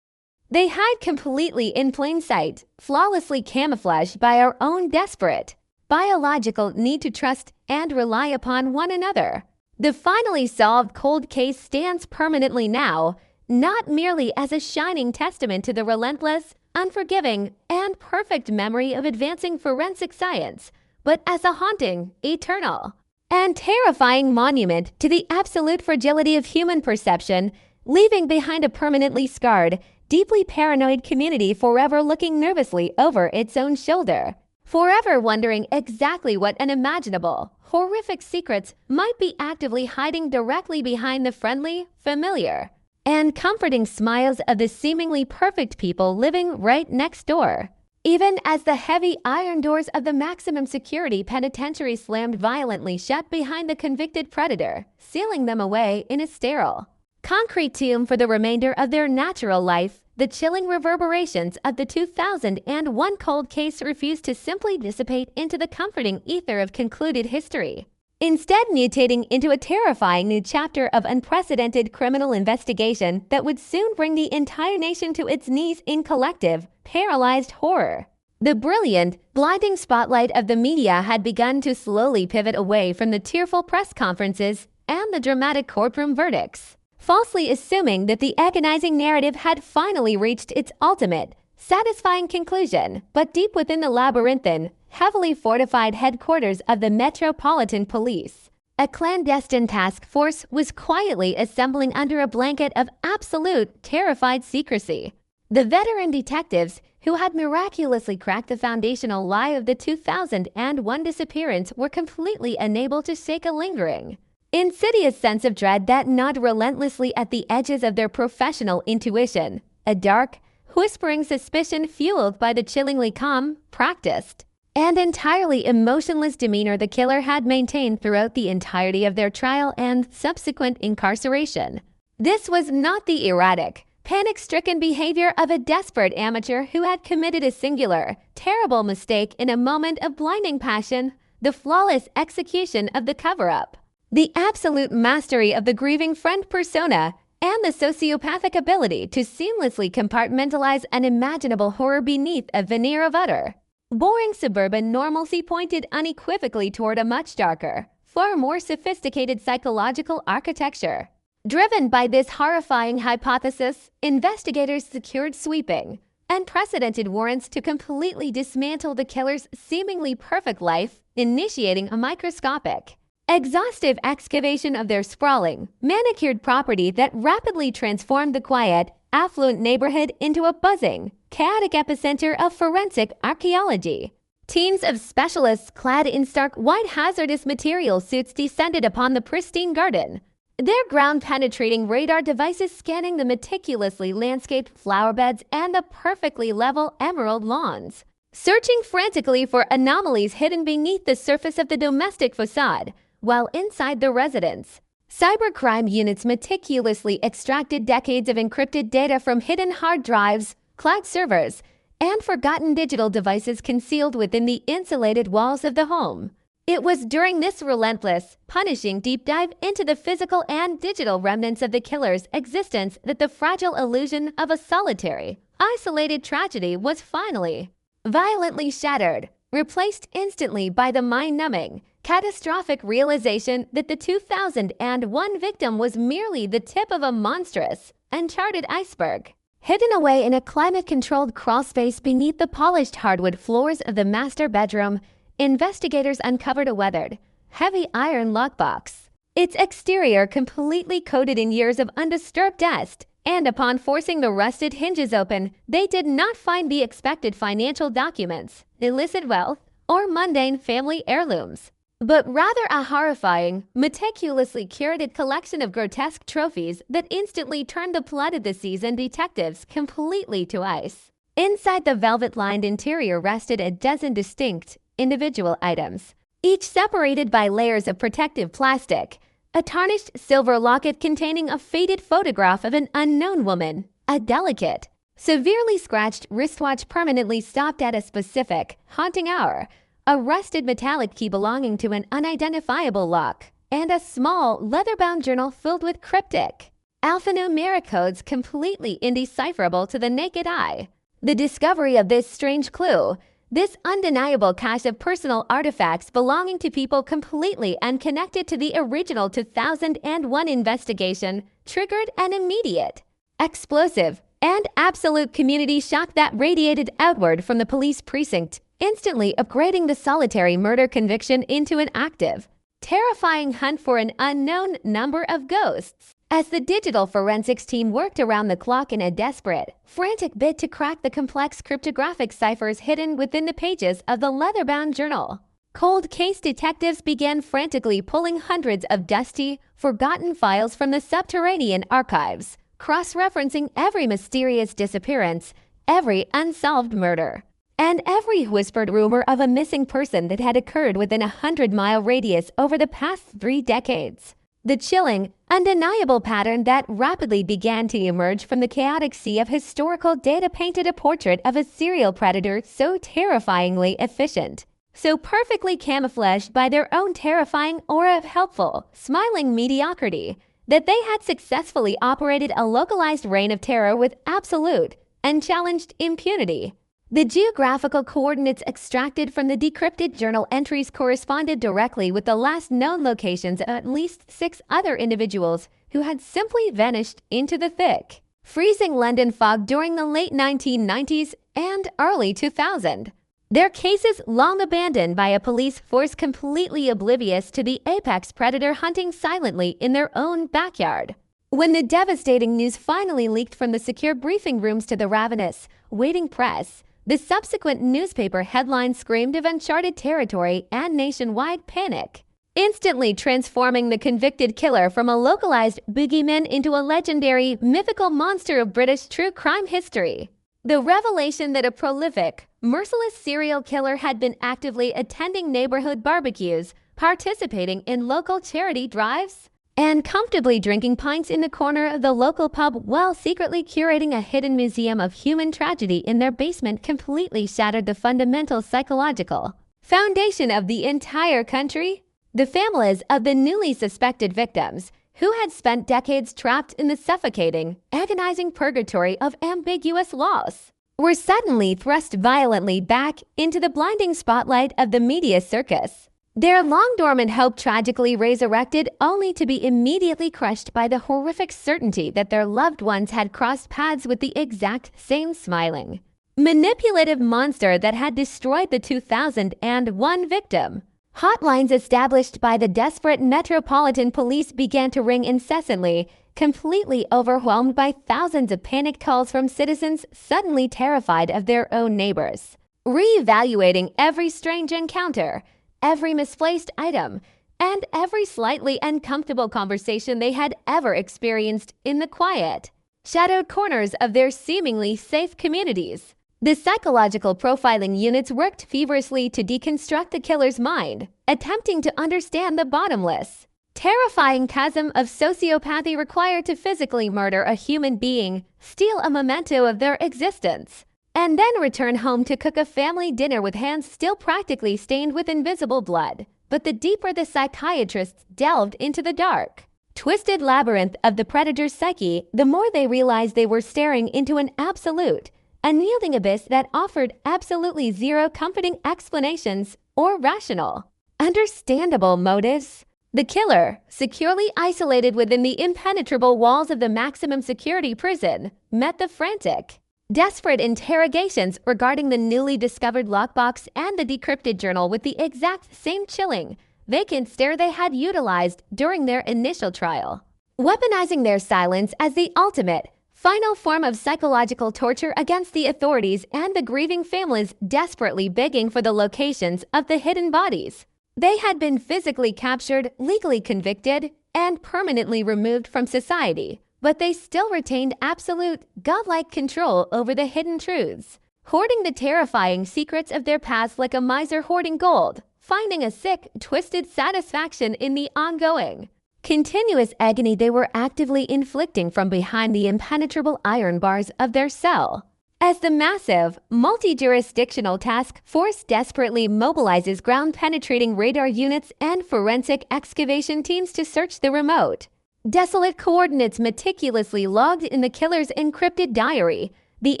They hide completely in plain sight, flawlessly camouflaged by our own desperate, biological need to trust and rely upon one another. The finally solved cold case stands permanently now, not merely as a shining testament to the relentless, unforgiving, and perfect memory of advancing forensic science, but as a haunting, eternal, and terrifying monument to the absolute fragility of human perception, leaving behind a permanently scarred, deeply paranoid community forever looking nervously over its own shoulder, forever wondering exactly what unimaginable, horrific secrets might be actively hiding directly behind the friendly, familiar, and comforting smiles of the seemingly perfect people living right next door. Even as the heavy iron doors of the maximum security penitentiary slammed violently shut behind the convicted predator, sealing them away in a sterile, concrete tomb for the remainder of their natural life, the chilling reverberations of the 2001 cold case refused to simply dissipate into the comforting ether of concluded history, instead mutating into a terrifying new chapter of unprecedented criminal investigation that would soon bring the entire nation to its knees in collective, paralyzed horror. The brilliant, blinding spotlight of the media had begun to slowly pivot away from the tearful press conferences and the dramatic courtroom verdicts, falsely assuming that the agonizing narrative had finally reached its ultimate, satisfying conclusion. But deep within the labyrinthine, heavily fortified headquarters of the Metropolitan Police, a clandestine task force was quietly assembling under a blanket of absolute, terrified secrecy. The veteran detectives who had miraculously cracked the foundational lie of the 2001 disappearance were completely unable to shake a lingering, insidious sense of dread that gnawed relentlessly at the edges of their professional intuition, a dark, whispering suspicion fueled by the chillingly calm, practiced, and entirely emotionless demeanor the killer had maintained throughout the entirety of their trial and subsequent incarceration. This was not the erratic, panic-stricken behavior of a desperate amateur who had committed a singular, terrible mistake in a moment of blinding passion, the flawless execution of the cover-up, the absolute mastery of the grieving friend persona, and the sociopathic ability to seamlessly compartmentalize unimaginable horror beneath a veneer of utter, boring suburban normalcy pointed unequivocally toward a much darker, far more sophisticated psychological architecture. Driven by this horrifying hypothesis, investigators secured sweeping, unprecedented warrants to completely dismantle the killer's seemingly perfect life, initiating a microscopic, exhaustive excavation of their sprawling, manicured property that rapidly transformed the quiet, affluent neighborhood into a buzzing, chaotic epicenter of forensic archaeology. Teams of specialists clad in stark white hazardous material suits descended upon the pristine garden, Their ground-penetrating radar devices scanning the meticulously landscaped flower beds and the perfectly level emerald lawns, searching frantically for anomalies hidden beneath the surface of the domestic facade, while inside the residence, cybercrime units meticulously extracted decades of encrypted data from hidden hard drives, cloud servers, and forgotten digital devices concealed within the insulated walls of the home. It was during this relentless, punishing deep dive into the physical and digital remnants of the killer's existence that the fragile illusion of a solitary, isolated tragedy was finally violently shattered, replaced instantly by the mind-numbing, catastrophic realization that the 2001 victim was merely the tip of a monstrous, uncharted iceberg. Hidden away in a climate-controlled crawlspace beneath the polished hardwood floors of the master bedroom, investigators uncovered a weathered, heavy iron lockbox, its exterior completely coated in years of undisturbed dust, and upon forcing the rusted hinges open, they did not find the expected financial documents, illicit wealth, or mundane family heirlooms, but rather a horrifying, meticulously curated collection of grotesque trophies that instantly turned the blood of the seasoned detectives completely to ice. Inside the velvet-lined interior rested a dozen distinct, individual items, each separated by layers of protective plastic. A tarnished silver locket containing a faded photograph of an unknown woman, a delicate, severely scratched wristwatch permanently stopped at a specific, haunting hour, a rusted metallic key belonging to an unidentifiable lock, and a small, leather-bound journal filled with cryptic, alphanumeric codes completely indecipherable to the naked eye. The discovery of this strange clue, this undeniable cache of personal artifacts belonging to people completely unconnected to the original 2001 investigation, triggered an immediate, explosive, and absolute community shock that radiated outward from the police precinct, instantly upgrading the solitary murder conviction into an active, terrifying hunt for an unknown number of ghosts. As the digital forensics team worked around the clock in a desperate, frantic bid to crack the complex cryptographic ciphers hidden within the pages of the leather-bound journal, cold case detectives began frantically pulling hundreds of dusty, forgotten files from the subterranean archives, cross-referencing every mysterious disappearance, every unsolved murder, and every whispered rumor of a missing person that had occurred within a 100-mile radius over the past 3 decades. The chilling, undeniable pattern that rapidly began to emerge from the chaotic sea of historical data painted a portrait of a serial predator so terrifyingly efficient, so perfectly camouflaged by their own terrifying aura of helpful, smiling mediocrity, that they had successfully operated a localized reign of terror with absolute, unchallenged impunity. The geographical coordinates extracted from the decrypted journal entries corresponded directly with the last known locations of at least 6 other individuals who had simply vanished into the thick, freezing London fog during the late 1990s and early 2000s. Their cases long abandoned by a police force completely oblivious to the apex predator hunting silently in their own backyard. When the devastating news finally leaked from the secure briefing rooms to the ravenous, waiting press, the subsequent newspaper headlines screamed of uncharted territory and nationwide panic, instantly transforming the convicted killer from a localized boogeyman into a legendary, mythical monster of British true crime history. The revelation that a prolific, merciless serial killer had been actively attending neighborhood barbecues, participating in local charity drives, and comfortably drinking pints in the corner of the local pub while secretly curating a hidden museum of human tragedy in their basement completely shattered the fundamental psychological foundation of the entire country. The families of the newly suspected victims, who had spent decades trapped in the suffocating, agonizing purgatory of ambiguous loss, were suddenly thrust violently back into the blinding spotlight of the media circus. Their long-dormant hope tragically resurrected only to be immediately crushed by the horrific certainty that their loved ones had crossed paths with the exact same smiling, manipulative monster that had destroyed the 2001 victim. Hotlines established by the desperate Metropolitan Police began to ring incessantly, completely overwhelmed by thousands of panicked calls from citizens suddenly terrified of their own neighbors. Reevaluating every strange encounter, every misplaced item, and every slightly uncomfortable conversation they had ever experienced in the quiet, shadowed corners of their seemingly safe communities. The psychological profiling units worked feverishly to deconstruct the killer's mind, attempting to understand the bottomless, terrifying chasm of sociopathy required to physically murder a human being, steal a memento of their existence, and then return home to cook a family dinner with hands still practically stained with invisible blood. But the deeper the psychiatrists delved into the dark, twisted labyrinth of the predator's psyche, the more they realized they were staring into an absolute, unyielding abyss that offered absolutely zero comforting explanations or rational, understandable motives. The killer, securely isolated within the impenetrable walls of the maximum security prison, met the frantic, desperate interrogations regarding the newly discovered lockbox and the decrypted journal with the exact same chilling, vacant stare they had utilized during their initial trial, weaponizing their silence as the ultimate, final form of psychological torture against the authorities and the grieving families desperately begging for the locations of the hidden bodies. They had been physically captured, legally convicted, and permanently removed from society, but they still retained absolute, godlike control over the hidden truths, hoarding the terrifying secrets of their past like a miser hoarding gold, finding a sick, twisted satisfaction in the ongoing, continuous agony they were actively inflicting from behind the impenetrable iron bars of their cell. As the massive, multi-jurisdictional task force desperately mobilizes ground-penetrating radar units and forensic excavation teams to search the remote, desolate coordinates meticulously logged in the killer's encrypted diary, the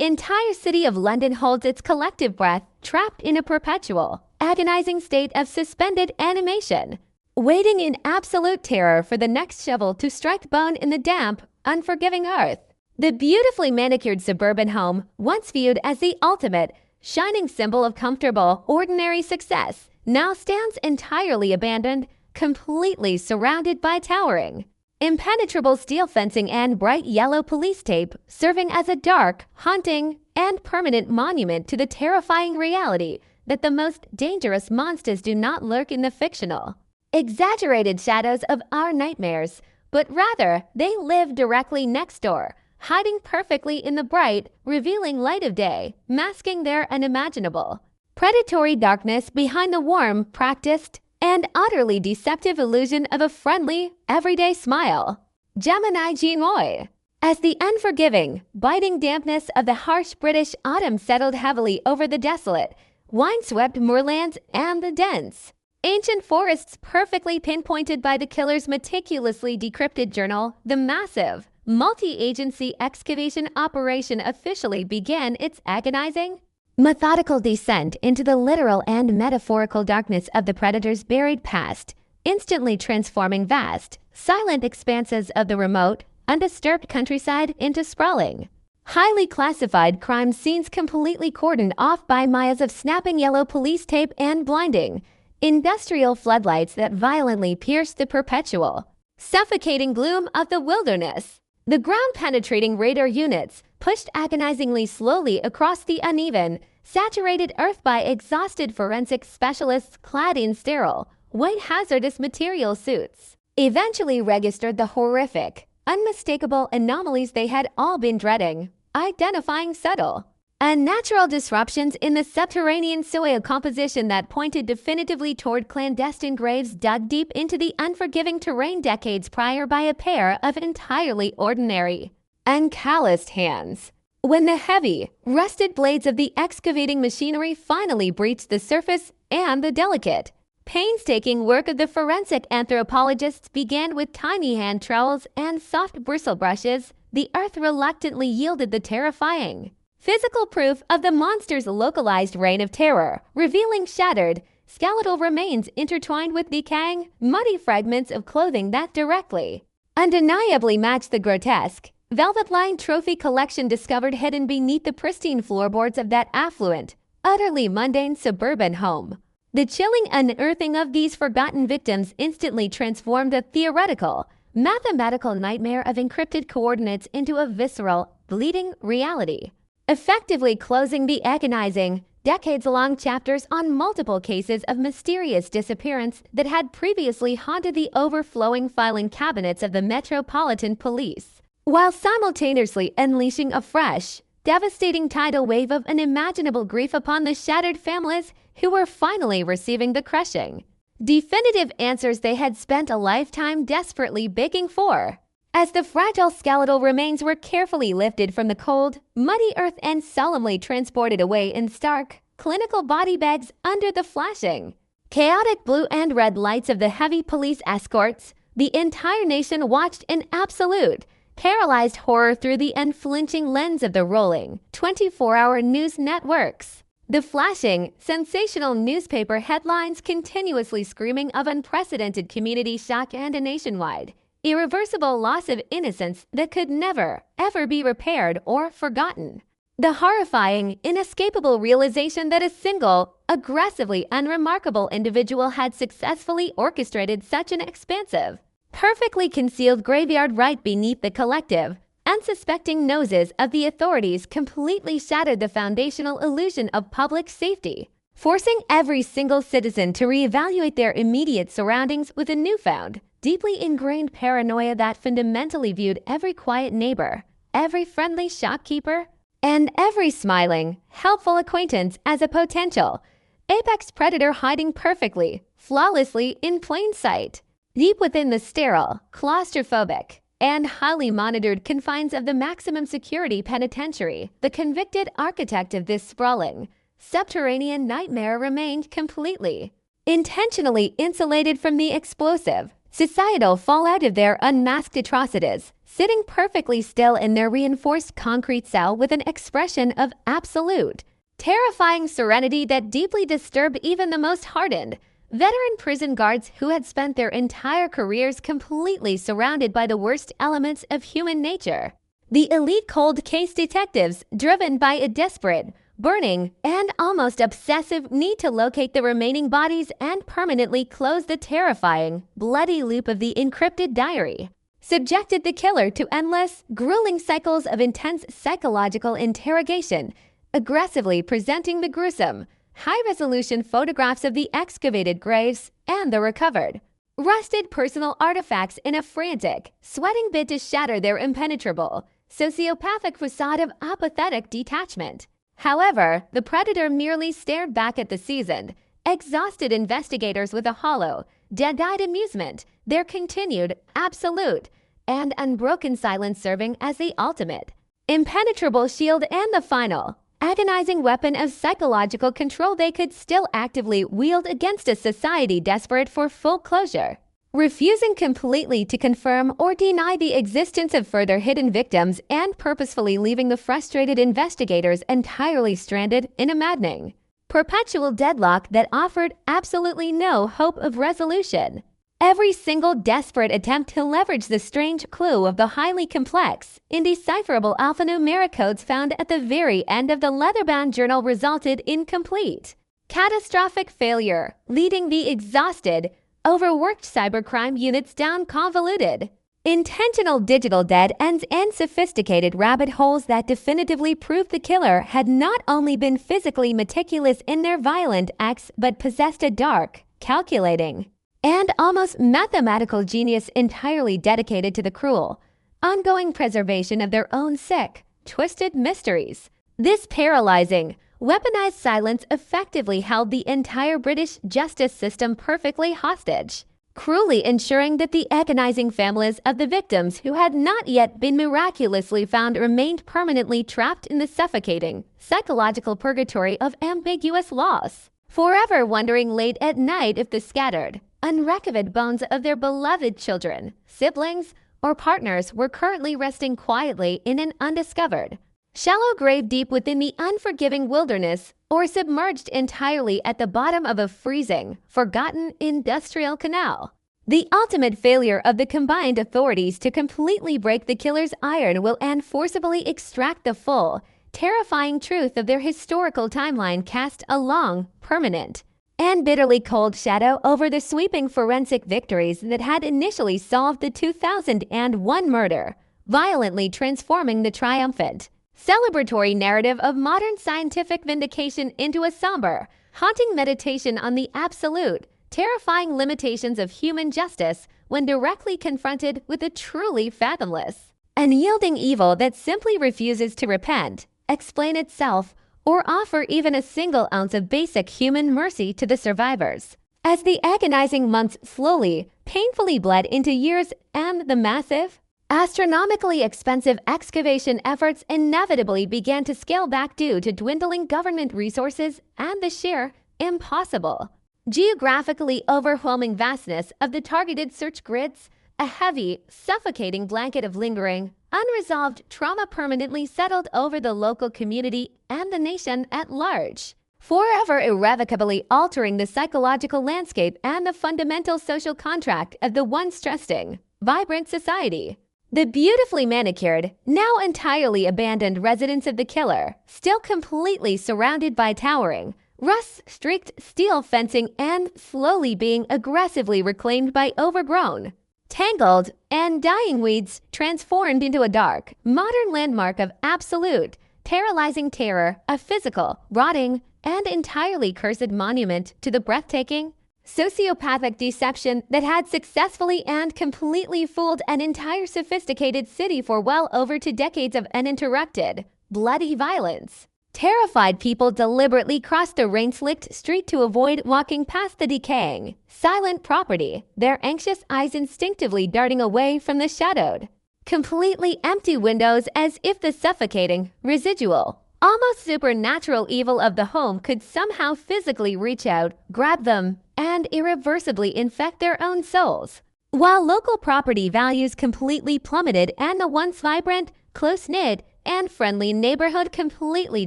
entire city of London holds its collective breath, trapped in a perpetual, agonizing state of suspended animation, waiting in absolute terror for the next shovel to strike bone in the damp, unforgiving earth. The beautifully manicured suburban home, once viewed as the ultimate, shining symbol of comfortable, ordinary success, now stands entirely abandoned, completely surrounded by towering, impenetrable steel fencing and bright yellow police tape, serving as a dark, haunting, and permanent monument to the terrifying reality that the most dangerous monsters do not lurk in the fictional, exaggerated shadows of our nightmares, but rather they live directly next door, hiding perfectly in the bright, revealing light of day, masking their unimaginable, predatory darkness behind the warm, practiced, and utterly deceptive illusion of a friendly, everyday smile. Gemini Genoy. As the unforgiving, biting dampness of the harsh British autumn settled heavily over the desolate, windswept moorlands and the dense, ancient forests perfectly pinpointed by the killer's meticulously decrypted journal, the massive, multi-agency excavation operation officially began its agonizing, methodical descent into the literal and metaphorical darkness of the predator's buried past, instantly transforming vast, silent expanses of the remote, undisturbed countryside into sprawling, highly classified crime scenes completely cordoned off by miles of snapping yellow police tape and blinding, industrial floodlights that violently pierced the perpetual, suffocating gloom of the wilderness. The ground-penetrating radar units pushed agonizingly slowly across the uneven, saturated earth by exhausted forensic specialists clad in sterile, white hazardous material suits, eventually registered the horrific, unmistakable anomalies they had all been dreading, identifying subtle, unnatural disruptions in the subterranean soil composition that pointed definitively toward clandestine graves dug deep into the unforgiving terrain decades prior by a pair of entirely ordinary, uncalloused hands. When the heavy, rusted blades of the excavating machinery finally breached the surface and the delicate, painstaking work of the forensic anthropologists began with tiny hand trowels and soft bristle brushes, the earth reluctantly yielded the terrifying, physical proof of the monster's localized reign of terror, revealing shattered, skeletal remains intertwined with decaying, muddy fragments of clothing that directly, undeniably matched the grotesque, velvet-lined trophy collection discovered hidden beneath the pristine floorboards of that affluent, utterly mundane suburban home. The chilling unearthing of these forgotten victims instantly transformed a theoretical, mathematical nightmare of encrypted coordinates into a visceral, bleeding reality, effectively closing the agonizing, decades-long chapters on multiple cases of mysterious disappearance that had previously haunted the overflowing filing cabinets of the Metropolitan Police, while simultaneously unleashing a fresh, devastating tidal wave of unimaginable grief upon the shattered families who were finally receiving the crushing, definitive answers they had spent a lifetime desperately begging for. As the fragile skeletal remains were carefully lifted from the cold, muddy earth and solemnly transported away in stark, clinical body bags under the flashing, chaotic blue and red lights of the heavy police escorts, the entire nation watched in absolute, paralyzed horror through the unflinching lens of the rolling, 24-hour news networks. The flashing, sensational newspaper headlines continuously screaming of unprecedented community shock and a nationwide, irreversible loss of innocence that could never, ever be repaired or forgotten. The horrifying, inescapable realization that a single, aggressively unremarkable individual had successfully orchestrated such an expansive, perfectly concealed graveyard right beneath the collective, unsuspecting noses of the authorities completely shattered the foundational illusion of public safety, forcing every single citizen to reevaluate their immediate surroundings with a newfound, deeply ingrained paranoia that fundamentally viewed every quiet neighbor, every friendly shopkeeper, and every smiling, helpful acquaintance as a potential apex predator hiding perfectly, flawlessly in plain sight, deep within the sterile, claustrophobic, and highly monitored confines of the maximum security penitentiary. The convicted architect of this sprawling, subterranean nightmare remained completely, intentionally insulated from the explosive, societal fallout of their unmasked atrocities, sitting perfectly still in their reinforced concrete cell with an expression of absolute, terrifying serenity that deeply disturbed even the most hardened, veteran prison guards who had spent their entire careers completely surrounded by the worst elements of human nature. The elite cold case detectives, driven by a desperate, burning, and almost obsessive need to locate the remaining bodies and permanently close the terrifying, bloody loop of the encrypted diary, subjected the killer to endless, grueling cycles of intense psychological interrogation, aggressively presenting the gruesome, high-resolution photographs of the excavated graves and the recovered, rusted personal artifacts in a frantic, sweating bid to shatter their impenetrable, sociopathic facade of apathetic detachment. However, the predator merely stared back at the seasoned, exhausted investigators with a hollow, dead-eyed amusement, their continued, absolute, and unbroken silence serving as the ultimate, impenetrable shield and the final, agonizing weapon of psychological control they could still actively wield against a society desperate for full closure, refusing completely to confirm or deny the existence of further hidden victims and purposefully leaving the frustrated investigators entirely stranded in a maddening, perpetual deadlock that offered absolutely no hope of resolution. Every single desperate attempt to leverage the strange clue of the highly complex, indecipherable alphanumeric codes found at the very end of the leather-bound journal resulted in complete, catastrophic failure, leading the exhausted, overworked cybercrime units down convoluted, intentional digital dead ends and sophisticated rabbit holes that definitively proved the killer had not only been physically meticulous in their violent acts but possessed a dark, calculating, and almost mathematical genius entirely dedicated to the cruel, ongoing preservation of their own sick, twisted mysteries. This paralyzing, weaponized silence effectively held the entire British justice system perfectly hostage, cruelly ensuring that the agonizing families of the victims who had not yet been miraculously found remained permanently trapped in the suffocating, psychological purgatory of ambiguous loss, forever wondering late at night if the scattered, unrecovered bones of their beloved children, siblings, or partners were currently resting quietly in an undiscovered, shallow grave deep within the unforgiving wilderness, or submerged entirely at the bottom of a freezing, forgotten industrial canal. The ultimate failure of the combined authorities to completely break the killer's iron will and forcibly extract the full, terrifying truth of their historical timeline cast a long, permanent, and bitterly cold shadow over the sweeping forensic victories that had initially solved the 2001 murder, violently transforming the triumphant, celebratory narrative of modern scientific vindication into a somber, haunting meditation on the absolute, terrifying limitations of human justice when directly confronted with the truly fathomless. Unyielding evil that simply refuses to repent, explain itself, or offer even a single ounce of basic human mercy to the survivors. As the agonizing months slowly, painfully bled into years and the massive, astronomically expensive excavation efforts inevitably began to scale back due to dwindling government resources and the sheer impossible, geographically overwhelming vastness of the targeted search grids, a heavy, suffocating blanket of lingering, unresolved trauma permanently settled over the local community and the nation at large, forever irrevocably altering the psychological landscape and the fundamental social contract of the once trusting, vibrant society. The beautifully manicured, now entirely abandoned residence of the killer, still completely surrounded by towering, rust-streaked steel fencing and slowly being aggressively reclaimed by overgrown, tangled, and dying weeds, transformed into a dark, modern landmark of absolute, paralyzing terror, a physical, rotting, and entirely cursed monument to the breathtaking, sociopathic deception that had successfully and completely fooled an entire sophisticated city for well over 2 decades of uninterrupted, bloody violence. Terrified people deliberately crossed the rain-slicked street to avoid walking past the decaying, silent property, their anxious eyes instinctively darting away from the shadowed, completely empty windows as if the suffocating, residual, almost supernatural evil of the home could somehow physically reach out, grab them, and irreversibly infect their own souls. While local property values completely plummeted and the once vibrant, close-knit, and friendly neighborhood completely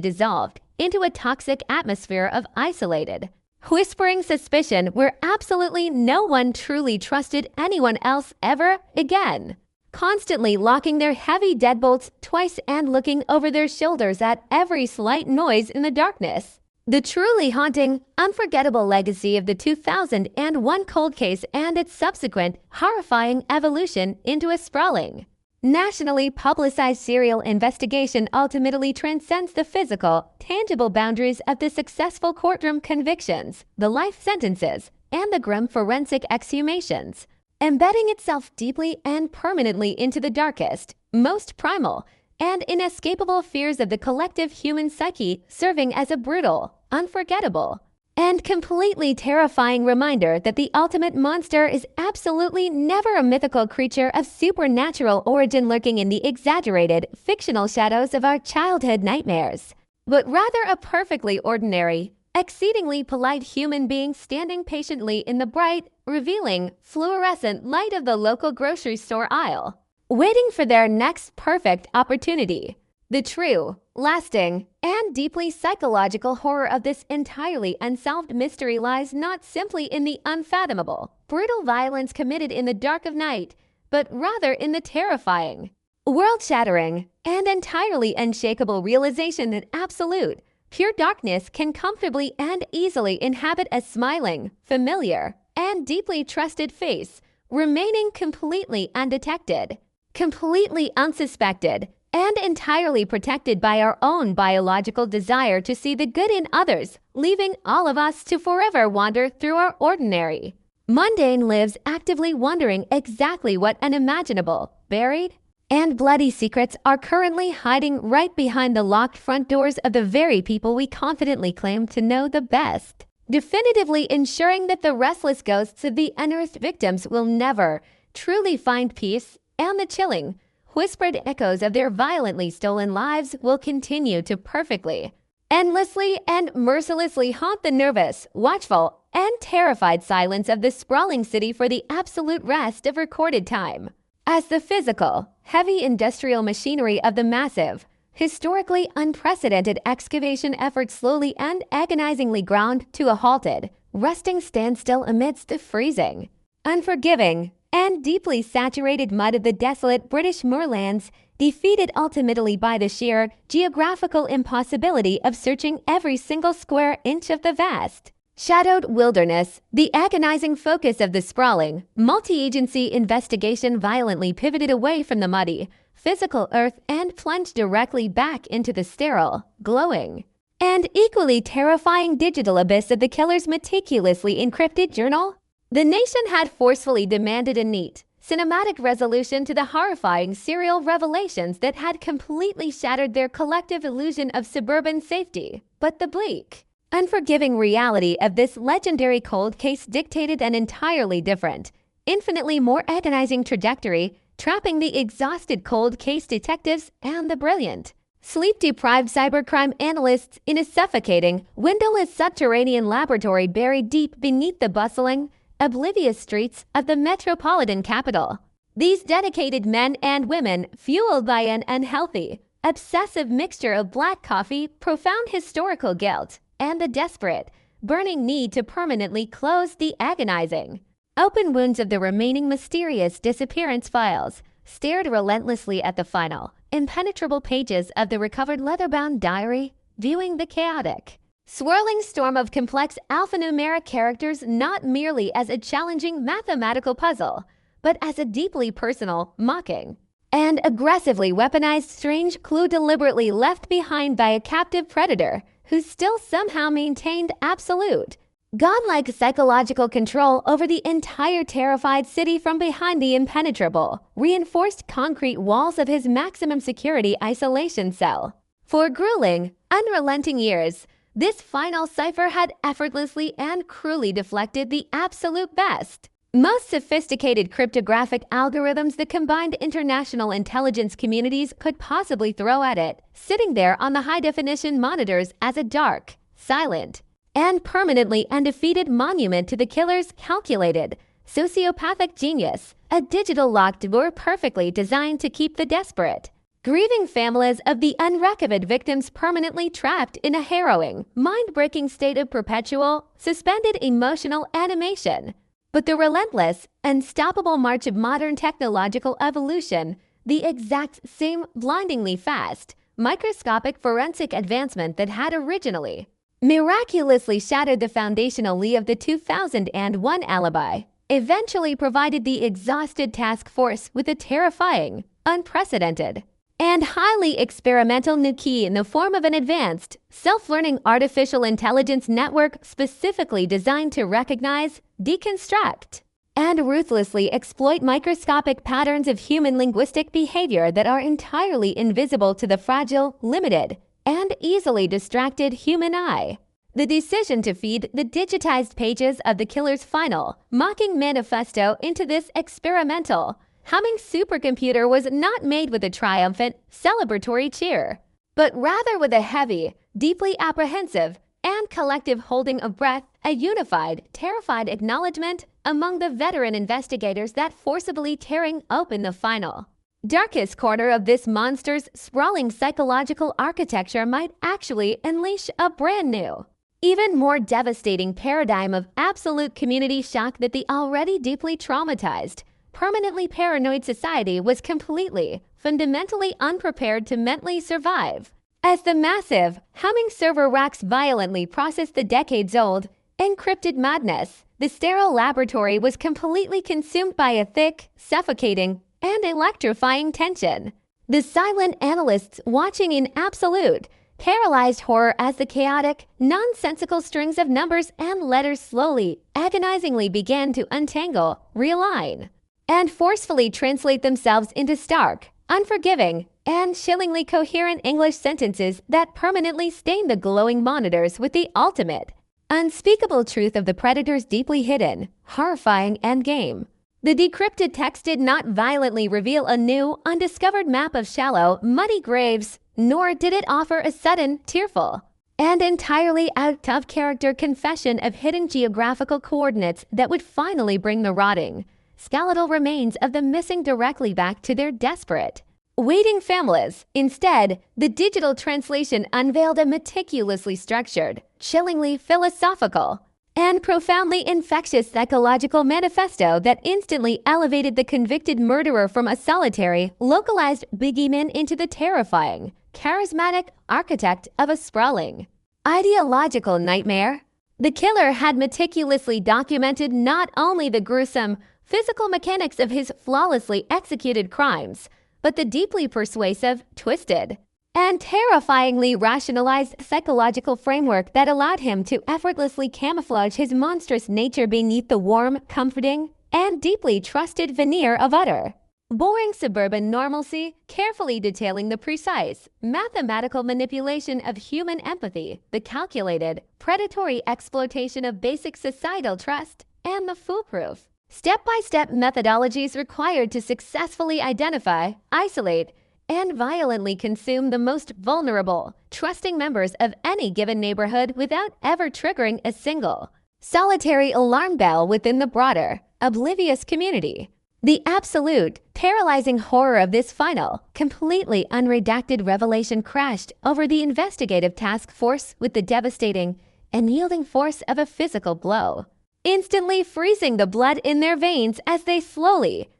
dissolved into a toxic atmosphere of isolated, whispering suspicion where absolutely no one truly trusted anyone else ever again, constantly locking their heavy deadbolts twice and looking over their shoulders at every slight noise in the darkness. The truly haunting, unforgettable legacy of the 2001 cold case and its subsequent horrifying evolution into a sprawling, nationally publicized serial investigation ultimately transcends the physical, tangible boundaries of the successful courtroom convictions, the life sentences, and the grim forensic exhumations, embedding itself deeply and permanently into the darkest, most primal, and inescapable fears of the collective human psyche, serving as a brutal, unforgettable, and completely terrifying reminder that the ultimate monster is absolutely never a mythical creature of supernatural origin lurking in the exaggerated, fictional shadows of our childhood nightmares, but rather a perfectly ordinary, exceedingly polite human being standing patiently in the bright, revealing, fluorescent light of the local grocery store aisle, waiting for their next perfect opportunity. The true, lasting, and deeply psychological horror of this entirely unsolved mystery lies not simply in the unfathomable, brutal violence committed in the dark of night, but rather in the terrifying, world-shattering, and entirely unshakable realization that absolute, pure darkness can comfortably and easily inhabit a smiling, familiar, and deeply trusted face, remaining completely undetected, completely unsuspected, and entirely protected by our own biological desire to see the good in others, leaving all of us to forever wander through our ordinary, mundane lives actively wondering exactly what unimaginable, buried, and bloody secrets are currently hiding right behind the locked front doors of the very people we confidently claim to know the best, definitively ensuring that the restless ghosts of the unearthed victims will never truly find peace, and the chilling, whispered echoes of their violently stolen lives will continue to perfectly, endlessly, and mercilessly haunt the nervous, watchful, and terrified silence of the sprawling city for the absolute rest of recorded time. As the physical, heavy industrial machinery of the massive, historically unprecedented excavation effort slowly and agonizingly ground to a halted, rusting standstill amidst the freezing, unforgiving, and deeply saturated mud of the desolate British moorlands, defeated ultimately by the sheer geographical impossibility of searching every single square inch of the vast, Shadowed Wilderness, the agonizing focus of the sprawling, multi-agency investigation violently pivoted away from the muddy, physical earth and plunged directly back into the sterile, glowing, and equally terrifying digital abyss of the killer's meticulously encrypted journal. The nation had forcefully demanded a neat, cinematic resolution to the horrifying serial revelations that had completely shattered their collective illusion of suburban safety. But the bleak, unforgiving reality of this legendary cold case dictated an entirely different, infinitely more agonizing trajectory, trapping the exhausted cold case detectives and the brilliant, sleep-deprived cybercrime analysts in a suffocating, windowless subterranean laboratory buried deep beneath the bustling, oblivious streets of the metropolitan capital. These dedicated men and women, fueled by an unhealthy, obsessive mixture of black coffee, profound historical guilt, and the desperate, burning need to permanently close the agonizing, open wounds of the remaining mysterious disappearance files, stared relentlessly at the final, impenetrable pages of the recovered leather-bound diary, viewing the chaotic, swirling storm of complex alphanumeric characters not merely as a challenging mathematical puzzle, but as a deeply personal, mocking, and aggressively weaponized strange clue deliberately left behind by a captive predator who still somehow maintained absolute, godlike psychological control over the entire terrified city from behind the impenetrable, reinforced concrete walls of his maximum security isolation cell. For grueling, unrelenting years, this final cipher had effortlessly and cruelly deflected the absolute best, most sophisticated cryptographic algorithms the combined international intelligence communities could possibly throw at it, sitting there on the high-definition monitors as a dark, silent, and permanently undefeated monument to the killer's calculated, sociopathic genius, a digital locked door perfectly designed to keep the desperate, grieving families of the unrecovered victims permanently trapped in a harrowing, mind-breaking state of perpetual, suspended emotional animation. But the relentless, unstoppable march of modern technological evolution, the exact same blindingly fast, microscopic forensic advancement that had originally, miraculously shattered the foundational lee of the 2001 alibi, eventually provided the exhausted task force with a terrifying, unprecedented, and highly experimental new key in the form of an advanced, self-learning artificial intelligence network specifically designed to recognize, deconstruct, and ruthlessly exploit microscopic patterns of human linguistic behavior that are entirely invisible to the fragile, limited, and easily distracted human eye. The decision to feed the digitized pages of the killer's final, mocking manifesto into this experimental, humming supercomputer was not made with a triumphant, celebratory cheer, but rather with a heavy, deeply apprehensive, and collective holding of breath, a unified, terrified acknowledgement among the veteran investigators that forcibly tearing open the final, darkest corner of this monster's sprawling psychological architecture might actually unleash a brand new, even more devastating paradigm of absolute community shock that the already deeply traumatized, permanently paranoid society was completely, fundamentally unprepared to mentally survive. As the massive, humming server racks violently processed the decades-old, encrypted madness, the sterile laboratory was completely consumed by a thick, suffocating, and electrifying tension. The silent analysts watching in absolute, paralyzed horror as the chaotic, nonsensical strings of numbers and letters slowly, agonizingly began to untangle, realign, and forcefully translate themselves into stark, unforgiving, and chillingly coherent English sentences that permanently stained the glowing monitors with the ultimate, unspeakable truth of the predator's deeply hidden, horrifying endgame. The decrypted text did not violently reveal a new, undiscovered map of shallow, muddy graves, nor did it offer a sudden, tearful, and entirely out-of-character confession of hidden geographical coordinates that would finally bring the rotting, skeletal remains of the missing directly back to their desperate, waiting families. Instead, the digital translation unveiled a meticulously structured, chillingly philosophical, and profoundly infectious psychological manifesto that instantly elevated the convicted murderer from a solitary, localized boogeyman into the terrifying, charismatic architect of a sprawling, ideological nightmare. The killer had meticulously documented not only the gruesome physical mechanics of his flawlessly executed crimes, but the deeply persuasive, twisted, and terrifyingly rationalized psychological framework that allowed him to effortlessly camouflage his monstrous nature beneath the warm, comforting, and deeply trusted veneer of utter, boring suburban normalcy, carefully detailing the precise, mathematical manipulation of human empathy, the calculated, predatory exploitation of basic societal trust, and the foolproof, step-by-step methodologies required to successfully identify, isolate, and violently consume the most vulnerable, trusting members of any given neighborhood without ever triggering a single, solitary alarm bell within the broader, oblivious community. The absolute, paralyzing horror of this final, completely unredacted revelation crashed over the investigative task force with the devastating and yielding force of a physical blow, instantly freezing the blood in their veins as they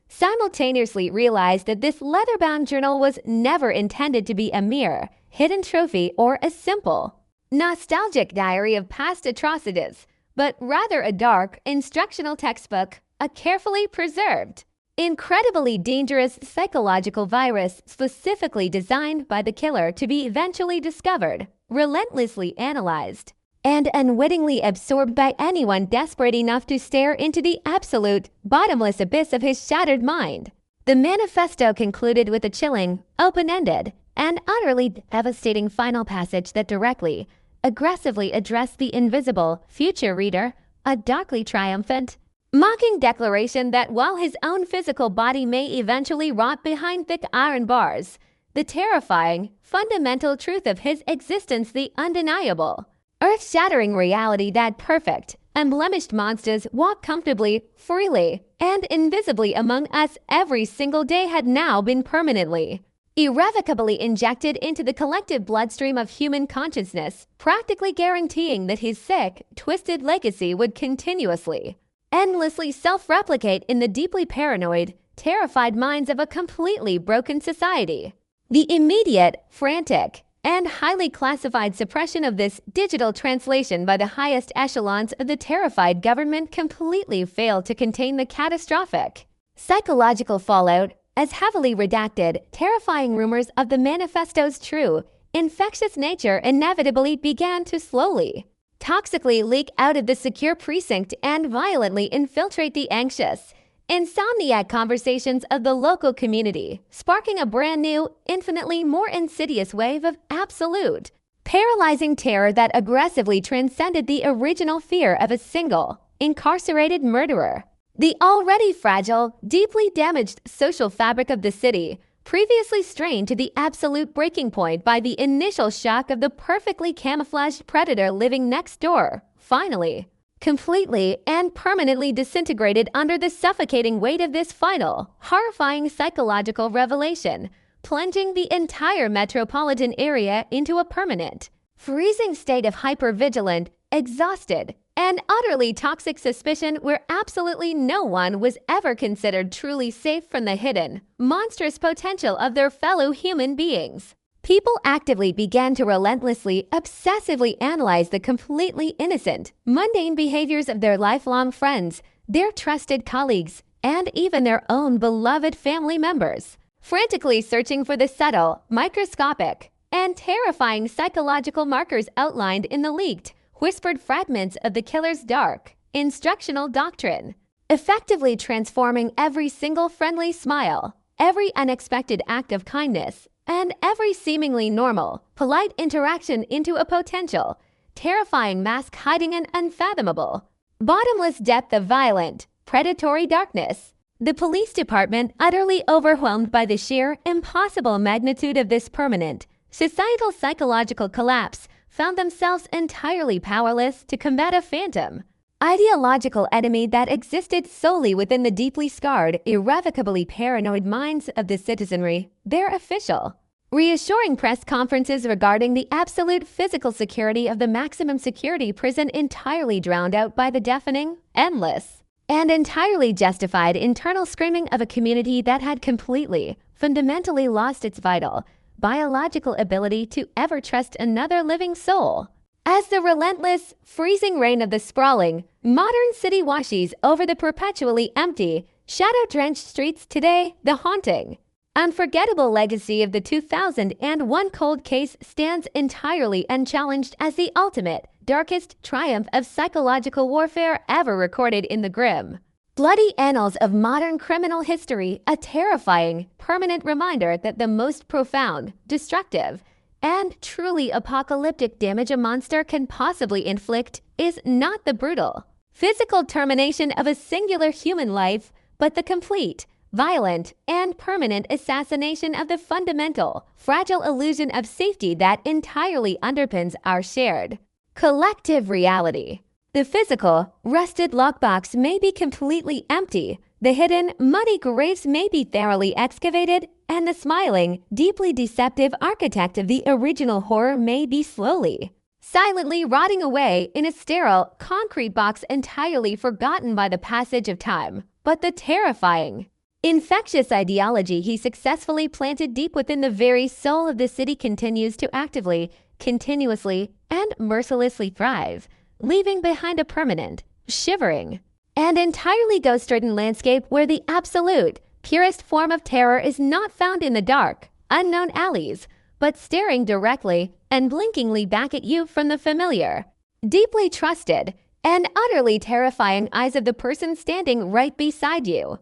simultaneously realized that this leather-bound journal was never intended to be a mere hidden trophy or a simple, nostalgic diary of past atrocities, but rather a dark, instructional textbook, a carefully preserved, incredibly dangerous psychological virus specifically designed by the killer to be eventually discovered, relentlessly analyzed, and unwittingly absorbed by anyone desperate enough to stare into the absolute, bottomless abyss of his shattered mind. The manifesto concluded with a chilling, open-ended, and utterly devastating final passage that directly, aggressively addressed the invisible, future reader, a darkly triumphant, mocking declaration that while his own physical body may eventually rot behind thick iron bars, the terrifying, fundamental truth of his existence, the undeniable, earth-shattering reality that perfect, unblemished monsters walk comfortably, freely, and invisibly among us every single day had now been permanently, irrevocably injected into the collective bloodstream of human consciousness, practically guaranteeing that his sick, twisted legacy would continuously, endlessly self-replicate in the deeply paranoid, terrified minds of a completely broken society. The immediate, frantic, and highly classified suppression of this digital translation by the highest echelons of the terrified government completely failed to contain the catastrophic psychological fallout, as heavily redacted, terrifying rumors of the manifesto's true, infectious nature inevitably began to slowly, toxically leak out of the secure precinct and violently infiltrate the anxious, insomniac conversations of the local community, sparking a brand new, infinitely more insidious wave of absolute, paralyzing terror that aggressively transcended the original fear of a single, incarcerated murderer. The already fragile, deeply damaged social fabric of the city, previously strained to the absolute breaking point by the initial shock of the perfectly camouflaged predator living next door, finally, completely and permanently disintegrated under the suffocating weight of this final, horrifying psychological revelation, plunging the entire metropolitan area into a permanent, freezing state of hypervigilant, exhausted, and utterly toxic suspicion where absolutely no one was ever considered truly safe from the hidden, monstrous potential of their fellow human beings. People actively began to relentlessly, obsessively analyze the completely innocent, mundane behaviors of their lifelong friends, their trusted colleagues, and even their own beloved family members, frantically searching for the subtle, microscopic, and terrifying psychological markers outlined in the leaked, whispered fragments of the killer's dark, instructional doctrine, effectively transforming every single friendly smile, every unexpected act of kindness, and every seemingly normal, polite interaction into a potential, terrifying mask hiding an unfathomable, bottomless depth of violent, predatory darkness. The police department, utterly overwhelmed by the sheer, impossible magnitude of this permanent, societal psychological collapse, found themselves entirely powerless to combat a phantom, ideological enemy that existed solely within the deeply scarred, irrevocably paranoid minds of the citizenry, their official, reassuring press conferences regarding the absolute physical security of the maximum security prison entirely drowned out by the deafening, endless, and entirely justified internal screaming of a community that had completely, fundamentally lost its vital, biological ability to ever trust another living soul. As the relentless, freezing rain of the sprawling, modern city washes over the perpetually empty, shadow-drenched streets today, the haunting, unforgettable legacy of the 2001 cold case stands entirely unchallenged as the ultimate, darkest triumph of psychological warfare ever recorded in the grim, bloody annals of modern criminal history, a terrifying, permanent reminder that the most profound, destructive, and truly apocalyptic damage a monster can possibly inflict is not the brutal, physical termination of a singular human life, but the complete, violent, and permanent assassination of the fundamental, fragile illusion of safety that entirely underpins our shared, collective reality. The physical, rusted lockbox may be completely empty, the hidden, muddy graves may be thoroughly excavated, and the smiling, deeply deceptive architect of the original horror may be slowly, silently rotting away in a sterile, concrete box entirely forgotten by the passage of time. But the terrifying, infectious ideology he successfully planted deep within the very soul of the city continues to actively, continuously, and mercilessly thrive, leaving behind a permanent, shivering, and entirely ghost-ridden landscape where the absolute, purest form of terror is not found in the dark, unknown alleys, but staring directly and blinkingly back at you from the familiar, deeply trusted, and utterly terrifying eyes of the person standing right beside you.